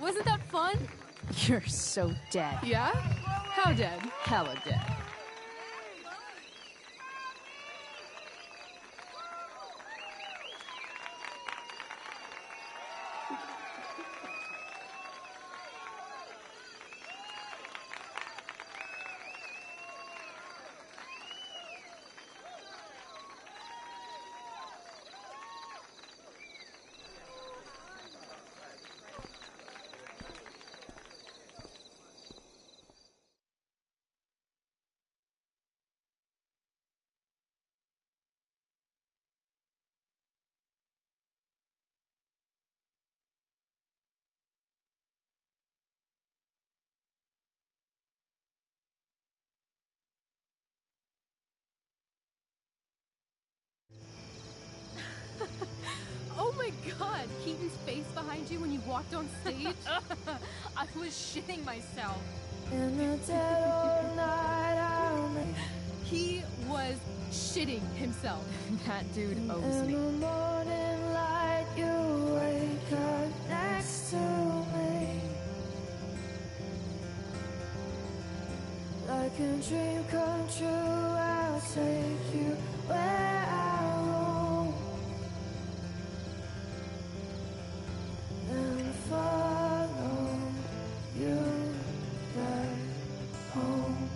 S1: Wasn't that fun?
S20: You're so dead.
S1: Yeah? How dead?
S20: Hella dead.
S1: Oh my god, Keaton's face behind you when you walked on stage? I was shitting myself.
S4: In the dead of night,
S20: He was shitting himself.
S5: That dude owes me.
S15: In the morning light, you wake up next to me. Like a dream come true, I'll take you where I roam. And follow you back home.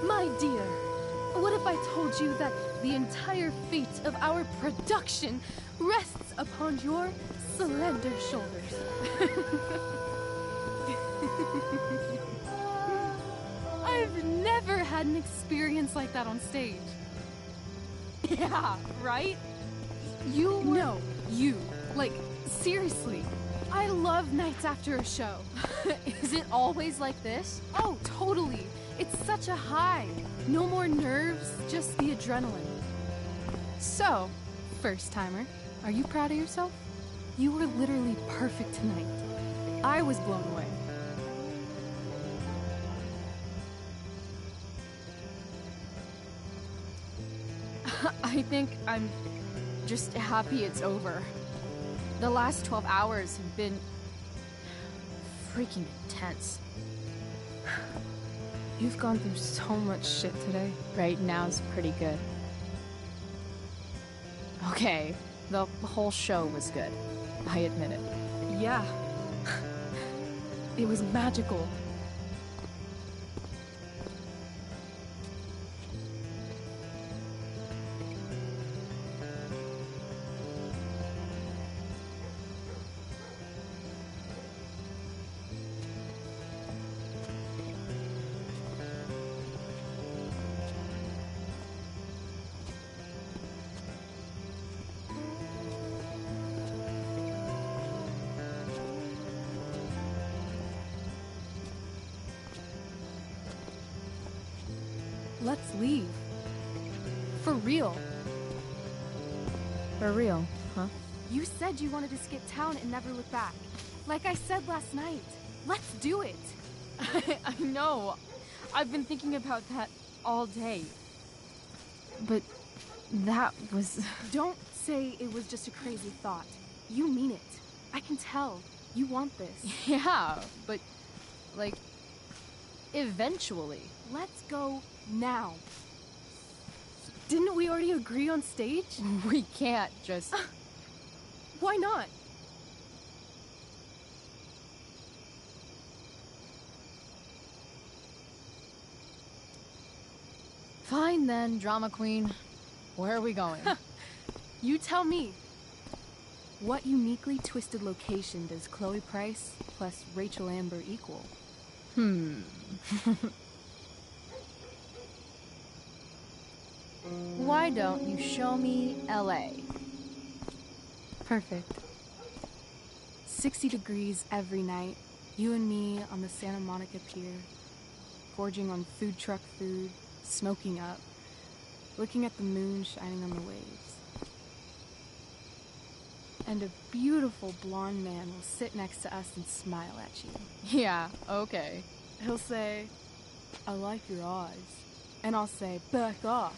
S20: My dear, what if I told you that the entire fate of our production rests upon your slender shoulders? I've never had an experience like that on stage. Yeah, right? You were... No, you. Like, seriously. I love nights after a show.
S5: Is it always like this?
S20: Oh, totally. It's such a high. No more nerves, just the adrenaline. So, first timer, are you proud of yourself? You were literally perfect tonight. I was blown away.
S5: I think I'm just happy it's over. The last 12 hours have been freaking intense.
S1: You've gone through so much shit today.
S5: Right now's pretty good. Okay, the whole show was good. I admit it.
S20: Yeah. It was magical. Let's leave. For real.
S5: For real, huh?
S20: You said you wanted to skip town and never look back. Like I said last night. Let's do it.
S5: I know. I've been thinking about that all day. But that was...
S20: Don't say it was just a crazy thought. You mean it. I can tell. You want this.
S5: Yeah, but... like... eventually.
S20: Let's go now. Didn't we already agree on stage?
S5: We can't just...
S20: Why not?
S5: Fine then, drama queen. Where are we going?
S20: You tell me. What uniquely twisted location does Chloe Price plus Rachel Amber equal?
S5: Why don't you show me LA?
S20: Perfect. 60 degrees every night. You and me on the Santa Monica Pier. Gorging on food truck food. Smoking up. Looking at the moon shining on the waves. And a beautiful blonde man will sit next to us and smile at you.
S5: Yeah, okay.
S20: He'll say, I like your eyes. And I'll say, back off.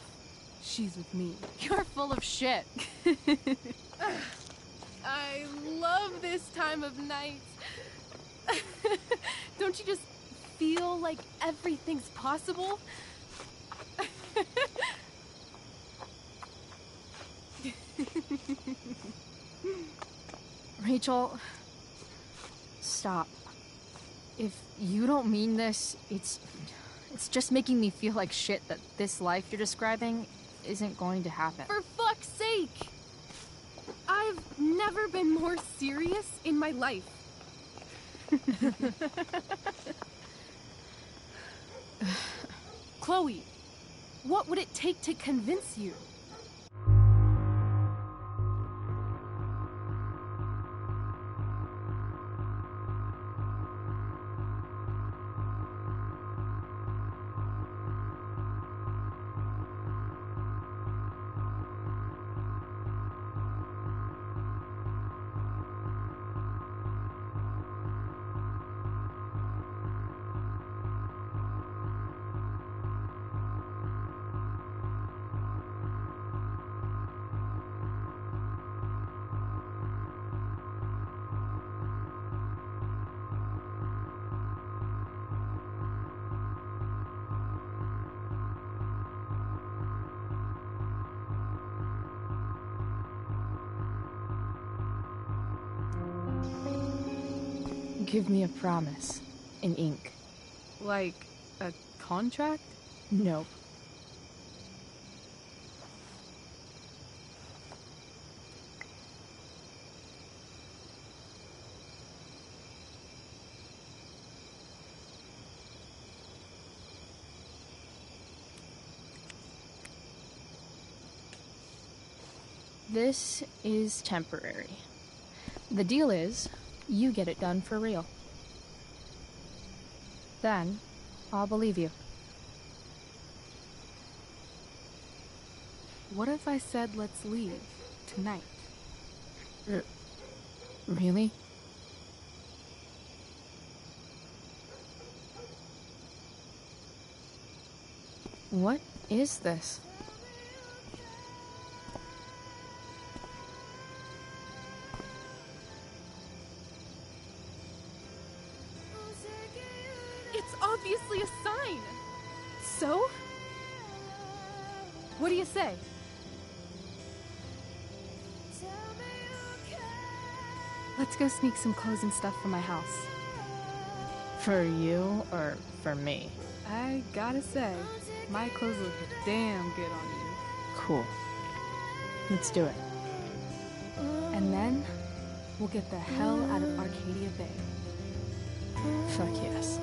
S20: She's with me.
S5: You're full of shit.
S20: I love this time of night. Don't you just feel like everything's possible?
S5: Rachel, stop. If you don't mean this, it's just making me feel like shit that this life you're describing isn't going to happen.
S20: For fuck's sake! I've never been more serious in my life. Chloe, what would it take to convince you?
S5: give me a promise in ink.
S1: Like a contract?
S5: Nope. This is temporary. The deal is, you get it done for real. Then, I'll believe you.
S1: What if I said let's leave tonight?
S5: Really? What is this?
S20: It's obviously a sign. So? What do you say?
S1: Let's go sneak some clothes and stuff from my house.
S5: For you or for me?
S1: I gotta say, my clothes look damn good on you.
S5: Cool. Let's do it.
S1: And then, we'll get the hell out of Arcadia Bay.
S5: Fuck yes.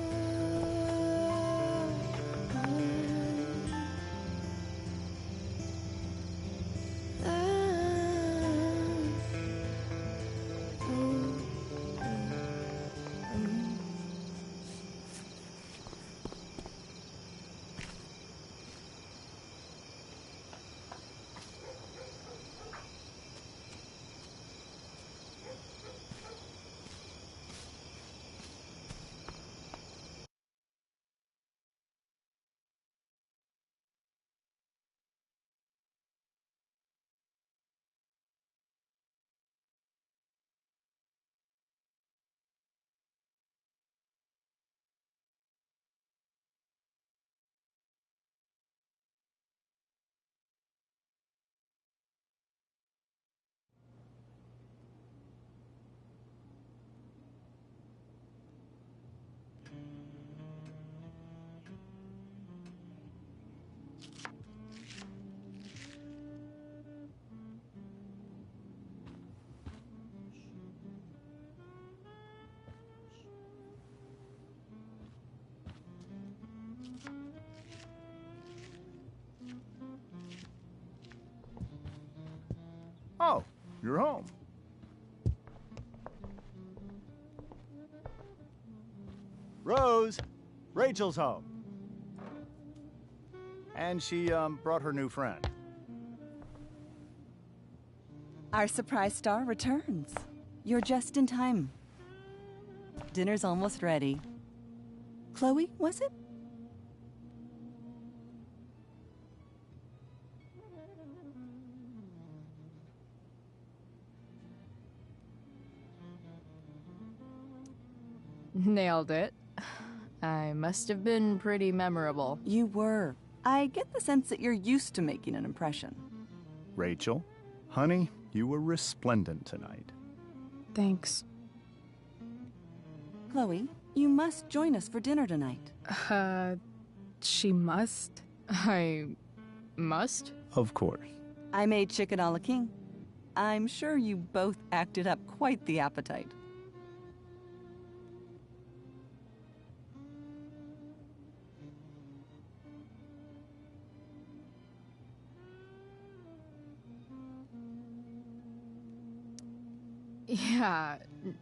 S10: Oh, you're home. Rose, Rachel's home. And she, brought her new friend.
S4: Our surprise star returns. You're just in time. Dinner's almost ready. Chloe, was it?
S5: Nailed it. I must have been pretty memorable.
S4: You were. I get the sense that you're used to making an impression.
S10: Rachel, honey, you were resplendent tonight.
S1: Thanks.
S4: Chloe, you must join us for dinner tonight.
S1: She must?
S5: I must?
S10: Of course.
S4: I made chicken a la king. I'm sure you both acted up quite the appetite.
S5: Yeah,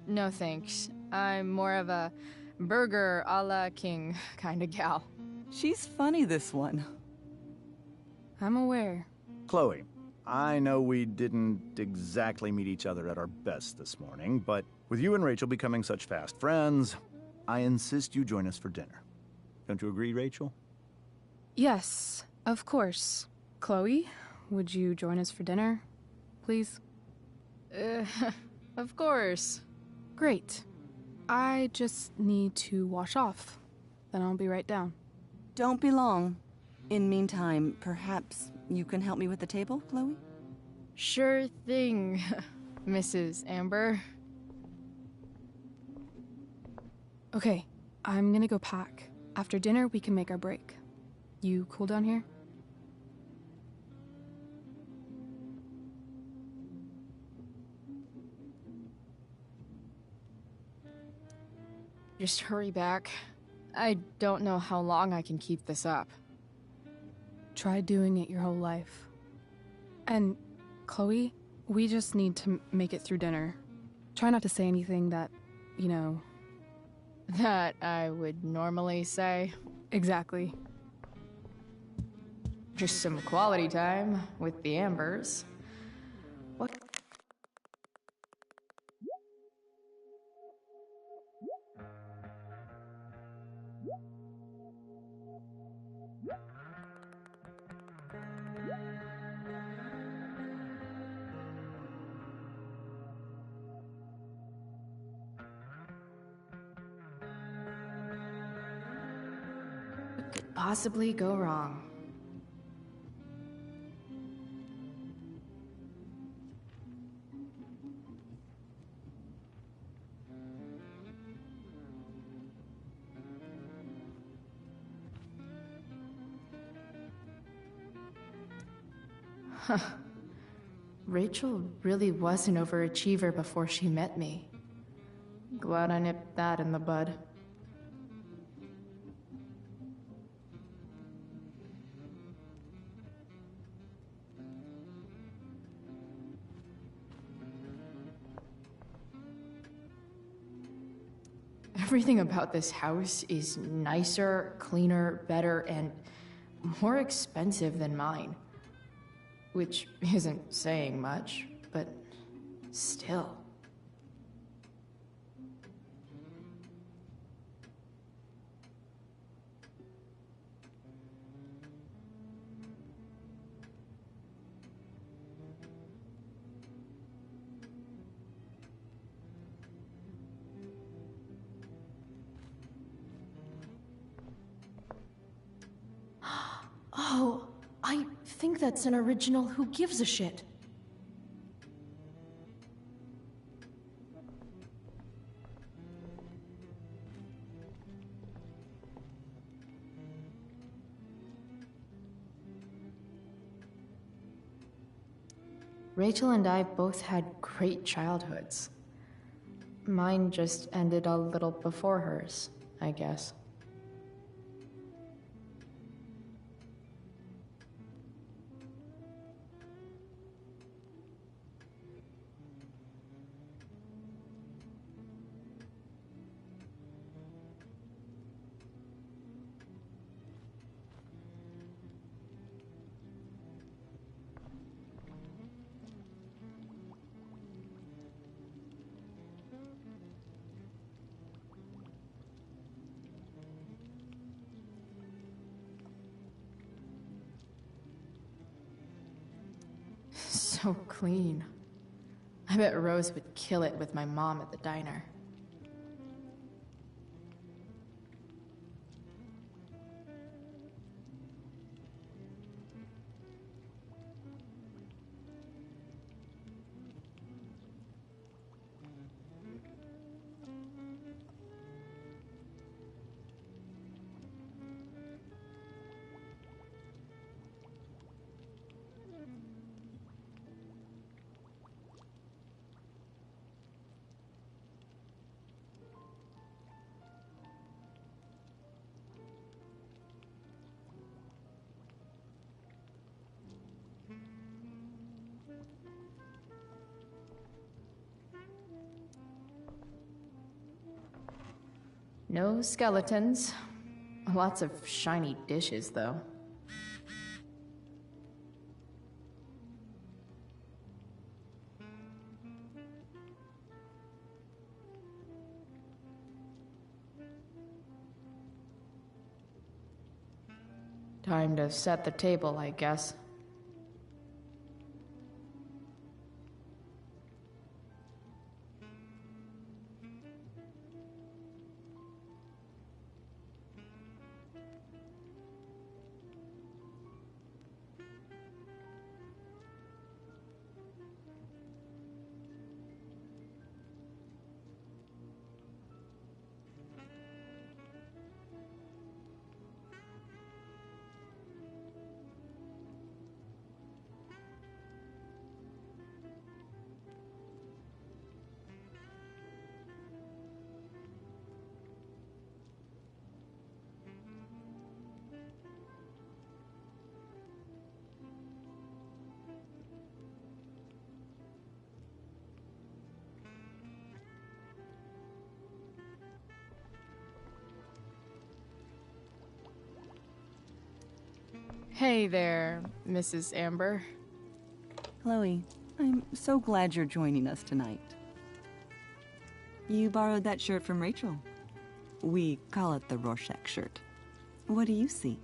S5: no thanks. I'm more of a burger a la king kind of gal.
S4: She's funny, this one.
S1: I'm aware.
S10: Chloe, I know we didn't exactly meet each other at our best this morning, but with you and Rachel becoming such fast friends, I insist you join us for dinner. Don't you agree, Rachel?
S1: Yes, of course. Chloe, would you join us for dinner, please?
S5: Of course.
S1: Great. I just need to wash off. Then I'll be right down.
S4: Don't be long. In meantime, perhaps you can help me with the table, Chloe?
S5: Sure thing, Mrs. Amber.
S1: Okay, I'm gonna go pack. After dinner, we can make our break. You cool down here?
S5: Just hurry back. I don't know how long I can keep this up.
S1: Try doing it your whole life. And, Chloe, we just need to make it through dinner. Try not to say anything that, you know...
S5: That I would normally say.
S1: Exactly.
S5: Just some quality time with the Ambers. What?
S7: Could possibly go wrong? Huh. Rachel really was an overachiever before she met me. Glad I nipped that in the bud. Everything about this house is nicer, cleaner, better, and more expensive than mine. Which isn't saying much, but still.
S6: Oh, I think that's an original Who Gives a Shit.
S7: Rachel and I both had great childhoods. Mine just ended a little before hers, I guess. So clean. I bet Rose would kill it with my mom at the diner. No skeletons. Lots of shiny dishes, though. Time to set the table, I guess.
S5: Hey there, Mrs. Amber.
S16: Chloe, I'm so glad you're joining us tonight. You borrowed that shirt from Rachel. We call it the Rorschach shirt. What do you see?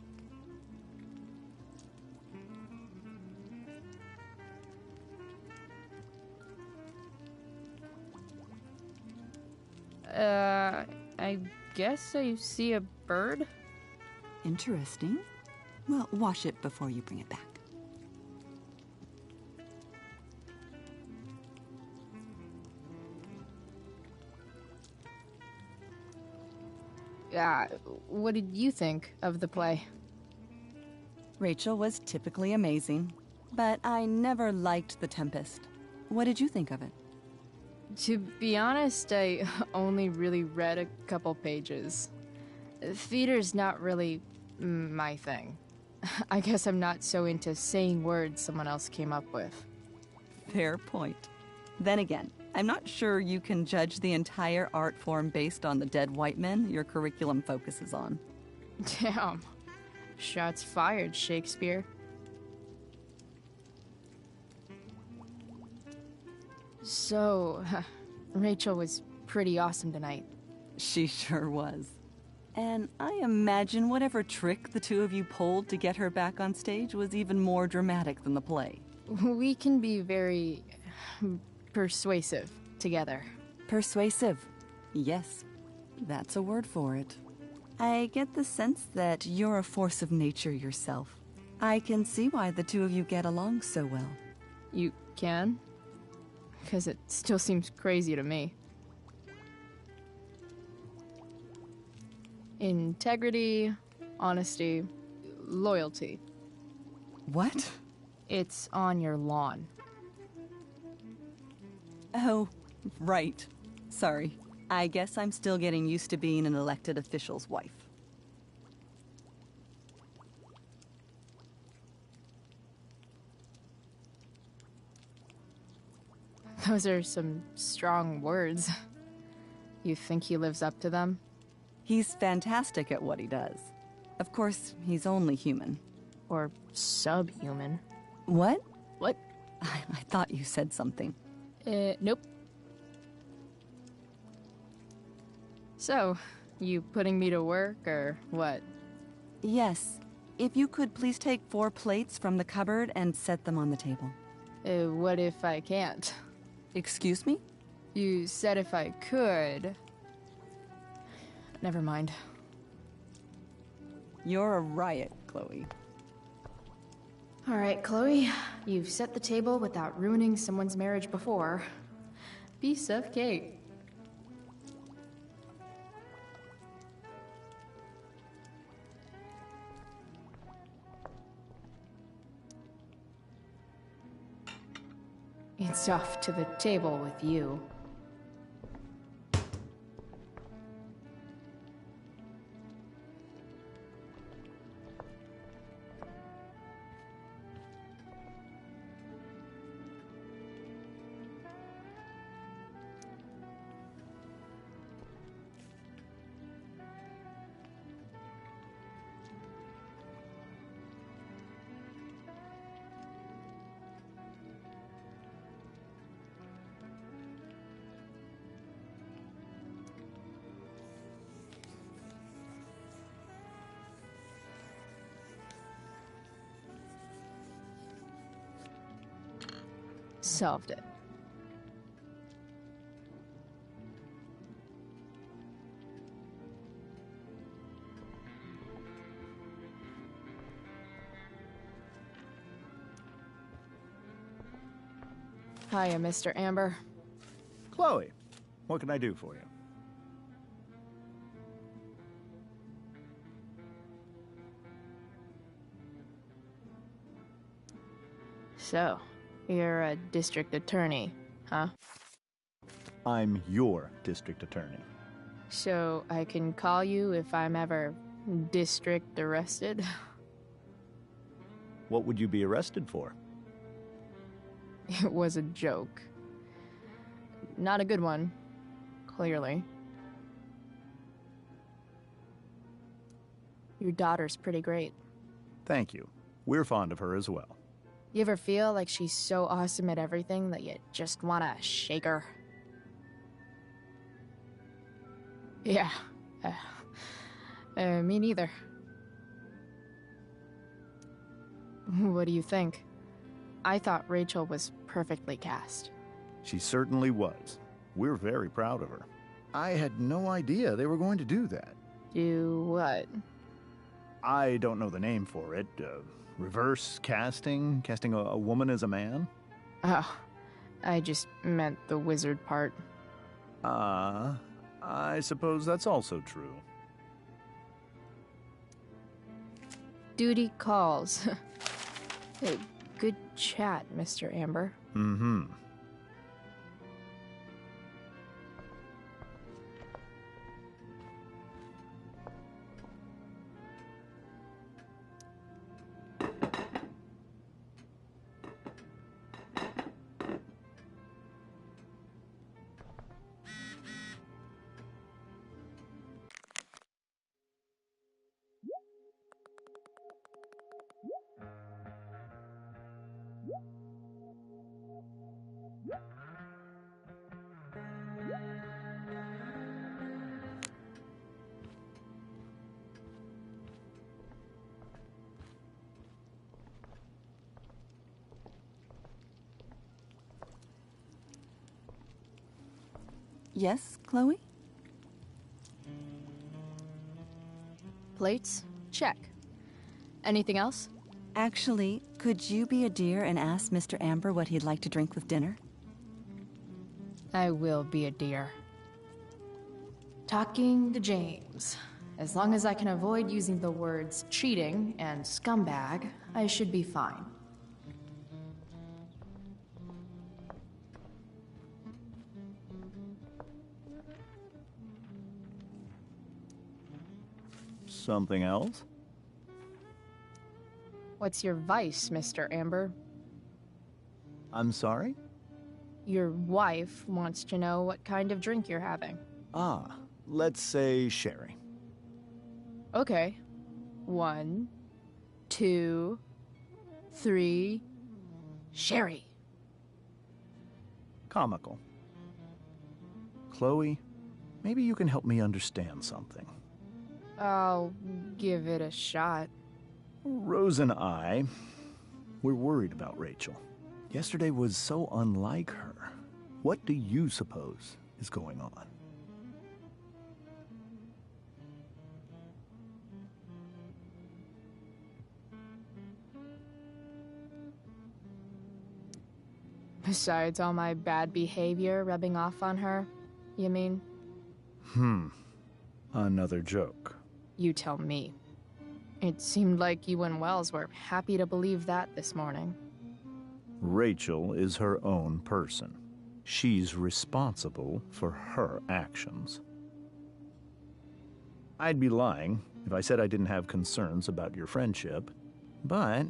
S5: I guess I see a bird?
S16: Interesting. Well, wash it before you bring it back.
S5: What did you think of the play?
S16: Rachel was typically amazing, but I never liked The Tempest. What did you think of it?
S5: To be honest, I only really read a couple pages. Theater's not really my thing. I guess I'm not so into saying words someone else came up with.
S16: Fair point. Then again, I'm not sure you can judge the entire art form based on the dead white men your curriculum focuses on.
S5: Damn. Shots fired, Shakespeare. So, Rachel was pretty awesome tonight.
S16: She sure was. And I imagine whatever trick the two of you pulled to get her back on stage was even more dramatic than the play.
S5: We can be very persuasive together.
S16: Persuasive. Yes, that's a word for it. I get the sense that you're a force of nature yourself. I can see why the two of you get along so well.
S5: You can? Because it still seems crazy to me. Integrity, honesty, loyalty.
S16: What?
S5: It's on your lawn.
S16: Oh, right. Sorry. I guess I'm still getting used to being an elected official's wife.
S5: Those are some strong words. You think he lives up to them?
S16: He's fantastic at what he does. Of course, he's only human.
S5: Or subhuman.
S16: What?
S5: What?
S16: I thought you said something.
S5: Nope. So, you putting me to work, or what?
S16: Yes. If you could please take 4 plates from the cupboard and set them on the table.
S5: What if I can't?
S16: Excuse me?
S5: You said if I could. Never mind.
S16: You're a riot, Chloe.
S7: All right, Chloe. You've set the table without ruining someone's marriage before.
S5: Piece of cake. It's off to the table with you. Solved it. Hiya, Mr. Amber.
S10: Chloe, what can I do for you?
S5: So, you're a district attorney, huh?
S10: I'm your district attorney.
S5: So I can call you if I'm ever district arrested?
S10: What would you be arrested for?
S5: It was a joke. Not a good one, clearly. Your daughter's pretty great.
S10: Thank you. We're fond of her as well.
S5: You ever feel like she's so awesome at everything that you just want to shake her? Yeah. Me neither. What do you think? I thought Rachel was perfectly cast.
S10: She certainly was. We're very proud of her. I had no idea they were going to do that.
S5: Do what?
S10: I don't know the name for it. Reverse casting? Casting a woman as a man?
S5: Oh, I just meant the wizard part.
S10: I suppose that's also true.
S5: Duty calls. Good chat, Mr. Amber.
S10: Mm-hmm.
S16: Yes, Chloe?
S5: Plates? Check. Anything else?
S16: Actually, could you be a dear and ask Mr. Amber what he'd like to drink with dinner?
S5: I will be a dear.
S7: Talking to James. As long as I can avoid using the words cheating and scumbag, I should be fine.
S10: Something else?
S5: What's your vice, Mr. Amber?
S10: I'm sorry?
S5: Your wife wants to know what kind of drink you're having.
S10: Ah, let's say sherry.
S5: Okay. 1, 2, 3... Sherry.
S10: Comical. Chloe, maybe you can help me understand something.
S5: I'll give it a shot.
S10: Rose and I, we're worried about Rachel. Yesterday was so unlike her. What do you suppose is going on?
S5: Besides all my bad behavior rubbing off on her, you mean?
S10: Another joke.
S5: You tell me. It seemed like you and Wells were happy to believe that this morning.
S10: Rachel is her own person. She's responsible for her actions. I'd be lying if I said I didn't have concerns about your friendship, but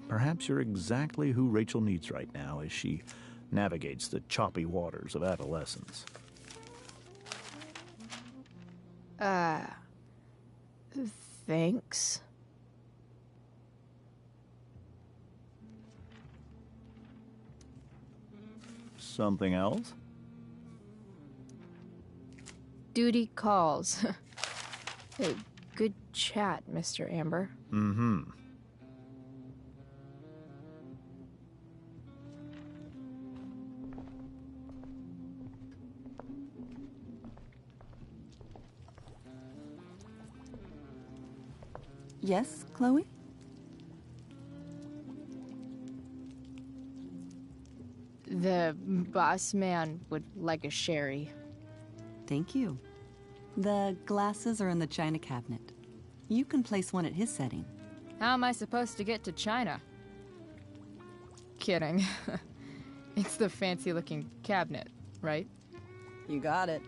S10: perhaps you're exactly who Rachel needs right now as she navigates the choppy waters of adolescence.
S5: Thanks.
S10: Something else?
S5: Duty calls. Good chat, Mr. Amber.
S10: Mm-hmm.
S16: Yes, Chloe?
S5: The boss man would like a sherry.
S16: Thank you. The glasses are in the china cabinet. You can place one at his setting.
S5: How am I supposed to get to China? Kidding. It's the fancy-looking cabinet, right?
S16: You got it.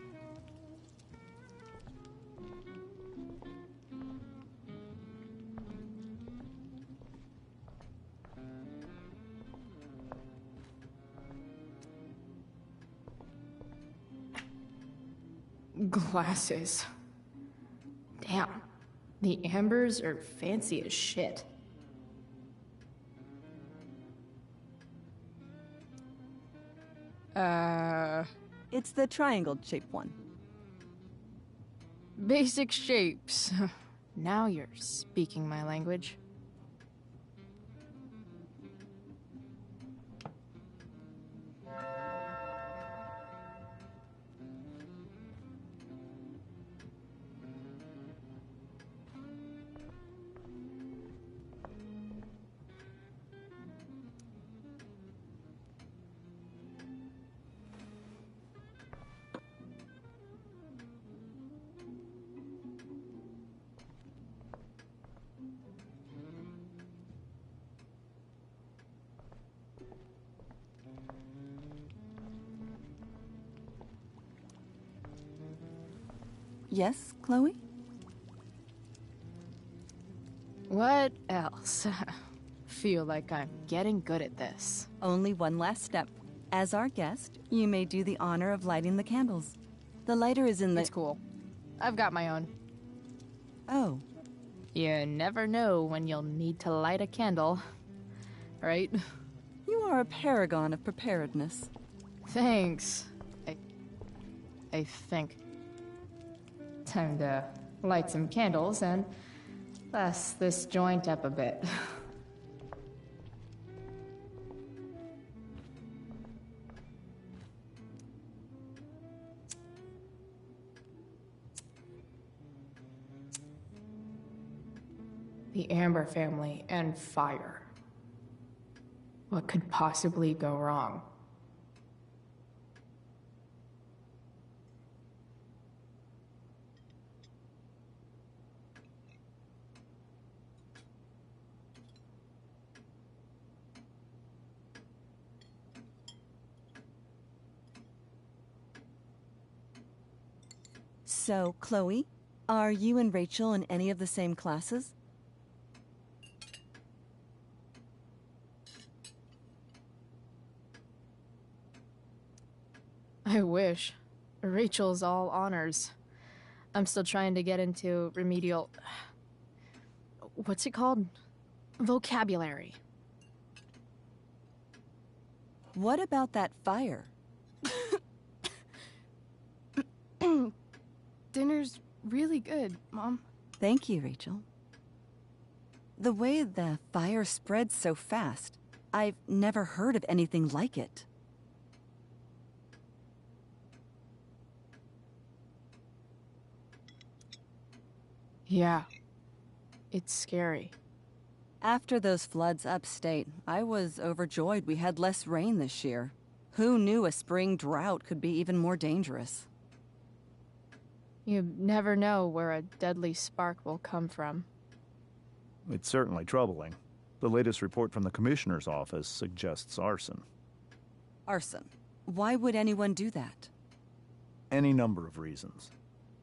S7: Glasses. Damn. The Ambers are fancy as shit.
S16: It's the triangle-shaped one.
S5: Basic shapes. Now you're speaking my language.
S16: Yes, Chloe?
S5: What else? Feel like I'm getting good at this.
S16: Only one last step. As our guest, you may do the honor of lighting the candles. The lighter is in the...
S5: It's cool. I've got my own.
S16: Oh.
S5: You never know when you'll need to light a candle, right?
S16: You are a paragon of preparedness.
S5: Thanks. I think. Time to light some candles and bless this joint up a bit. The Amber family and fire. What could possibly go wrong?
S16: So, Chloe, are you and Rachel in any of the same classes?
S5: I wish. Rachel's all honors. I'm still trying to get into remedial... What's it called? Vocabulary.
S16: What about that fire?
S1: Dinner's really good, Mom.
S16: Thank you, Rachel. The way the fire spreads so fast, I've never heard of anything like it.
S5: Yeah. It's scary.
S16: After those floods upstate, I was overjoyed we had less rain this year. Who knew a spring drought could be even more dangerous?
S5: You never know where a deadly spark will come from.
S10: It's certainly troubling. The latest report from the Commissioner's office suggests arson.
S16: Arson? Why would anyone do that?
S10: Any number of reasons.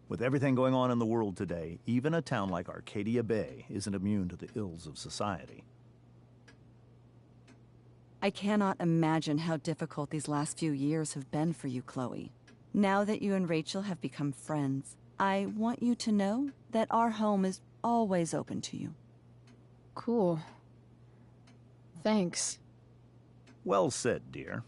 S10: With everything going on in the world today, even a town like Arcadia Bay isn't immune to the ills of society.
S16: I cannot imagine how difficult these last few years have been for you, Chloe. Now that you and Rachel have become friends, I want you to know that our home is always open to you.
S5: Cool. Thanks.
S10: Well said, dear.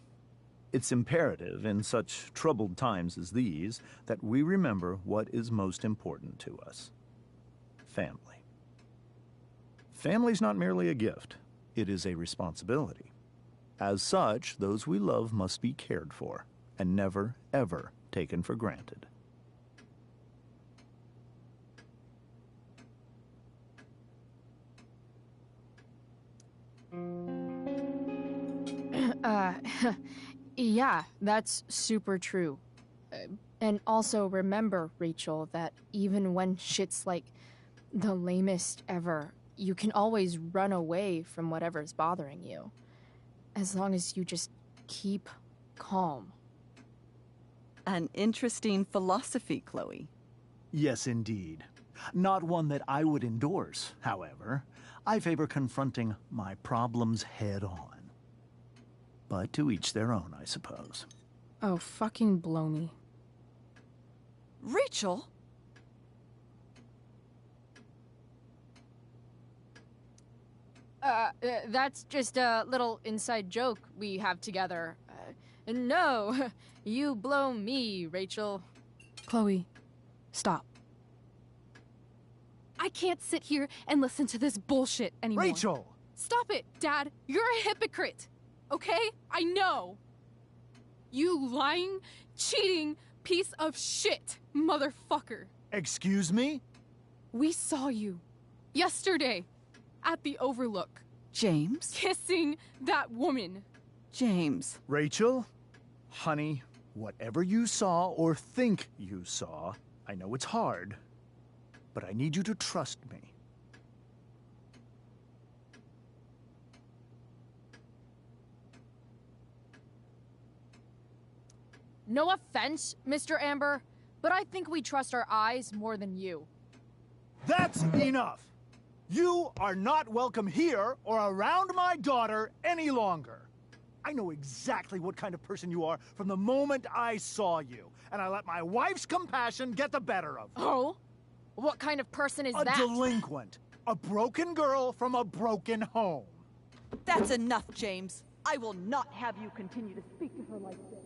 S10: It's imperative in such troubled times as these that we remember what is most important to us. Family. Family's not merely a gift, it is a responsibility. As such, those we love must be cared for and never, ever taken for granted.
S5: Yeah, that's super true. And also remember, Rachel, that even when shit's like the lamest ever, you can always run away from whatever's bothering you. As long as you just keep calm.
S16: An interesting philosophy, Chloe.
S10: Yes, indeed. Not one that I would endorse, however. I favor confronting my problems head on. But to each their own, I suppose.
S1: Oh, fucking blow me.
S16: Rachel?
S5: That's just a little inside joke we have together. No, you blow me, Rachel.
S20: Chloe, stop. I can't sit here and listen to this bullshit anymore.
S17: Rachel!
S20: Stop it, Dad. You're a hypocrite. Okay? I know. You lying, cheating piece of shit, motherfucker.
S17: Excuse me?
S20: We saw you yesterday at the Overlook.
S16: James?
S20: Kissing that woman.
S16: James.
S10: Rachel, honey, whatever you saw or think you saw, I know it's hard, but I need you to trust me.
S5: No offense, Mr. Amber, but I think we trust our eyes more than you.
S17: That's enough! You are not welcome here or around my daughter any longer. I know exactly what kind of person you are from the moment I saw you, and I let my wife's compassion get the better of me.
S5: Oh? What kind of person is that?
S17: A delinquent. A broken girl from a broken home.
S4: That's enough, James. I will not have you continue to speak to her like this.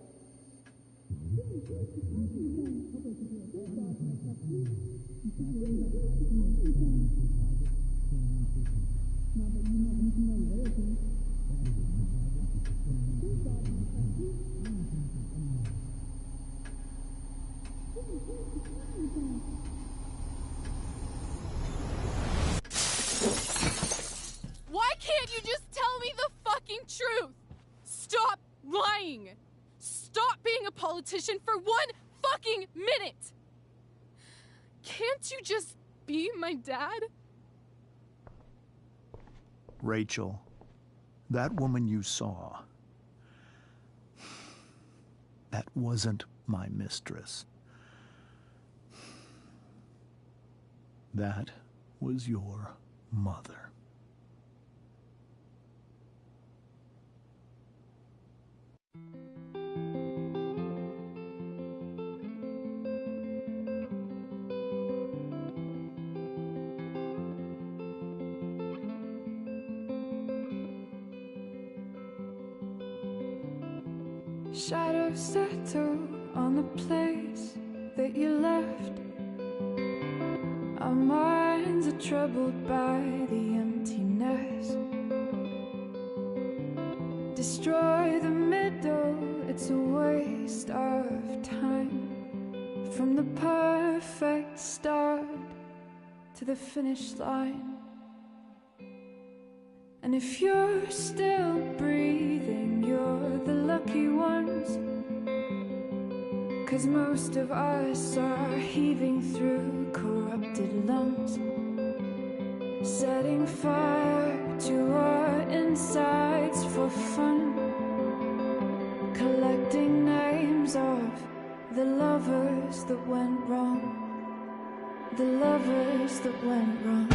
S20: Why can't you just tell me the fucking truth? Stop lying. Stop being a politician for 1 fucking minute. Can't you just be my dad?
S10: Rachel, that woman you saw, that wasn't my mistress. That was your mother.
S15: Shadows settle on the place that you left. Our minds are troubled by the emptiness. Destroy the middle, it's a waste of time. From the perfect start to the finish line. And if you're still breathing, you're the lucky ones. 'Cause most of us are heaving through corrupted lungs, setting fire to our insides for fun, collecting names of the lovers that went wrong, the lovers that went wrong.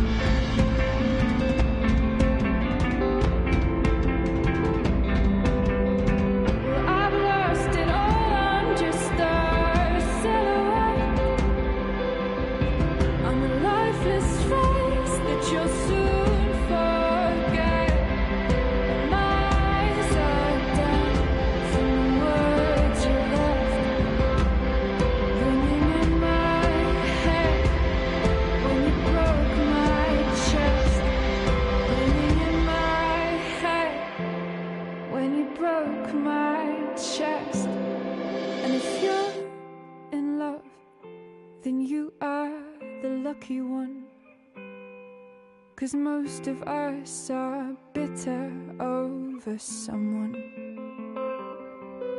S15: Lucky one, 'cause most of us are bitter over someone,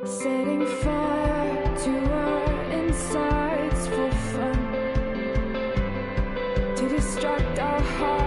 S15: setting fire to our insides for fun, to distract our hearts.